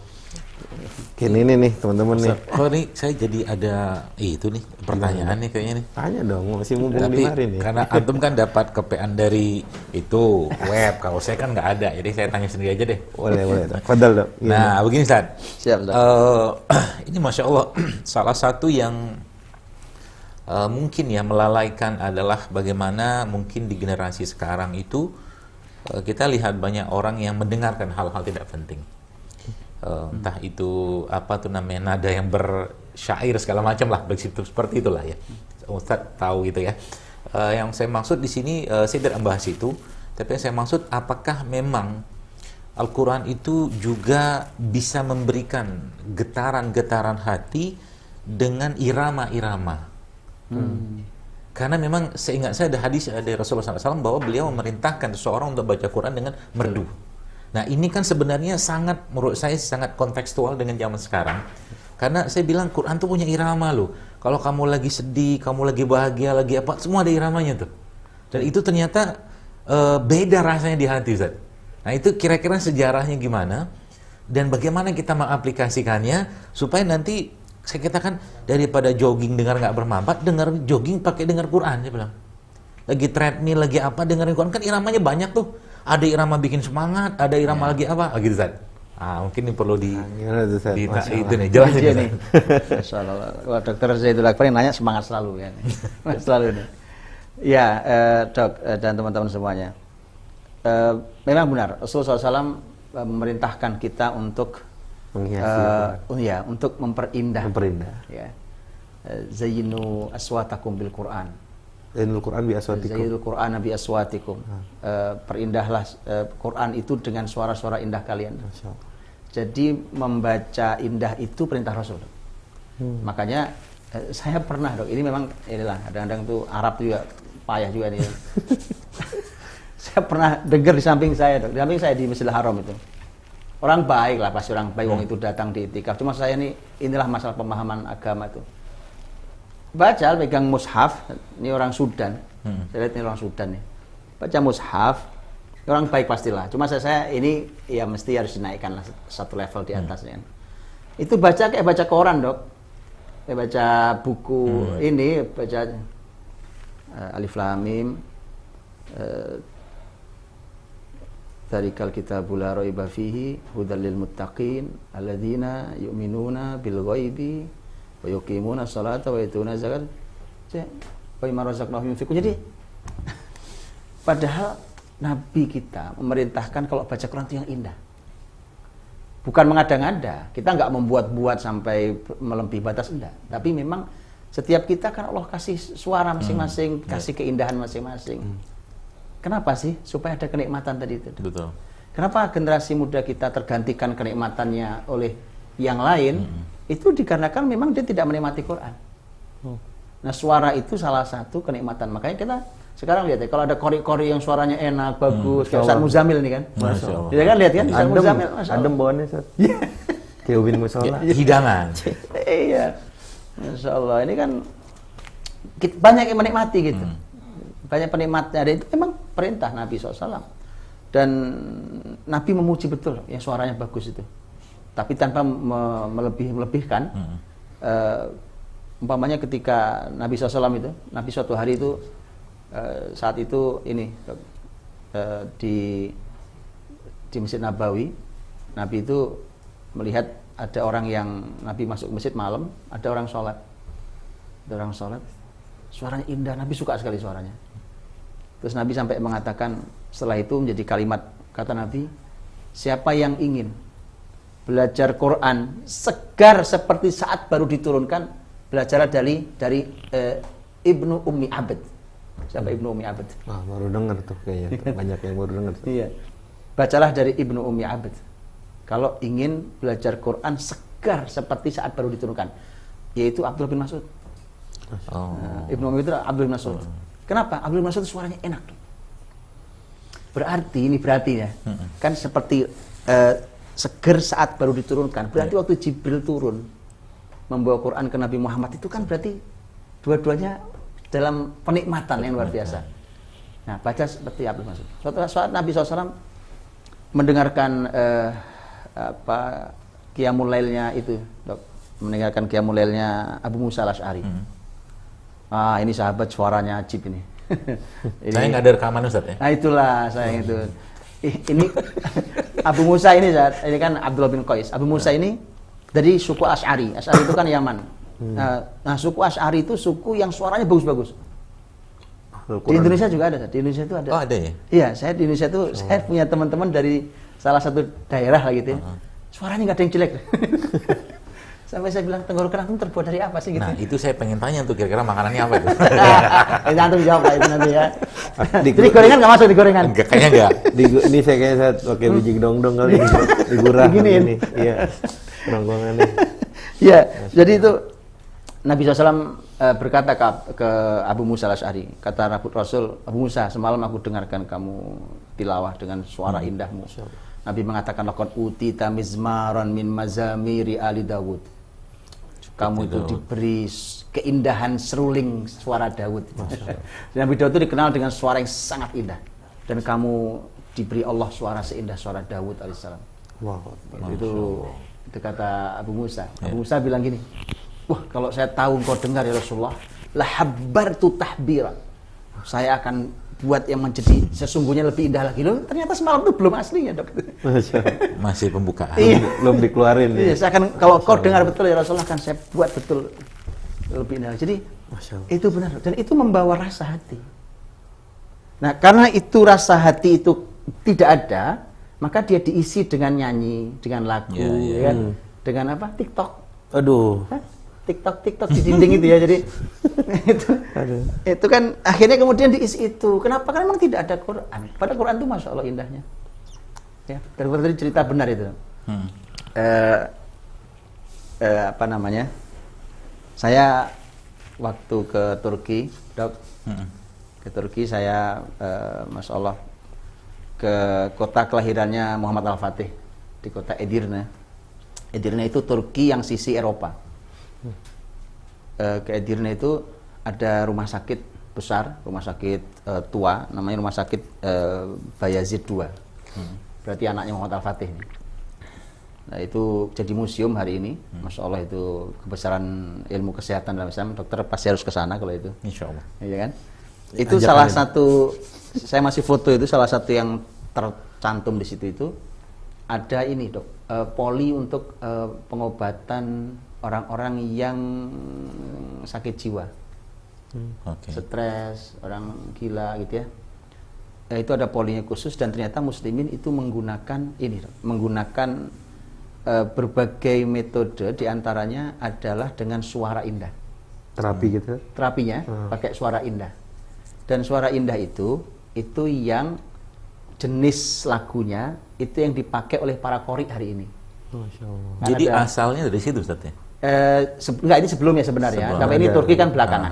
Ini nih teman-teman nih. Oh nih saya jadi ada itu nih pertanyaan nih kayaknya nih. Tanya dong, masih mumpung Tapi di hari nih. karena antum kan dapat kepean dari itu web, kalau saya kan nggak ada, jadi saya tanya sendiri aja deh. Boleh. Fadal dong. Nah begini Ustaz. Siap, Ustaz. Ini Masya Allah salah satu yang mungkin ya melalaikan adalah bagaimana mungkin di generasi sekarang itu kita lihat banyak orang yang mendengarkan hal-hal tidak penting. Entah itu apa tuh namanya nada yang bersyair segala macam lah, seperti itulah ya. Ustaz tahu gitu ya. Yang saya maksud di sini saya tidak membahas itu, tapi yang saya maksud apakah memang Al-Quran itu juga bisa memberikan getaran-getaran hati dengan irama-irama. Karena memang seingat saya ada hadis dari Rasulullah SAW bahwa beliau memerintahkan seseorang untuk baca Quran dengan merdu. Nah ini kan sebenarnya sangat, menurut saya sangat kontekstual dengan zaman sekarang. Karena saya bilang Quran tuh punya irama loh. Kalau kamu lagi sedih, kamu lagi bahagia, lagi apa, semua ada iramanya tuh. Dan itu ternyata beda rasanya di hati, Ustaz. Nah itu kira-kira sejarahnya gimana? Dan bagaimana kita mengaplikasikannya supaya nanti Saya katakan daripada jogging dengar nggak bermanfaat, dengar jogging pakai dengar Quran, saya bilang. Lagi treadmill, lagi apa, dengerin Quran, kan iramanya banyak tuh. Ada irama bikin semangat, ada irama lagi apa, gitu Ustaz. Mungkin ini perlu Gimana tuh, Ustaz? Masya itu nih, jelas Iya ini. nih. Masya Allah. Wah, Dokter Zaidul Akbar yang nanya semangat selalu ya. Selalu nih. Ya, Dok dan teman-teman semuanya. Memang benar, Rasulullah SAW memerintahkan kita untuk Menghiasi untuk memperindah. Ya. Zayyinu aswatakum bil Quran. Zainul Quran bi aswatikum. Zayyinul Quran bi aswatikum. Perindahlah Quran itu dengan suara-suara indah kalian. Masya Allah. Jadi membaca indah itu perintah Rasul. Makanya saya pernah, Dok, ini memang inilah kadang-kadang tuh Arab juga payah juga nih. Saya pernah dengar di samping saya, Dok, di samping saya di Masjidil Haram itu. Orang baik lah, pasti orang baik, wong itu datang di itikaf. Cuma saya inilah masalah pemahaman agama itu. Baca, pegang mushaf, ini orang Sudan. Saya lihat ini orang Sudan nih. Baca mushaf, orang baik pastilah. Cuma saya ini ya mesti harus dinaikkan lah satu level di atasnya. Itu baca kayak baca koran, Dok. Kayak baca buku ini, baca Alif Lam Mim, Dzarikal kitabul la raiba fihi hudal lil muttaqin alladzina yu'minuna bil ghaibi wa yuqimuna sholata wa yutuna zakat wa mimma razaqnahum yunfiqun. Jadi padahal Nabi kita memerintahkan kalau baca Quran itu yang indah. Bukan mengada-ngada, kita nggak membuat-buat sampai melebihi batas, enggak. Tapi memang setiap kita kan Allah kasih suara masing-masing, kasih keindahan masing-masing. Kenapa sih? Supaya ada kenikmatan tadi itu. Betul. Kenapa generasi muda kita tergantikan kenikmatannya oleh yang lain? Itu dikarenakan memang dia tidak menikmati Quran. Nah, suara itu salah satu kenikmatan. Makanya kita sekarang lihat ya, kalau ada kori-kori yang suaranya enak, bagus, kayak Ustaz Muzamil nih kan. Masya Allah. Kita kan lihat kan, Ustaz Muzamil, Masya Allah. Adem bawaannya, Ustaz. Kayak ubin musola. Hidangan. Iya. Masya Allah, ini kan banyak yang menikmati gitu. Banyak penikmatnya, ada itu memang perintah Nabi SAW. Dan Nabi memuji betul yang suaranya bagus itu. Tapi tanpa melebihkan. Umpamanya ketika Nabi SAW itu, Nabi suatu hari itu, saat itu ini, di Masjid Nabawi, Nabi itu melihat ada orang yang, Nabi masuk ke masjid malam, ada orang sholat. Ada orang sholat, suaranya indah, Nabi suka sekali suaranya. Terus Nabi sampai mengatakan, setelah itu menjadi kalimat, kata Nabi, siapa yang ingin belajar Quran segar seperti saat baru diturunkan, belajarlah dari Ibnu Ummi Abd. Siapa Ibnu Ummi Abd? Baru dengar tuh kayaknya, banyak yang baru dengar. Iya. Bacalah dari Ibnu Ummi Abd. Kalau ingin belajar Quran segar seperti saat baru diturunkan, yaitu Abdullah bin Mas'ud. Ibnu Ummi itu Abdullah bin Mas'ud. Kenapa? Abdullah bin Mas'ud suaranya enak. Berarti ya, kan seperti seger saat baru diturunkan. Berarti waktu Jibril turun membawa Quran ke Nabi Muhammad itu kan berarti dua-duanya dalam penikmatan yang luar biasa. Nah, baca seperti Abdullah bin Mas'ud. Suatu saat Nabi SAW mendengarkan Qiyamul Lailnya itu, Dok, mendengarkan Qiyamul Lailnya Abu Musa al-Asy'ari. Ini sahabat suaranya ajib ini. Saya nggak ada rekaman, Ustaz ya? Nah, itulah saya itu. Ini Abu Musa ini, ini kan Abdullah bin Qais. Abu Musa ini dari suku Asy'ari. Asy'ari itu kan Yaman. Nah, suku Asy'ari itu suku yang suaranya bagus-bagus. Di Indonesia juga ada. Di Indonesia itu ada. Oh, ada ya? Iya, saya di Indonesia itu saya punya teman-teman dari salah satu daerah lah gitu ya. Suaranya nggak ada yang jelek. Sampai saya bilang, tenggorokan antum terbuat dari apa sih gitu. Nah, itu saya pengen tanya tuh, kira-kira makanannya apa itu? Antum jawab lah itu nanti ya. Jadi gorengan nggak masuk di gorengan? Enggak, kayaknya enggak. Ini saya kayaknya pakai biji dongdong kali digurah gini. Iya. Ronggongannya. Iya, jadi itu Nabi SAW berkata ke Abu Musa al-Asy'ari, kata Rasul, Abu Musa, semalam aku dengarkan kamu tilawah dengan suara indahmu. Nabi mengatakan, laqad utita mizmaran min mazamiri ali Dawud. Kamu itu diberi keindahan seruling suara Daud. Nabi Daud itu dikenal dengan suara yang sangat indah. Dan kamu diberi Allah suara seindah suara Daud alaihissalam. Wow. Itu kata Abu Musa. Abu Musa bilang gini, wah kalau saya tahu engkau dengar ya Rasulullah, la habbartu tahbira. Saya akan buat yang menjadi sesungguhnya lebih indah lagi. Loh, ternyata semalam itu belum aslinya, Dok. Masih pembukaan. Iya. Belum dikeluarin Iya, ya. saya akan kalau kau dengar betul ya Rasulullah, akan saya buat betul lebih indah. Jadi Masya Allah. itu benar dan itu membawa rasa hati. Nah, karena itu rasa hati itu tidak ada, maka dia diisi dengan nyanyi, dengan lagu, Iya, iya. ya kan? Dengan apa? TikTok. Aduh. Hah? TikTok di dinding itu ya. Jadi itu kan akhirnya kemudian diisi itu. Kenapa? Karena memang tidak ada Quran. Pada Quran itu Masya Allah indahnya. Ya, dan tadi cerita benar itu. Apa namanya? Saya waktu ke Turki, Dok, ke Turki saya, Masya Allah, ke kota kelahirannya Muhammad Al-Fatih, di kota Edirne. Edirne itu Turki yang sisi Eropa. Ke Edirne itu ada rumah sakit besar, rumah sakit tua, namanya rumah sakit Bayazid II. Berarti anaknya Muhammad Al-Fatih. Nah itu jadi museum hari ini. Masya Allah itu kebesaran ilmu kesehatan dalam Islam. Dokter pasti harus ke sana kalau itu. Insya Allah. Iya kan? Itu salah satu, saya masih foto itu salah satu yang tercantum di situ itu ada ini, Dok, poli untuk pengobatan orang-orang yang sakit jiwa, Oke. stres, orang gila gitu ya. Itu ada polinya khusus dan ternyata muslimin itu menggunakan ini, Dok, menggunakan berbagai metode, diantaranya adalah dengan suara indah. Terapi gitu. Terapinya pakai suara indah. Dan suara indah itu yang jenis lagunya itu yang dipakai oleh para qori hari ini. Masya Allah. Kan Jadi ada- asalnya dari situ Ustaz ya? Enggak, ini sebelumnya sebenarnya. Sebelum Tapi ini ada. Turki kan belakangan.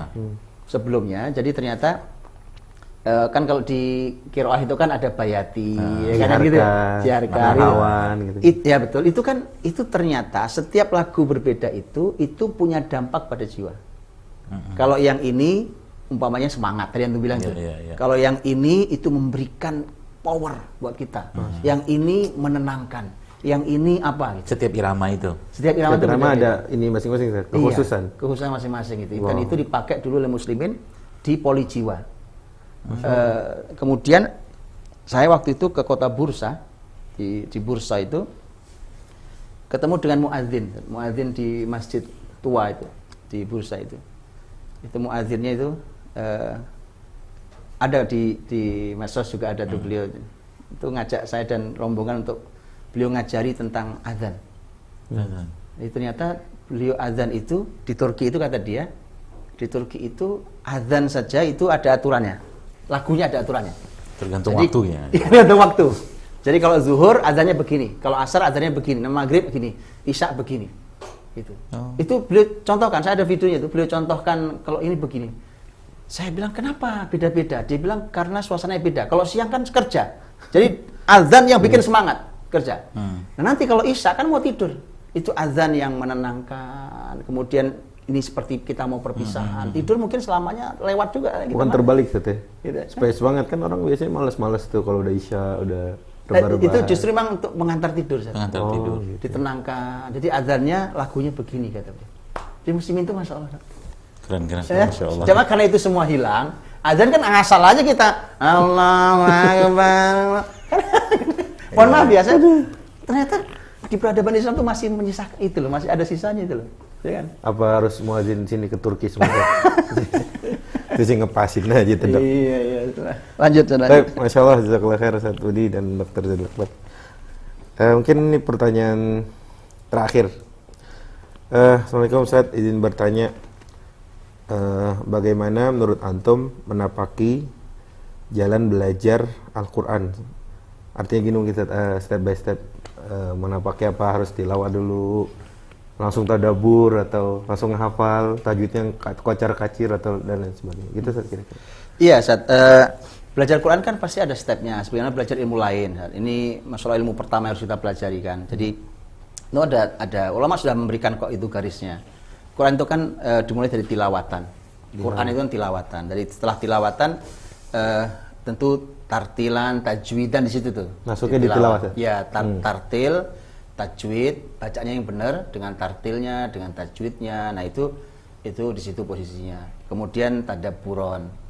Sebelumnya, jadi ternyata kan kalau di Qiraah itu kan ada bayati, ya kan gitu. Jiarka, Manahawan, gitu. Ya betul. Itu kan itu ternyata setiap lagu berbeda itu punya dampak pada jiwa. Kalau yang ini umpamanya semangat, tadi yang tuh bilang Iya, tuh. iya, iya. Kalau yang ini itu memberikan power buat kita. Yang ini menenangkan. Yang ini apa gitu. Setiap irama itu. Setiap irama itu Drama beda-beda. ada ini masing-masing, Ustaz, kekhususan. Iya, kekhususan masing-masing itu. Wow. Dan itu dipakai dulu oleh muslimin di poli jiwa. Kemudian saya waktu itu ke kota Bursa, di Bursa itu ketemu dengan muadzin di masjid tua itu di Bursa itu. Itu muadzinnya itu ada di medsos juga ada tuh beliau itu ngajak saya dan rombongan untuk beliau ngajari tentang azan. Jadi ternyata beliau azan itu di Turki itu kata dia, di Turki itu azan saja itu ada aturannya, lagunya ada aturannya. Tergantung Jadi- waktunya. Tergantung waktu. Jadi kalau zuhur azannya begini, kalau asar azannya begini, maghrib begini, isya begini. Gitu. Itu beliau contohkan, saya ada videonya itu, beliau contohkan kalau ini begini. Saya bilang kenapa beda-beda? Dia bilang karena suasananya beda. Kalau siang kan kerja, jadi azan yang bikin semangat kerja. Nah nanti kalau isya kan mau tidur, itu azan yang menenangkan. Kemudian ini seperti kita mau perpisahan, tidur mungkin selamanya lewat juga. Gitu, Bukan Mas. terbalik, Ustaz ya. Gitu. Space banget kan, orang biasanya males-males tuh kalau udah isya, udah Itu rebahan. justru memang untuk mengantar tidur. Ustaz. Pengantar tidur. Ditenangkan. Jadi azannya lagunya begini kata beliau. Di muslimin itu Masya Allah. Keren. Ya, Masya Allah. cuma karena itu semua hilang, azan kan ngasal aja kita. Allahu Akbar. Mohon maaf ya, ternyata di peradaban Islam tuh masih menyisakan itu loh, masih ada sisanya itu loh. Ya kan? Apa harus muadzin sini ke Turki semua? Itu sih ngepasin aja tuh, Dok. Iya. Lanjut. Baik, Masya Allah, jazakallah khair Ustaz Budi dan Dr. Zaidul Akbar. Mungkin ini pertanyaan terakhir. Assalamualaikum Ustaz, izin bertanya, bagaimana menurut Antum menapaki jalan belajar Al-Quran? Artinya gini kita step by step, menapaki apa, harus tilawah dulu, langsung tadabur atau langsung ngehafal, tajwidnya kocar kacir atau dan lain sebagainya. Gitu Ustaz kira-kira. Iya, Ustaz. Belajar Quran kan pasti ada stepnya. Sebenarnya belajar ilmu lain. Ustaz. Ini masalah ilmu pertama yang harus kita pelajari kan. Jadi itu ada ulama sudah memberikan kok itu garisnya. Quran itu kan dimulai dari tilawatan. Quran itu kan tilawatan. Dari setelah tilawatan tentu tartilan, tajwidan di situ tuh. Masuknya di tilawah, ya? Ya, tartil, tajwid, bacanya yang benar dengan tartilnya, dengan tajwidnya. Nah, itu di situ posisinya. Kemudian tadabburon.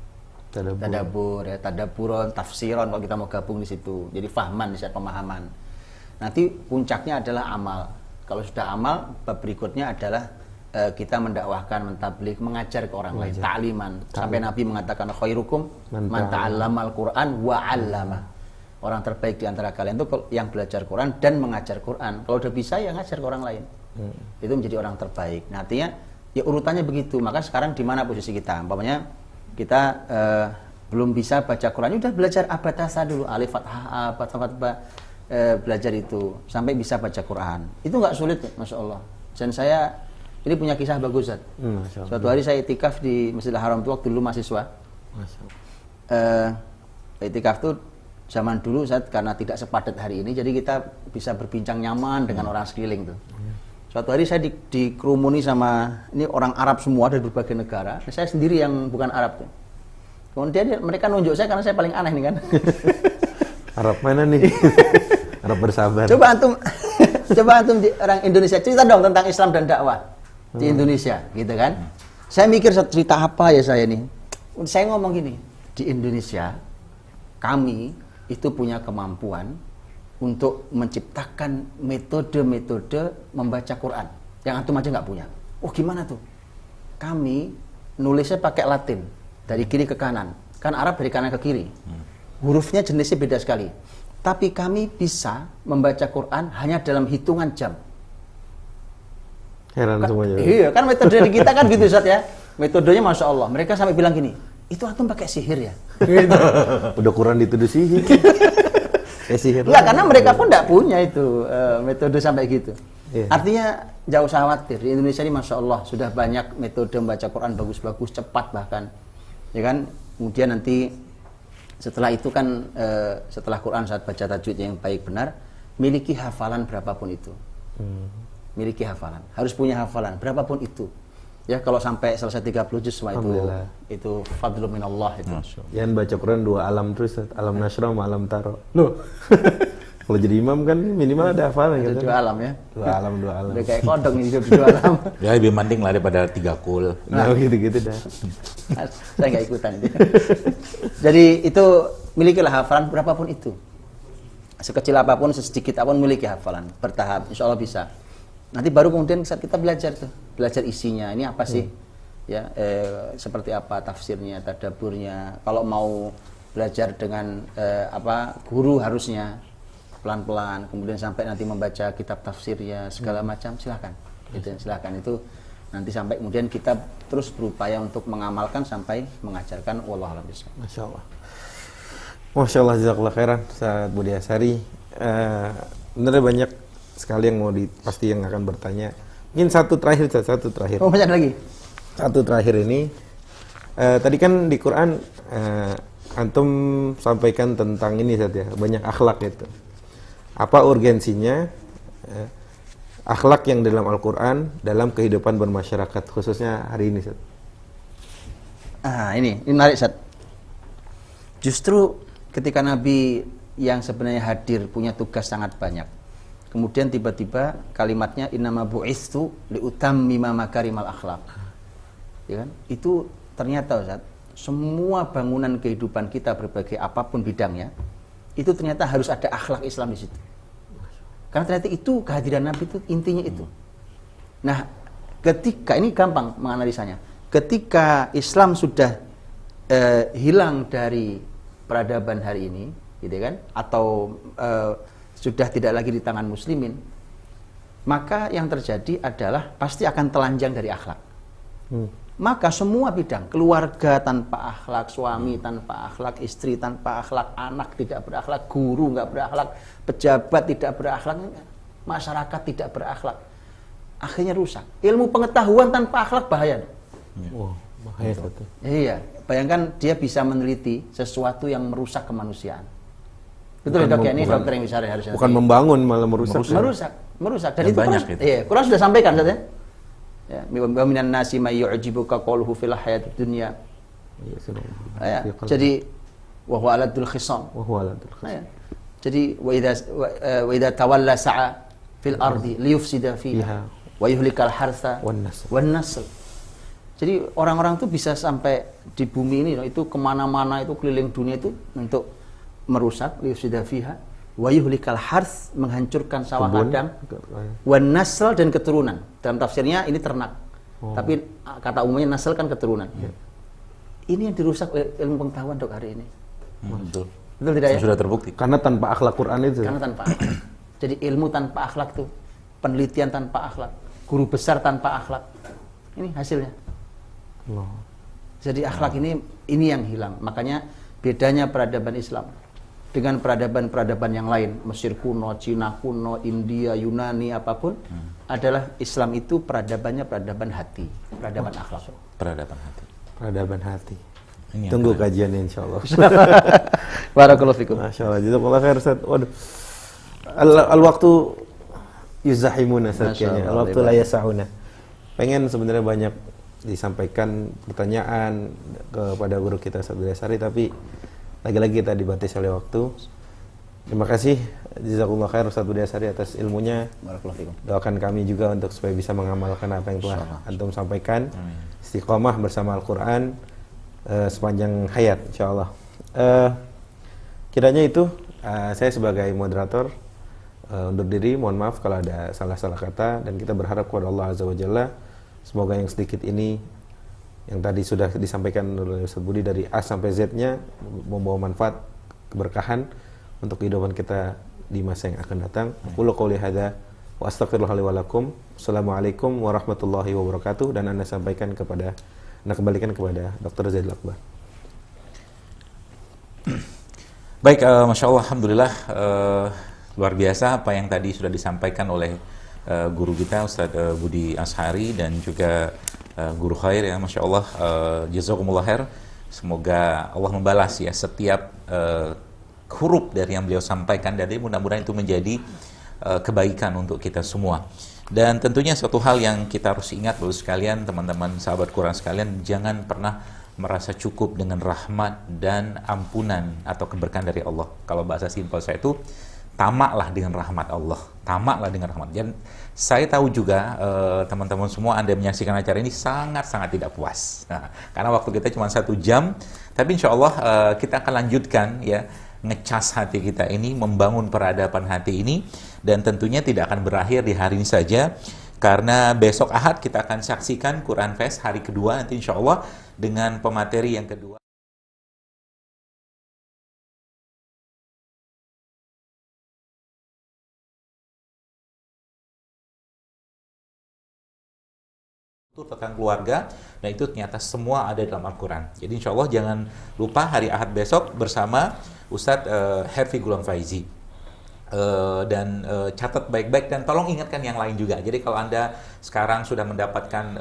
Tadabbur ya, tadabburon, tafsiron kalau kita mau gabung di situ. Jadi fahman, di pemahaman. Nanti puncaknya adalah amal. Kalau sudah amal, bab berikutnya adalah kita mendakwahkan, mentabligh, mengajar ke orang lain, ta'liman. Sampai Nabi mengatakan khairukum man ta'allamal Qur'an wa 'allama. Orang terbaik di antara kalian itu yang belajar Quran dan mengajar Quran. Kalau udah bisa ya ngajar ke orang lain. Itu menjadi orang terbaik. Nah, artinya ya urutannya begitu. Maka sekarang di mana posisi kita? Umpamanya kita belum bisa baca Quran, udah belajar abatasa dulu, alif fathah a, fathah ba, belajar itu sampai bisa baca Quran. Itu nggak sulit, Masya Allah. Dan saya ini punya kisah bagus, Zat. Suatu hari saya itikaf di Masjidil Haram itu waktu dulu mahasiswa. Itikaf itu zaman dulu, Zat, karena tidak sepadat hari ini, jadi kita bisa berbincang nyaman dengan orang sekeliling tuh. Suatu hari saya dikerumuni sama ini orang Arab semua dari berbagai negara. Saya sendiri yang bukan Arab tuh. Kemudian mereka nunjuk saya karena saya paling aneh nih kan. Arab mana nih? Arab bersabar. Coba antum di orang Indonesia cerita dong tentang Islam dan dakwah di Indonesia, gitu kan? Saya mikir cerita apa ya saya nih. Saya ngomong gini, di Indonesia kami itu punya kemampuan untuk menciptakan metode-metode membaca Quran yang antum aja nggak punya. Oh, gimana tuh? Kami nulisnya pakai Latin dari kiri ke kanan, kan Arab dari kanan ke kiri. Hurufnya jenisnya beda sekali. Tapi kami bisa membaca Quran hanya dalam hitungan jam. Heran semuanya. Iya, kan metode di kita kan gitu, Ustaz ya. Metodenya Masya Allah. Mereka sampai bilang gini, itu antum pakai sihir ya? Gitu. Udah Quran dituduh sihir. Sihir. Enggak, karena mereka pun enggak punya itu metode sampai gitu. Iya. Artinya jauh usah khawatir. Di Indonesia ini Masya Allah sudah banyak metode membaca Quran bagus-bagus, cepat bahkan. Ya kan? Kemudian nanti setelah itu kan setelah Quran saat baca tajwid yang baik benar, miliki hafalan berapapun itu. Miliki hafalan. Harus punya hafalan berapapun itu. Ya, kalau sampai selesai 30 juz semua itu fadlun minallah itu. Jangan baca Quran 2 alam terus, alam nasrah sama alam taro. Loh. Kalau jadi imam kan minimal ada hafalan Ada kan? 2 alam ya. 2 alam. Udah kayak kodong hidup di 2 alam. Ya lebih mending lah daripada 3 kul. Nah, gitu-gitu dah. Saya nggak ikutan itu. Jadi itu milikilah hafalan berapapun itu. Sekecil apapun, sesedikit apapun miliki hafalan. Bertahap, insya Allah bisa. Nanti baru kemudian saat kita belajar tuh, belajar isinya. Ini apa sih? Ya, seperti apa tafsirnya, tadabburnya. Kalau mau belajar dengan guru harusnya pelan-pelan. Kemudian sampai nanti membaca kitab tafsirnya segala macam, silakan. Gitu, silakan itu. Nanti sampai kemudian kita terus berupaya untuk mengamalkan sampai mengajarkan. Wallahu a'lam bishawab. Masya Allah. Masya Allah, jazakallah khairan, Ustaz Budi Asari. Benernya banyak sekali yang pasti yang akan bertanya. Mungkin satu terakhir. Oh, banyak lagi. Satu terakhir ini. Tadi kan di Quran antum sampaikan tentang ini Ustaz ya, banyak akhlak itu. Apa urgensinya akhlak yang dalam Al-Quran dalam kehidupan bermasyarakat, khususnya hari ini Ustaz? Ini menarik, Ustaz. Justru ketika Nabi yang sebenarnya hadir punya tugas sangat banyak. Kemudian tiba-tiba kalimatnya innama bu'istu liutammima makarimal akhlaq. Ya kan? Itu ternyata Ustaz, semua bangunan kehidupan kita berbagai apapun bidangnya, itu ternyata harus ada akhlak Islam di situ. Karena ternyata itu kehadiran Nabi itu intinya itu. Nah, ketika ini gampang menganalisanya. Ketika Islam sudah hilang dari peradaban hari ini, gitu kan? Atau sudah tidak lagi di tangan muslimin, maka yang terjadi adalah pasti akan telanjang dari akhlak. Maka semua bidang, keluarga tanpa akhlak, suami tanpa akhlak, istri tanpa akhlak, anak tidak berakhlak, guru nggak berakhlak, pejabat tidak berakhlak, masyarakat tidak berakhlak, akhirnya rusak. Ilmu pengetahuan tanpa akhlak bahaya. Wow, bahaya satu. Iya, bayangkan dia bisa meneliti sesuatu yang merusak kemanusiaan. Betul dok ya, ini dokter yang bicara harusnya. Bukan membangun, malah merusak. Merusak. Dan itu banyak Quran, gitu. iya, Quran sudah sampaikan saja. Ya, wa minan nasi may yu'jibuka qawluhu fil hayatid dunya. Ya, jadi wa huwa aladul khisam. Ya. Jadi wa idza tawalla sa'a fil ardi liyufsida fiha wa yuhlikal harsa Wan nasl. wan nasl. Jadi orang-orang tuh bisa sampai di bumi ini itu kemana-mana itu keliling dunia itu untuk merusak liyufsida fiha wa yuhlikal hars, menghancurkan sawah Kebun. ladang, wan nasl, dan keturunan. Dalam tafsirnya ini ternak. Tapi kata umumnya nasl kan keturunan. Ini yang dirusak oleh ilmu pengetahuan dok hari ini. Betul. Betul tidak ya? Sudah terbukti. Karena tanpa akhlak Quran itu. Karena tanpa akhlak. Jadi ilmu tanpa akhlak tuh, penelitian tanpa akhlak, guru besar tanpa akhlak. Ini hasilnya. Allah. Jadi akhlak ini yang hilang. Makanya bedanya peradaban Islam dengan peradaban-peradaban yang lain, Mesir kuno, Cina kuno, India, Yunani, apapun, adalah Islam itu peradabannya peradaban hati, peradaban akhlak. Peradaban hati. Peradaban hati. Ini yang Tunggu keren. kajiannya insyaallah. Barakallahu fikum. Masya Allah, jazakallah khair Ustaz. Waduh. Al-waktu yuzahimuna Ustaz Masya kayaknya. Allah, Al-waktu lebar. la yasa'una. Pengen sebenarnya banyak disampaikan pertanyaan kepada guru kita Ustaz Budiasari, tapi lagi-lagi kita dibatasi oleh waktu. Terima kasih jazakallah khair Ustaz Budiasari atas ilmunya. Barakallahu fikum. Doakan kami juga untuk supaya bisa mengamalkan apa yang telah antum sampaikan. Istiqomah bersama Al-Quran sepanjang hayat insyaallah. Kiranya itu saya sebagai moderator undur diri, mohon maaf kalau ada salah-salah kata, dan kita berharap kepada Allah Azza wa Jalla semoga yang sedikit ini yang tadi sudah disampaikan oleh Ustaz Budi dari A sampai Z-nya membawa manfaat, keberkahan untuk kehidupan kita di masa yang akan datang. Qul qouli hadza wa astaghfirullah li wa lakum. Assalamualaikum warahmatullahi wabarakatuh. Dan Anda kembalikan kepada Dr. Zaidul Akbar. Baik, Masya Allah, Alhamdulillah, luar biasa apa yang tadi sudah disampaikan oleh guru kita Ustadz Budi Ashari dan juga guru khair ya, Masya Allah, jazakumullah khair. Semoga Allah membalas ya setiap huruf dari yang beliau sampaikan, dan mudah-mudahan itu menjadi kebaikan untuk kita semua. Dan tentunya suatu hal yang kita harus ingat Bapak sekalian, teman-teman sahabat Quran sekalian, jangan pernah merasa cukup dengan rahmat dan ampunan atau keberkahan dari Allah. Kalau bahasa simpel saya itu, tamaklah dengan rahmat Allah, tamaklah dengan rahmat. Dan saya tahu juga teman-teman semua, Anda menyaksikan acara ini sangat-sangat tidak puas. Nah, karena waktu kita cuma 1 jam, tapi insya Allah kita akan lanjutkan ya, ngecas hati kita ini, membangun peradaban hati ini, dan tentunya tidak akan berakhir di hari ini saja, karena besok Ahad kita akan saksikan Quran Fest hari kedua nanti insya Allah dengan pemateri yang kedua. Tentang keluarga, dan itu ternyata semua ada dalam Al-Quran. Jadi insya Allah jangan lupa hari Ahad besok bersama Ustadz Herfi Gulam Faizi. Dan catat baik-baik dan tolong ingatkan yang lain juga. Jadi kalau Anda sekarang sudah mendapatkan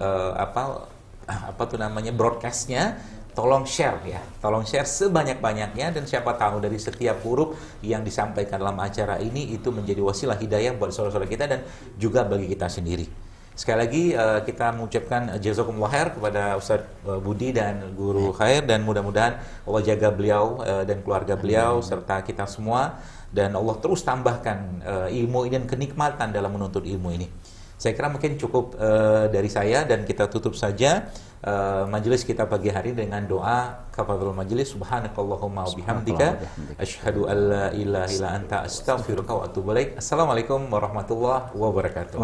broadcastnya, tolong share ya, tolong share sebanyak-banyaknya, dan siapa tahu dari setiap huruf yang disampaikan dalam acara ini itu menjadi wasilah hidayah buat saudara-saudara kita dan juga bagi kita sendiri. Sekali lagi kita mengucapkan jazakumullah khair kepada Ustaz Budi dan Guru Khair, dan mudah-mudahan Allah jaga beliau dan keluarga beliau serta kita semua, dan Allah terus tambahkan ilmu ini dan kenikmatan dalam menuntut ilmu ini. Saya kira mungkin cukup dari saya, dan kita tutup saja majelis kita pagi hari dengan doa kafaratul majelis. Subhanakallahumma wa bihamdika asyhadu an la ilaha illa anta astaghfiruka wa atubu ilaik. Assalamualaikum warahmatullahi wabarakatuh.